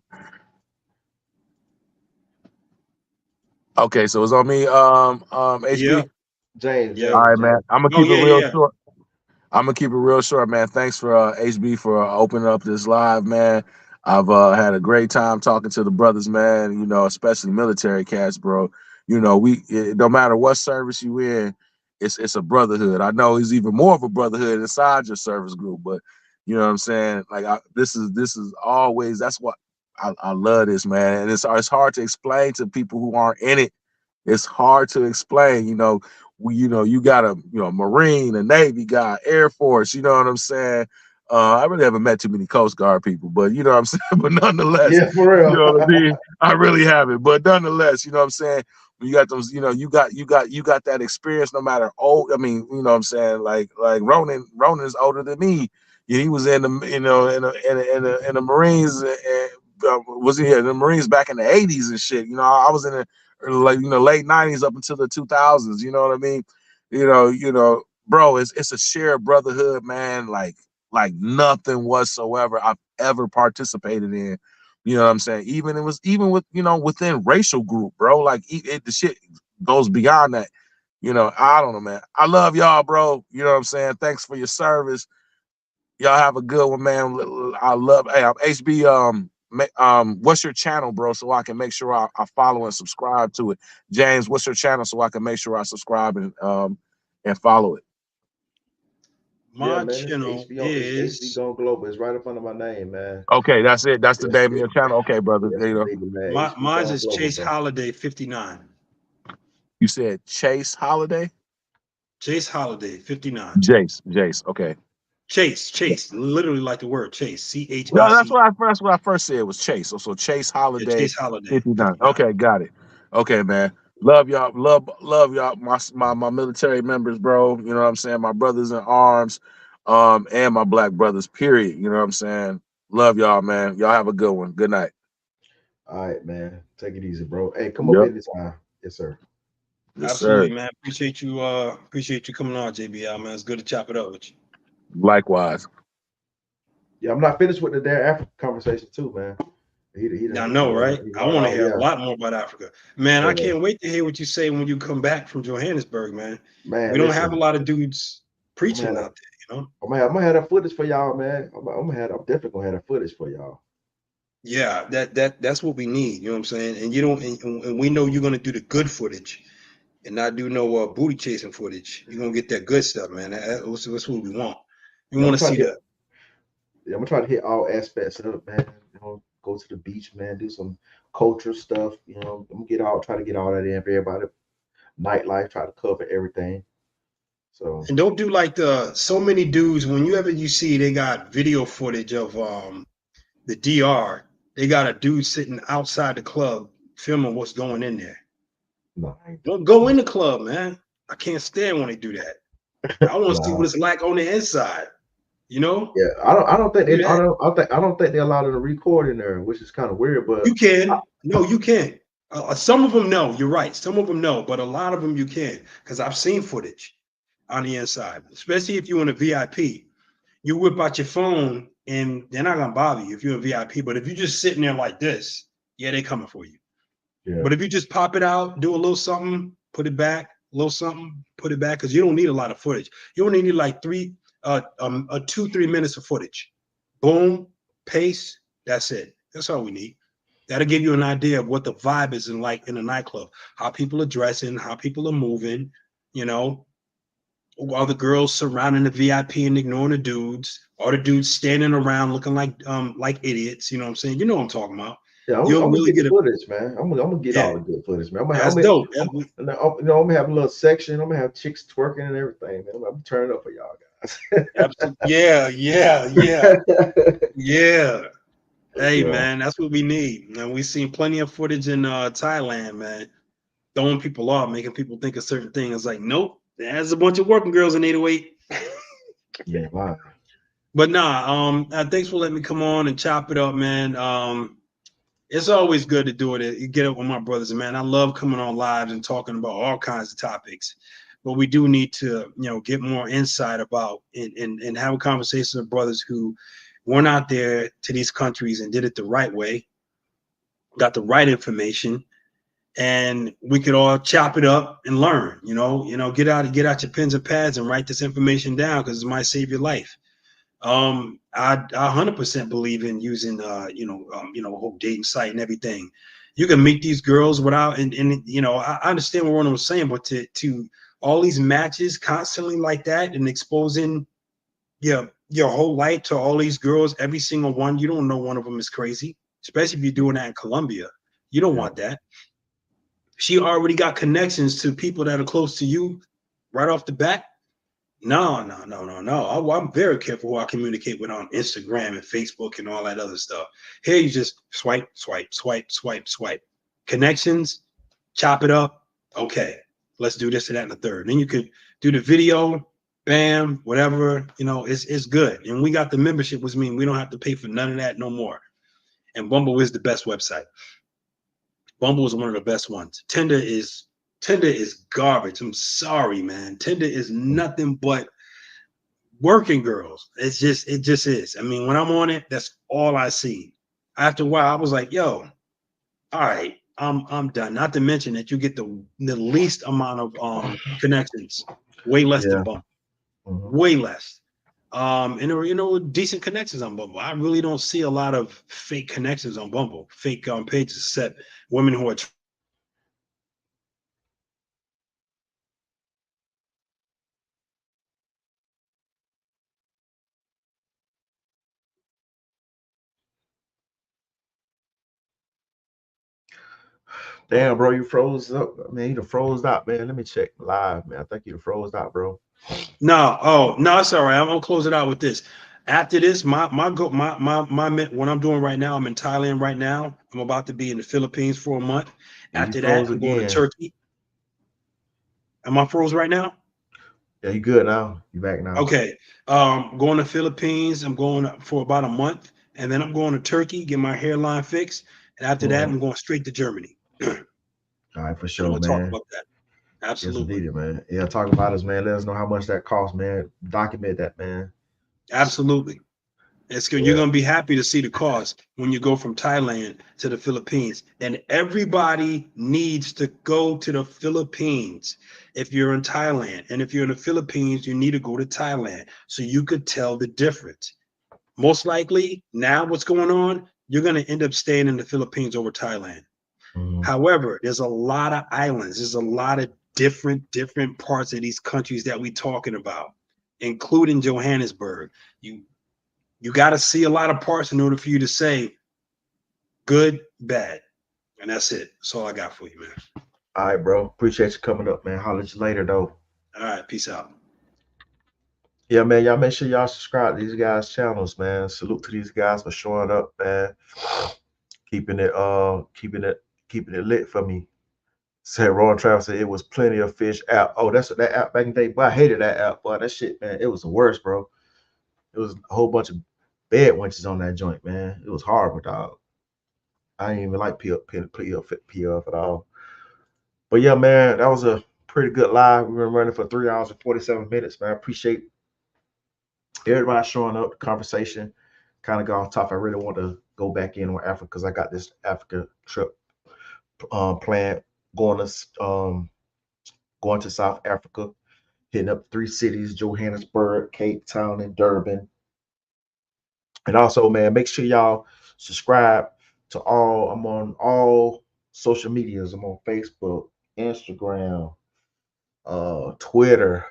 Okay, so it's on me. HB. Yeah. James. All right, man. I'm gonna keep it real short. I'm gonna keep it real short, man. Thanks for HB for opening up this live, man. I've had a great time talking to the brothers, man. You know, especially military cats, bro. You know, no matter what service you in, it's a brotherhood. I know it's even more of a brotherhood inside your service group, but you know what I'm saying. Like this is always, that's what I love this, man. And it's hard to explain to people who aren't in it. It's hard to explain, you know. You got a Marine, a Navy guy, Air Force, you know what I'm saying? I really haven't met too many Coast Guard people, but you know what I'm saying? But nonetheless, yeah, for real. You know what I mean? I really haven't, but nonetheless, you know what I'm saying? When you got those, you got that experience no matter old. I mean, you know what I'm saying? Like Ronan is older than me. He was in the in the Marines, was he in the Marines back in the 80s and shit. You know, I was in the late 90s up until the 2000s. You know what I mean? You know, bro, it's a shared brotherhood, man. Like nothing whatsoever I've ever participated in. You know what I'm saying? Even with within racial group, bro. Like the shit goes beyond that. You know, I don't know, man. I love y'all, bro. You know what I'm saying? Thanks for your service. Y'all have a good one, man. I love. Hey, I'm HB. What's your channel, bro? So I can make sure I follow and subscribe to it. James, what's your channel so I can make sure I subscribe and follow it? My channel is HB Going Global. It's right up under my name, man. Okay, that's it. That's the name of your channel. Okay, brother. Mine is Chase Holiday 59. You said Chase Holiday? Chase Holiday 59. Jace. Okay. Chase, literally like the word Chase. CHACE. No, that's what I first said was Chase. So Chase Holiday. Chase Holiday 59. Okay, got it. Okay, man. Love y'all. Love y'all. My military members, bro. You know what I'm saying? My brothers in arms, and my black brothers, period. You know what I'm saying? Love y'all, man. Y'all have a good one. Good night. All right, man. Take it easy, bro. Hey, come up anytime. Yes, sir. Yes, absolutely, sir. man. Appreciate you coming on, JBL, man. It's good to chop it up with you. Likewise. Yeah, I'm not finished with the damn Africa conversation too, man. I know, right? I want to hear a lot more about Africa, man. I can't wait to hear what you say when you come back from Johannesburg, man. We don't have a lot of dudes preaching out there, you know. I'm gonna have that footage for y'all, man. I'm definitely gonna have that footage for y'all. Yeah, that's what we need. You know what I'm saying? And and we know you're gonna do the good footage. and not do no booty chasing footage. You're gonna get that good stuff, man. That's what we want. We want to see that. Yeah, I'm gonna try to hit all aspects of it, man. You know, go to the beach, man, do some culture stuff. You know, I'm gonna try to get all that in for everybody. Nightlife, try to cover everything. So and don't do like so many dudes. Whenever you see they got video footage of the DR, they got a dude sitting outside the club filming what's going in there. no, Don't go in the club, man. I can't stand when they do that. I want to see what it's like on the inside. You know? Yeah, I don't think they allow them to record in there, which is kind of weird. But you can. No, you can't. Some of them no. You're right. Some of them no, but a lot of them you can, because I've seen footage on the inside, especially if you're in a VIP. You whip out your phone and they're not gonna bother you if you're a VIP. But if you're just sitting there like this, yeah, they coming for you. Yeah. But if you just pop it out, do a little something, put it back, a little something, put it back, because you don't need a lot of footage. You only need like 2-3 minutes of footage. Boom, pace. That's it. That's all we need. That'll give you an idea of what the vibe is in a nightclub, how people are dressing, how people are moving, you know, all the girls surrounding the VIP and ignoring the dudes, or the dudes standing around looking like idiots. You know what I'm saying? You know what I'm talking about. Yeah, I'm gonna get the footage, man. I'm gonna get all the good footage, man. That's dope. I'm gonna have a little section. I'm gonna have chicks twerking and everything, man. I'm turning up for y'all guys. Absolutely. Yeah. Hey, man, that's what we need. And we've seen plenty of footage in Thailand, man, throwing people off, making people think a certain thing. It's like, nope, there's a bunch of working girls in 808. Yeah, wow. But nah, thanks for letting me come on and chop it up, man. It's always good to do it. You get up with my brothers, man. I love coming on live and talking about all kinds of topics. But we do need to, get more insight about and have a conversation with brothers who went out there to these countries and did it the right way, got the right information, and we could all chop it up and learn. Get out your pens and pads and write this information down, because it might save your life. I 100% believe in using a whole dating site and everything. You can meet these girls without and I understand what Ronald was saying, but to all these matches constantly like that and exposing your whole life to all these girls, every single one, you don't know one of them is crazy, especially if you're doing that in Colombia. You don't want that. She already got connections to people that are close to you right off the bat. No. I'm very careful who I communicate with on Instagram and Facebook and all that other stuff. Here you just swipe. Connections, chop it up. Okay, let's do this and that and the third. Then you could do the video, bam, whatever. It's good. And we got the membership, which means we don't have to pay for none of that no more. And Bumble is the best website. Bumble is one of the best ones. Tinder is garbage. I'm sorry, man. Tinder is nothing but working girls. It just is. I mean, when I'm on it, that's all I see. After a while, I was like, yo, all right, I'm done. Not to mention that you get the least amount of connections, way less than Bumble. Way less. And there were, decent connections on Bumble. I really don't see a lot of fake connections on Bumble, fake pages, except women who are Damn, bro, you froze up. I mean, you froze out, man. Let me check live, man. I think you froze out, bro. No, it's all right. I'm gonna close it out with this. After this, my what I'm doing right now, I'm in Thailand right now. I'm about to be in the Philippines for a month. After that, I'm going to Turkey. Am I froze right now? Yeah, you good now. You back now. Okay. Going to Philippines. I'm going for about a month, and then I'm going to Turkey, get my hairline fixed, and after that, I'm going straight to Germany. All right, for sure, man. Talk about that. Absolutely. Yes, indeed, man. Yeah, talk about us, man. Let us know how much that costs, man. Document that, man. Absolutely. It's good. Yeah. You're going to be happy to see the cost when you go from Thailand to the Philippines. And everybody needs to go to the Philippines if you're in Thailand. And if you're in the Philippines, you need to go to Thailand so you could tell the difference. Most likely, now what's going on, you're going to end up staying in the Philippines over Thailand. However, there's a lot of islands. There's a lot of different parts of these countries that we talking about, including Johannesburg. You got to see a lot of parts in order for you to say good, bad, and that's it. That's all I got for you, man. All right, bro. Appreciate you coming up, man. Holler at you later, though. All right, peace out. Yeah, man. Y'all make sure y'all subscribe to these guys' channels, man. Salute to these guys for showing up, man. Keeping it lit for me. Said Ron Travis said it was plenty of fish app. Oh, that's that app back in the day. But I hated that app, boy. That shit, man. It was the worst, bro. It was a whole bunch of bed wenches on that joint, man. It was horrible, dog. I didn't even like PF at all. But yeah, man, that was a pretty good live. We've been running for 3 hours and 47 minutes, man. I appreciate everybody showing up. The conversation kind of got off top. I really want to go back in on Africa because I got this Africa trip planned, going to South Africa, hitting up 3 cities: Johannesburg, Cape Town, and Durban. And also, man, make sure y'all subscribe to all. I'm on all social medias. I'm on Facebook, Instagram, Twitter,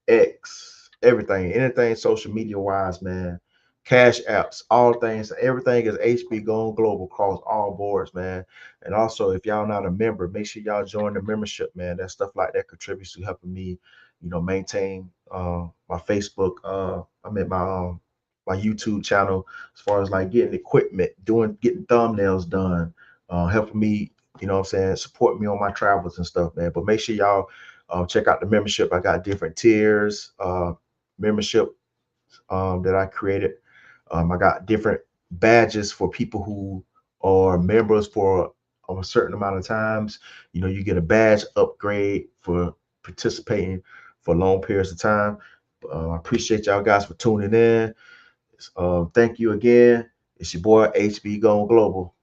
X, everything, anything social media wise, man. Cash apps, all things, everything is HB going global across all boards, man. And also, if y'all not a member, make sure y'all join the membership, man. That stuff like that contributes to helping me, maintain my Facebook. I'm at my YouTube channel as far as like getting equipment, getting thumbnails done, helping me, what I'm saying, support me on my travels and stuff, man. But make sure y'all check out the membership. I got different tiers, membership that I created. I got different badges for people who are members for a certain amount of times. You get a badge upgrade for participating for long periods of time. I appreciate y'all guys for tuning in. Thank you again. It's your boy HB Going Global.